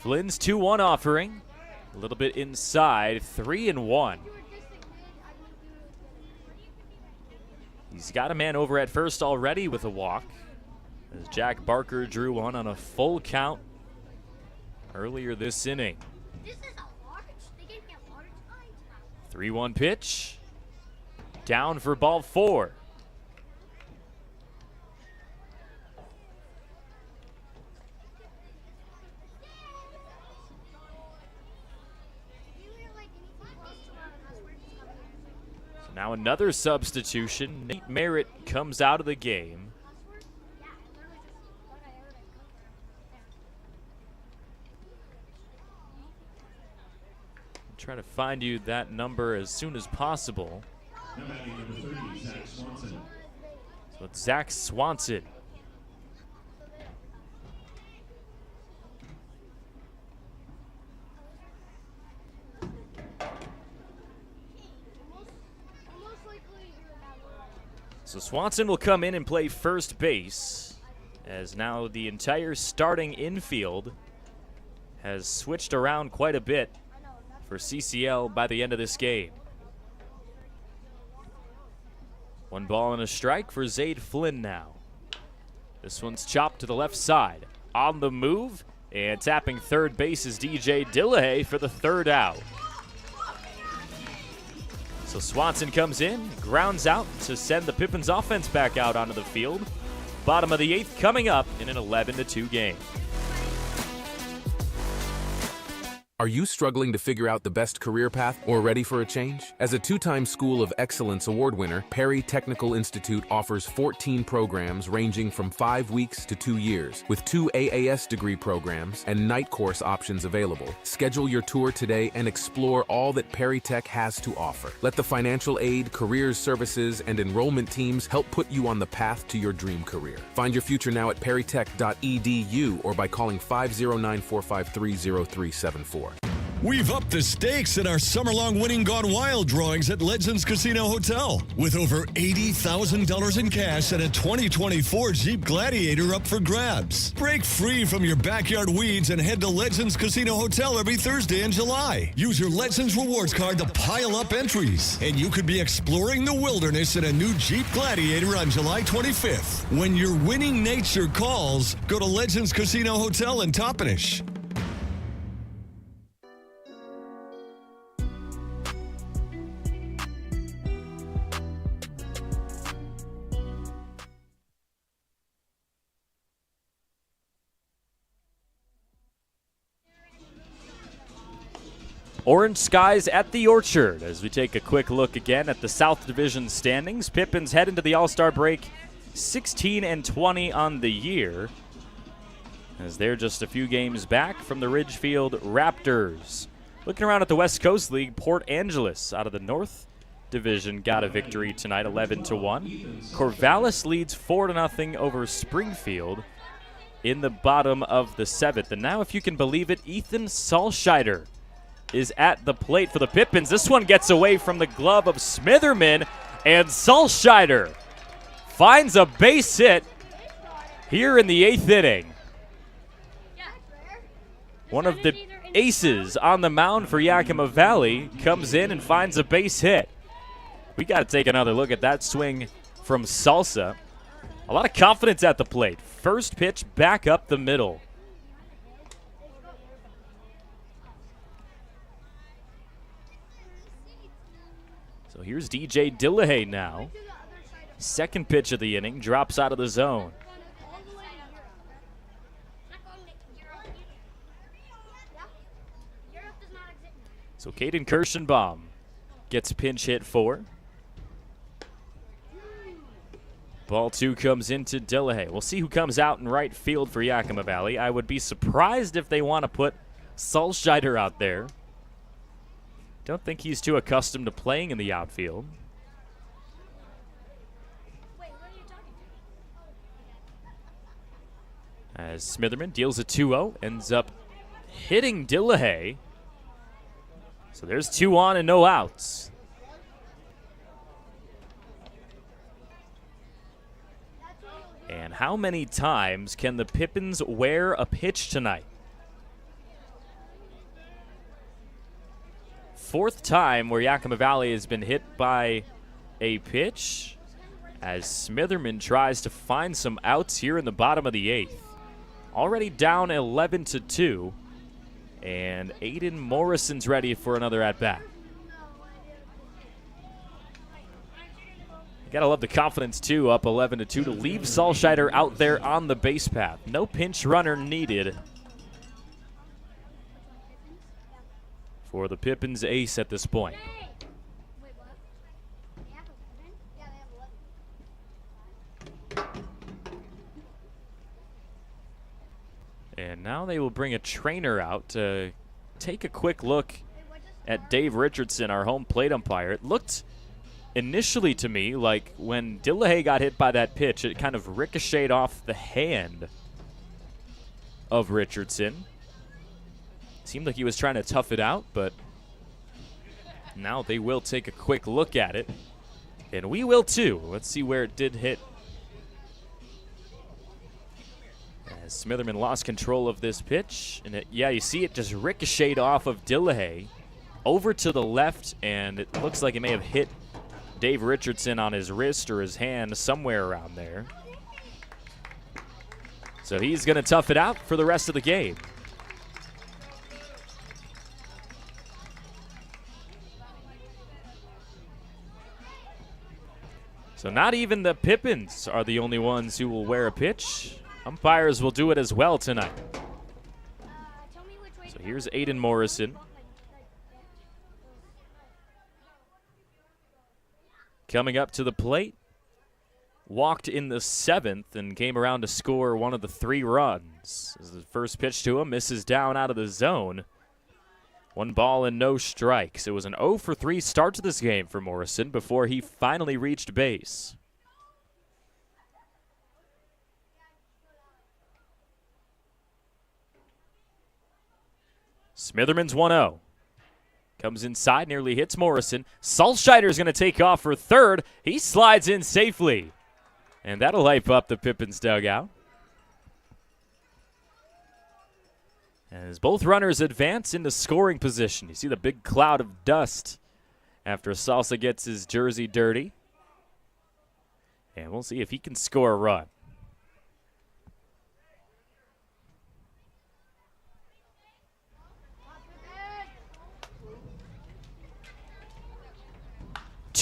Speaker 1: Flynn's 2-1 offering. A little bit inside, 3-1. He's got a man over at first already with a walk, as Jack Barker drew one on a full count earlier this inning. 3-1 pitch. Down for ball 4. Now another substitution. Nate Merritt comes out of the game. Try to find you that number as soon as possible.
Speaker 12: Number 30, Zach Swanson.
Speaker 1: So it's Zach Swanson. So Swanson will come in and play first base, as now the entire starting infield has switched around quite a bit for CCL by the end of this game. 1 ball and a strike for Zaid Flynn now. This one's chopped to the left side. On the move, and tapping third base is DJ Dillahay for the 3rd out. So Swanson comes in, grounds out to send the Pippins offense back out onto the field. Bottom of the 8th coming up in an 11-2 game.
Speaker 3: Are you struggling to figure out the best career path or ready for a change? As a 2-time School of Excellence award winner, Perry Technical Institute offers 14 programs ranging from 5 weeks to 2 years, with 2 AAS degree programs and night course options available. Schedule your tour today and explore all that Perry Tech has to offer. Let the financial aid, careers services, and enrollment teams help put you on the path to your dream career. Find your future now at perrytech.edu or by calling 509-453-0374.
Speaker 4: We've upped the stakes in our summer-long winning Gone Wild drawings at Legends Casino Hotel, with over $80,000 in cash and a 2024 Jeep Gladiator up for grabs. Break free from your backyard weeds and head to Legends Casino Hotel every Thursday in July. Use your Legends Rewards card to pile up entries, and you could be exploring the wilderness in a new Jeep Gladiator on July 25th. When your winning nature calls, go to Legends Casino Hotel in Toppenish.
Speaker 1: Orange skies at the Orchard as we take a quick look again at the South Division standings. Pippins head into the All-Star break 16-20 on the year, as they're just a few games back from the Ridgefield Raptors. Looking around at the West Coast League, Port Angeles out of the North Division got a victory tonight, 11-1. Corvallis leads 4-0 over Springfield in the bottom of the 7th. And now, if you can believe it, Ethan Salscheider is at the plate for the Pippins. This one gets away from the glove of Smitherman, and Salscheider finds a base hit here in the 8th inning. One of the aces on the mound for Yakima Valley comes in and finds a base hit. We got to take another look at that swing from Salsa. A lot of confidence at the plate. First pitch back up the middle. So here's DJ Dillahay now. Second pitch of the inning, drops out of the zone. So Caden Kirschenbaum gets pinch hit for. Ball 2 comes into Dillahay. We'll see who comes out in right field for Yakima Valley. I would be surprised if they want to put Salscheider out there. Don't think he's too accustomed to playing in the outfield. As Smitherman deals a 2-0, ends up hitting Dillahay. So there's 2 on and no outs. And how many times can the Pippins wear a pitch tonight? 4th time where Yakima Valley has been hit by a pitch, as Smitherman tries to find some outs here in the bottom of the 8th. Already down 11-2, and Aiden Morrison's ready for another at-bat. Gotta love the confidence, too, up 11-2 to leave Salscheider out there on the base path. No pinch runner needed for the Pippins ace at this point. And now they will bring a trainer out to take a quick look at Dave Richardson, our home plate umpire. It looked initially to me like when Dillahay got hit by that pitch, it kind of ricocheted off the hand of Richardson. Seemed like he was trying to tough it out, but now they will take a quick look at it. And we will too. Let's see where it did hit. As Smitherman lost control of this pitch. And yeah, you see it just ricocheted off of Dillahay over to the left, and it looks like it may have hit Dave Richardson on his wrist or his hand, somewhere around there. So he's going to tough it out for the rest of the game. So not even the Pippins are the only ones who will wear a pitch. Umpires will do it as well tonight. So here's Aiden Morrison. Coming up to the plate, walked in the 7th and came around to score one of the 3 runs. As the first pitch to him misses down out of the zone. 1 ball and no strikes. It was an 0-for-3 start to this game for Morrison before he finally reached base. Smitherman's 1-0. Comes inside, nearly hits Morrison. Salscheider is going to take off for third. He slides in safely. And that'll hype up the Pippins dugout. As both runners advance into scoring position. You see the big cloud of dust after Salsa gets his jersey dirty. And we'll see if he can score a run.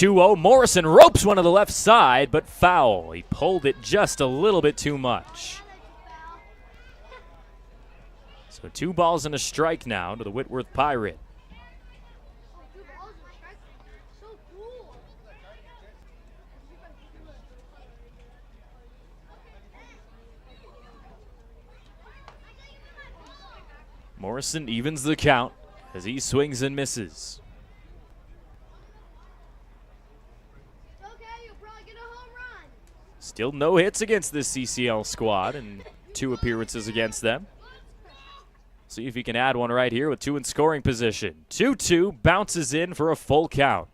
Speaker 1: Morrison ropes one to the left side, but foul. He pulled it just a little bit too much. So 2 balls and a strike now to the Whitworth Pirate. Morrison evens the count as he swings and misses. Still no hits against this CCL squad and 2 appearances against them. See if he can add one right here with 2 in scoring position. 2-2, bounces in for a full count.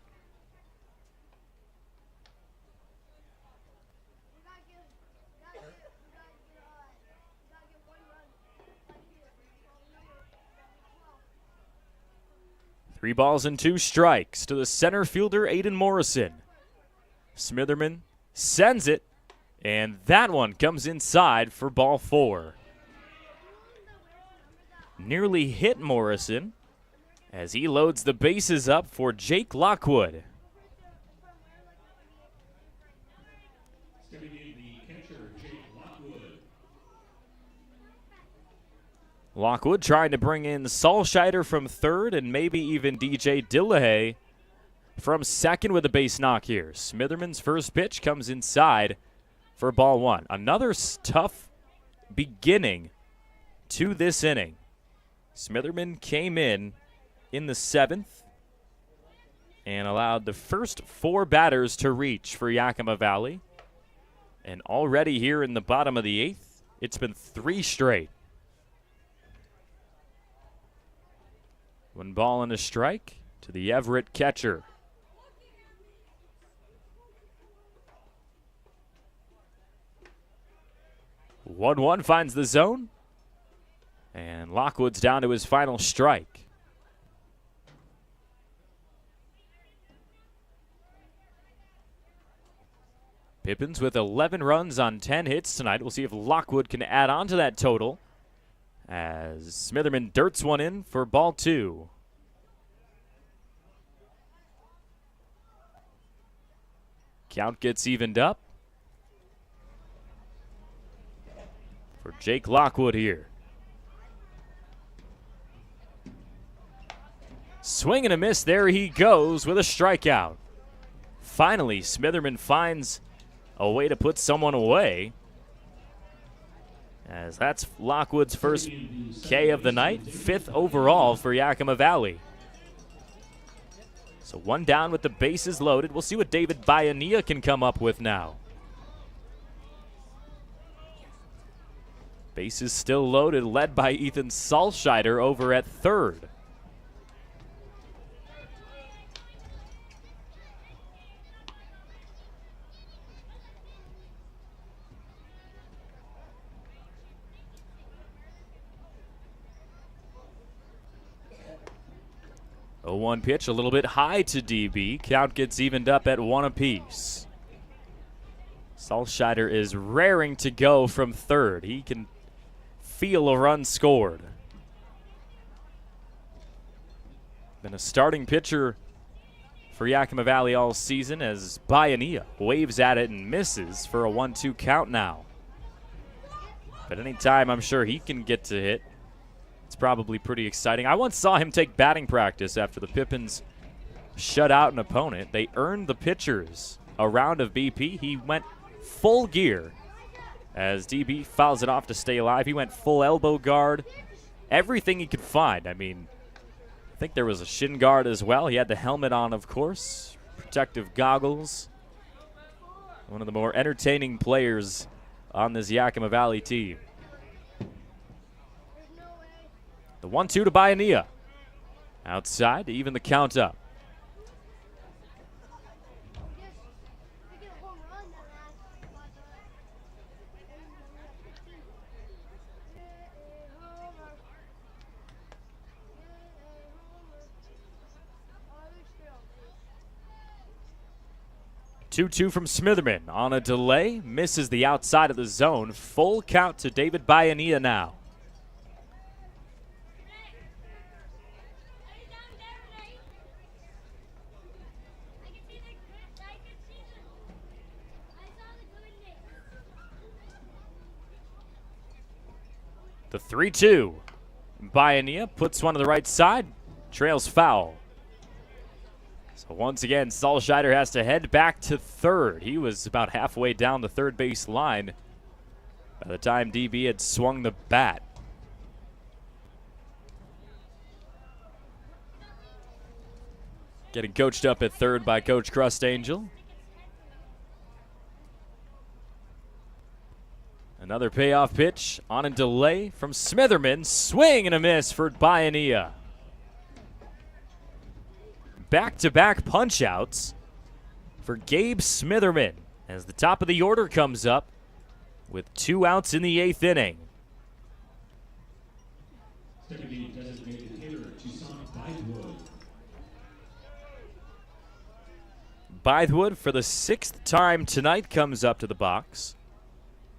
Speaker 1: Three balls and 2 strikes to the center fielder, Aiden Morrison. Smitherman sends it, and that one comes inside for ball 4. Nearly hit Morrison as he loads the bases up for Jake Lockwood. Lockwood trying to bring in Salscheider from third and maybe even DJ Dillahay from second with a base knock here. Smitherman's first pitch comes inside for ball 1. Another tough beginning to this inning. Smitherman came in the 7th and allowed the first 4 batters to reach for Yakima Valley. And already here in the bottom of the 8th, it's been 3 straight. 1 ball and a strike to the Everett catcher. One finds the zone. And Lockwood's down to his final strike. Pippins with 11 runs on 10 hits tonight. We'll see if Lockwood can add on to that total as Smitherman dirts one in for ball 2. Count gets evened up for Jake Lockwood here. Swing and a miss. There he goes with a strikeout. Finally, Smitherman finds a way to put someone away, as that's Lockwood's first K of the night, 5th overall for Yakima Valley. So 1 down with the bases loaded. We'll see what David Bayanilla can come up with now. Bases still loaded, led by Ethan Salscheider over at third. A 1 pitch, a little bit high to DB. Count gets evened up at 1 apiece. Salscheider is raring to go from third. He can feel a run scored. Been a starting pitcher for Yakima Valley all season as Bayanilla waves at it and misses for a 1-2 count now. But anytime I'm sure he can get to hit, it's probably pretty exciting. I once saw him take batting practice after the Pippins shut out an opponent. They earned the pitchers a round of BP. He went full gear as DB fouls it off to stay alive. He went full elbow guard, everything he could find. I mean, I think there was a shin guard as well. He had the helmet on, of course, protective goggles. One of the more entertaining players on this Yakima Valley team. The 1-2 to Bayanilla. Outside to even the count up. Two from Smitherman on a delay. Misses the outside of the zone. Full count to David Bayanilla now. The 3-2. Bayanilla puts one to the right side. Trails foul. So once again, Salscheider has to head back to third. He was about halfway down the third base line by the time DB had swung the bat. Getting coached up at third by Coach Crust Angel. Another payoff pitch on a delay from Smitherman. Swing and a miss for Baiania. Back-to-back punch-outs for Gabe Smitherman as the top of the order comes up with 2 outs in the 8th inning. Bythewood for the 6th time tonight comes up to the box.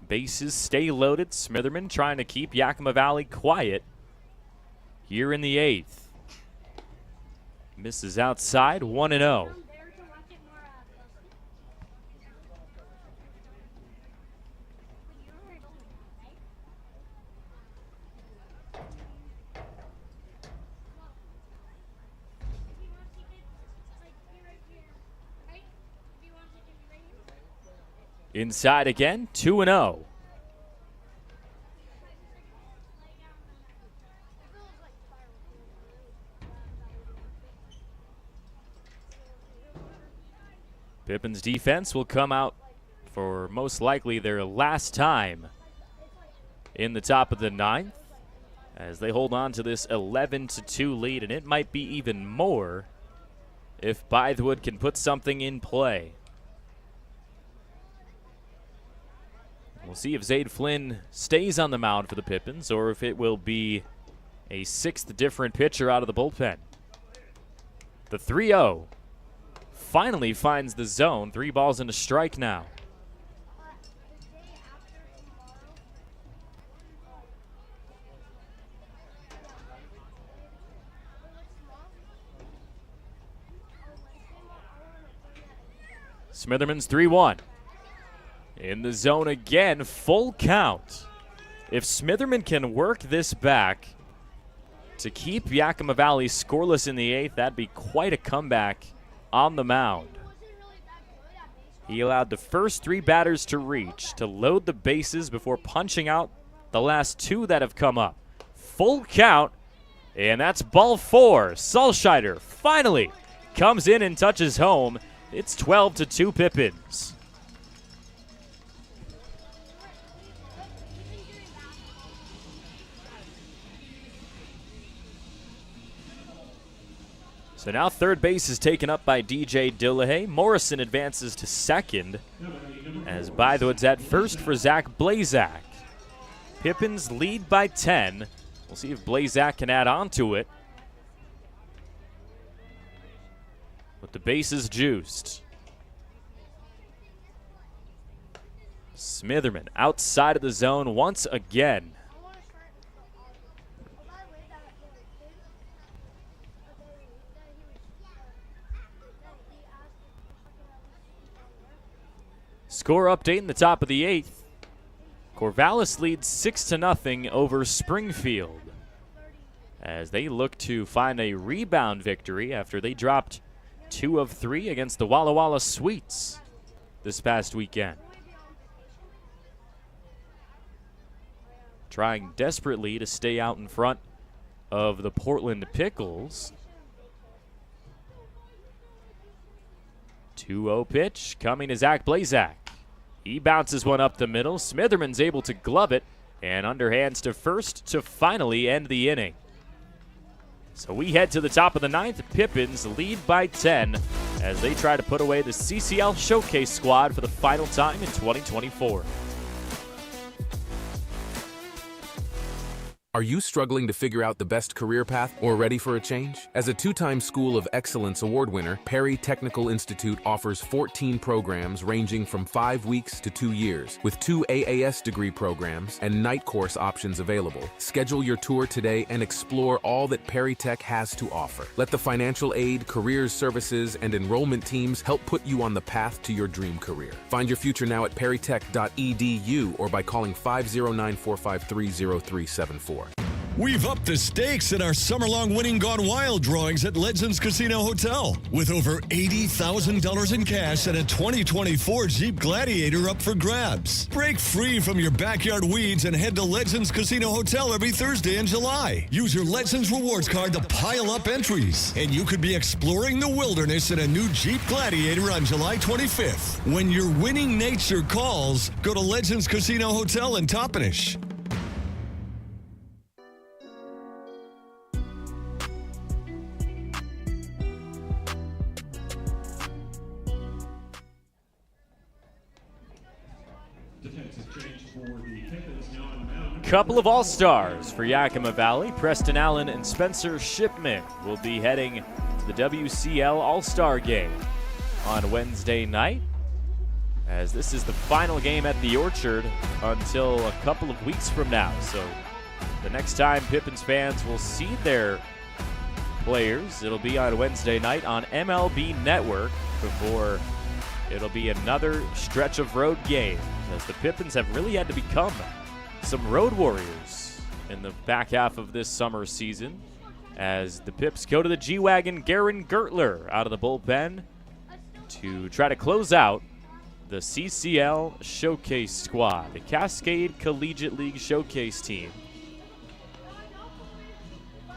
Speaker 1: Bases stay loaded. Smitherman trying to keep Yakima Valley quiet here in the 8th. Misses outside, 1-0. Inside again, 2-0. Pippins defense will come out for most likely their last time in the top of the 9th as they hold on to this 11-2 lead, and it might be even more if Bythewood can put something in play. We'll see if Zaid Flynn stays on the mound for the Pippins or if it will be a 6th different pitcher out of the bullpen. The 3-0 finally finds the zone. 3 balls and a strike now. Smitherman's 3-1. In the zone again, full count. If Smitherman can work this back to keep Yakima Valley scoreless in the 8th, that'd be quite a comeback on the mound. He allowed the first 3 batters to reach, to load the bases before punching out the last 2 that have come up. Full count, and that's ball 4. Sulscheider finally comes in and touches home. It's 12-2 Pippins. So now third base is taken up by DJ Dillahay. Morrison advances to second as Bythewood's at first for Zach Blazak. Pippins lead by 10. We'll see if Blazak can add on to it. With the bases juiced. Smitherman outside of the zone once again. Score update in the top of the 8th. Corvallis leads 6-0 over Springfield as they look to find a rebound victory after they dropped 2 of 3 against the Walla Walla Sweets this past weekend. Trying desperately to stay out in front of the Portland Pickles. 2-0 pitch coming to Zach Blazak. He bounces one up the middle. Smitherman's able to glove it and underhands to first to finally end the inning. So we head to the top of the 9th. Pippins lead by 10 as they try to put away the CCL Showcase squad for the final time in 2024.
Speaker 3: Are you struggling to figure out the best career path or ready for a change? As a 2-time School of Excellence award winner, Perry Technical Institute offers 14 programs ranging from 5 weeks to 2 years, with 2 AAS degree programs and night course options available. Schedule your tour today and explore all that Perry Tech has to offer. Let the financial aid, careers services, and enrollment teams help put you on the path to your dream career. Find your future now at perrytech.edu or by calling 509-453-0374.
Speaker 4: We've upped the stakes in our summer-long winning gone wild drawings at Legends Casino Hotel with over $80,000 in cash and a 2024 Jeep Gladiator up for grabs. Break free from your backyard weeds and head to Legends Casino Hotel every Thursday in July. Use your Legends Rewards card to pile up entries, and you could be exploring the wilderness in a new Jeep Gladiator on July 25th. When your winning nature calls, go to Legends Casino Hotel in Toppenish.
Speaker 1: Couple of all-stars for Yakima Valley. Preston Allen and Spencer Shipman will be heading to the WCL All-Star Game on Wednesday night, as this is the final game at the Orchard until a couple of weeks from now. So the next time Pippins fans will see their players, it'll be on Wednesday night on MLB Network before it'll be another stretch of road games, as the Pippins have really had to become some road warriors in the back half of this summer season, as the Pips go to the G-Wagon. Garen Gertler out of the bullpen to try to close out the CCL Showcase squad, the Cascade Collegiate League Showcase team,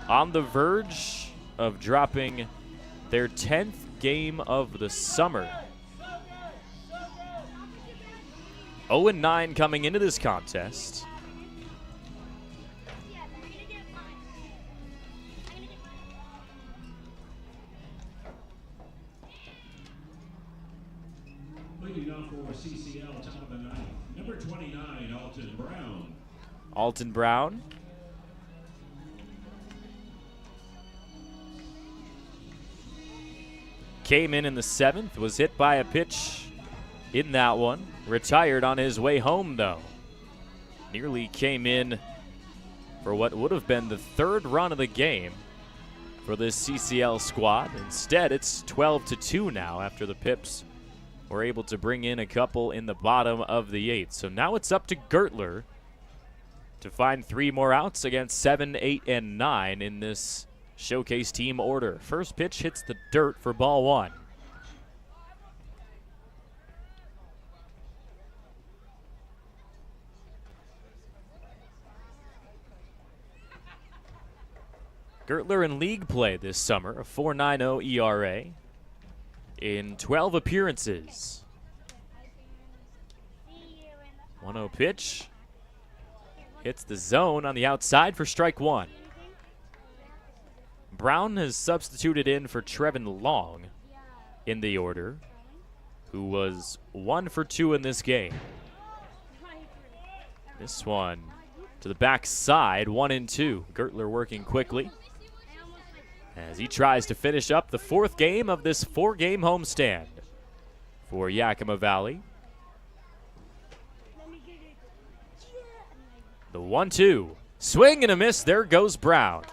Speaker 1: on the verge of dropping their 10th game of the summer. 0-9 coming into this contest.
Speaker 12: Leading off for CCL, top of the ninth, number 29, Alton Brown.
Speaker 1: Alton Brown. Came in the 7th, was hit by a pitch in that one. Retired on his way home, though. Nearly came in for what would have been the 3rd run of the game for this CCL squad. Instead, it's 12-2 now after the Pips were able to bring in a couple in the bottom of the 8th. So now it's up to Gertler to find 3 more outs against 7, 8, and 9 in this Showcase team order. First pitch hits the dirt for ball 1. Gertler in league play this summer, a 4.90 ERA in 12 appearances. 1-0 pitch. Hits the zone on the outside for strike 1. Brown has substituted in for Trevin Long in the order, who was 1 for 2 in this game. This one to the backside, 1-2. Gertler working quickly as he tries to finish up the 4th game of this 4-game homestand for Yakima Valley. The 1-2. Swing and a miss. There goes Brown.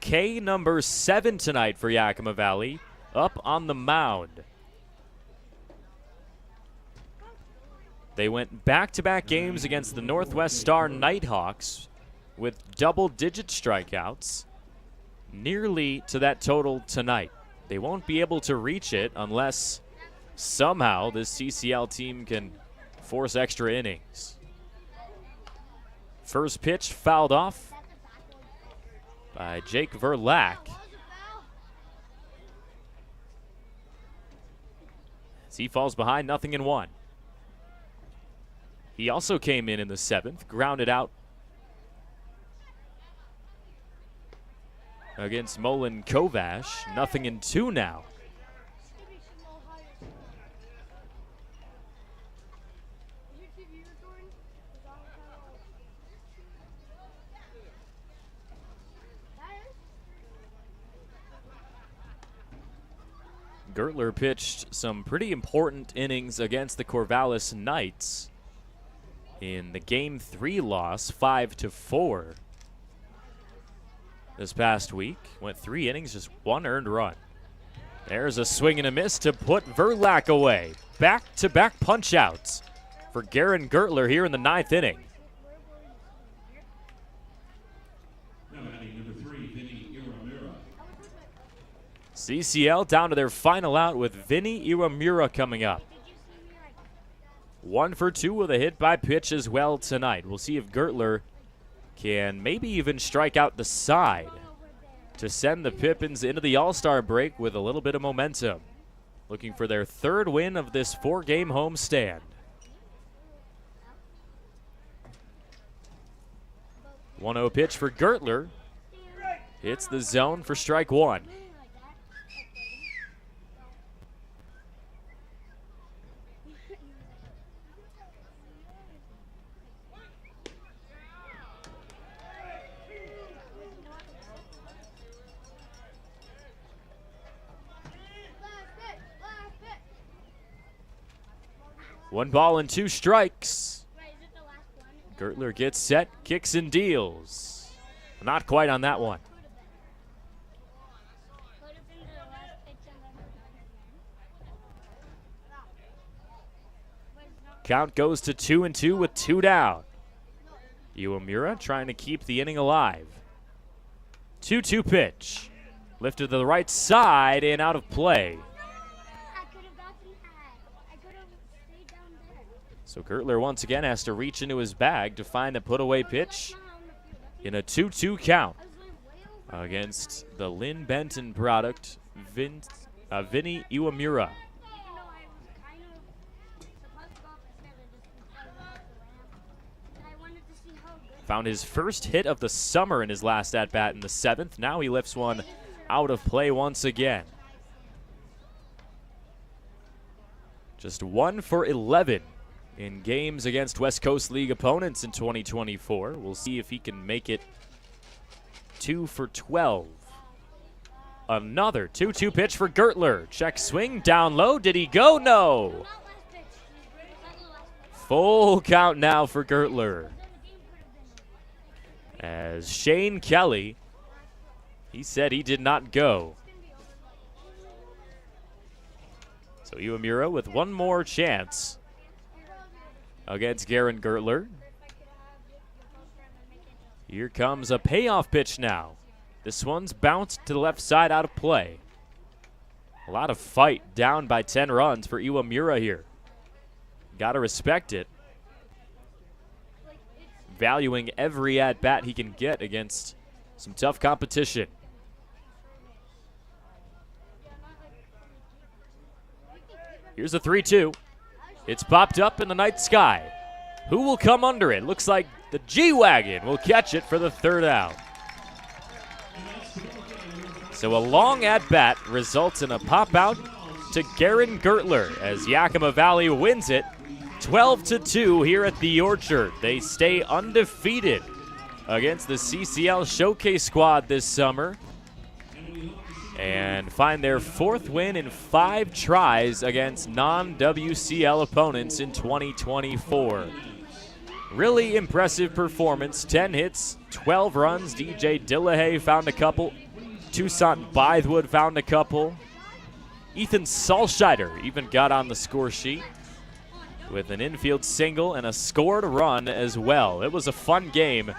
Speaker 1: K number 7 tonight for Yakima Valley, up on the mound. They went back-to-back games against the Northwest Star Nighthawks with double-digit strikeouts, nearly to that total tonight. They won't be able to reach it unless somehow this CCL team can force extra innings. First pitch fouled off by Jake Verlack. As he falls behind, 0-1. He also came in the 7th, grounded out against Molin Kovash. 0-2 now. Gertler pitched some pretty important innings against the Corvallis Knights in the Game 3 loss, 5-4. This past week. Went 3 innings, just 1 earned run. There's a swing and a miss to put Verlack away. Back-to-back punch-outs for Garen Gertler here in the 9th inning. CCL down to their final out with Vinny Iwamura coming up. 1 for 2 with a hit by pitch as well tonight. We'll see if Gertler can maybe even strike out the side to send the Pippins into the All-Star break with a little bit of momentum. Looking for their 3rd win of this 4-game homestand. 1-0 pitch for Gertler. Hits the zone for strike 1. One ball and 2 strikes. Gertler gets set, kicks and deals. Not quite on that one. Count goes to 2-2 with 2 down. Iwamura trying to keep the inning alive. 2-2 pitch. Lifted to the right side and out of play. So Gertler once again has to reach into his bag to find a put-away pitch in a 2-2 count against the Lynn Benton product, Vinny Iwamura. Found his first hit of the summer in his last at-bat in the 7th. Now he lifts one out of play once again. Just 1 for 11 in games against West Coast League opponents in 2024. We'll see if he can make it 2 for 12. Another 2-2 pitch for Gertler. Check swing, down low. Did he go? No. Full count now for Gertler. As Shane Kelly, he said he did not go. So Iwamura with one more chance against Garen Gertler. Here comes a payoff pitch now. This one's bounced to the left side out of play. A lot of fight, down by 10 runs for Iwamura here. Gotta respect it. Valuing every at-bat he can get against some tough competition. Here's a 3-2. It's popped up in the night sky. Who will come under it? Looks like the G-Wagon will catch it for the 3rd out. So a long at-bat results in a pop-out to Garen Gertler as Yakima Valley wins it 12-2 here at the Orchard. They stay undefeated against the CCL Showcase squad this summer and find their 4th win in 5 tries against non-WCL opponents in 2024. Really impressive performance. 10 hits, 12 runs. DJ Dillahay found a couple. Toussaint Bythewood found a couple. Ethan Salscheider even got on the score sheet with an infield single and a scored run as well. It was a fun game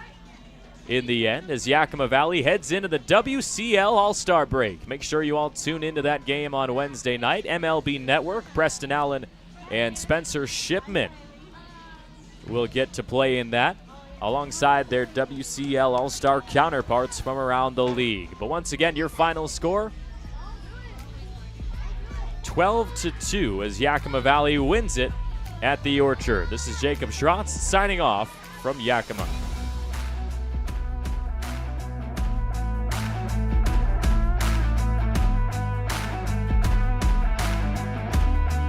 Speaker 1: in the end as Yakima Valley heads into the WCL All-Star break. Make sure you all tune into that game on Wednesday night. MLB Network, Preston Allen and Spencer Shipman will get to play in that alongside their WCL All-Star counterparts from around the league. But once again, your final score, 12-2 as Yakima Valley wins it at the Orchard. This is Jacob Schrotz signing off from Yakima.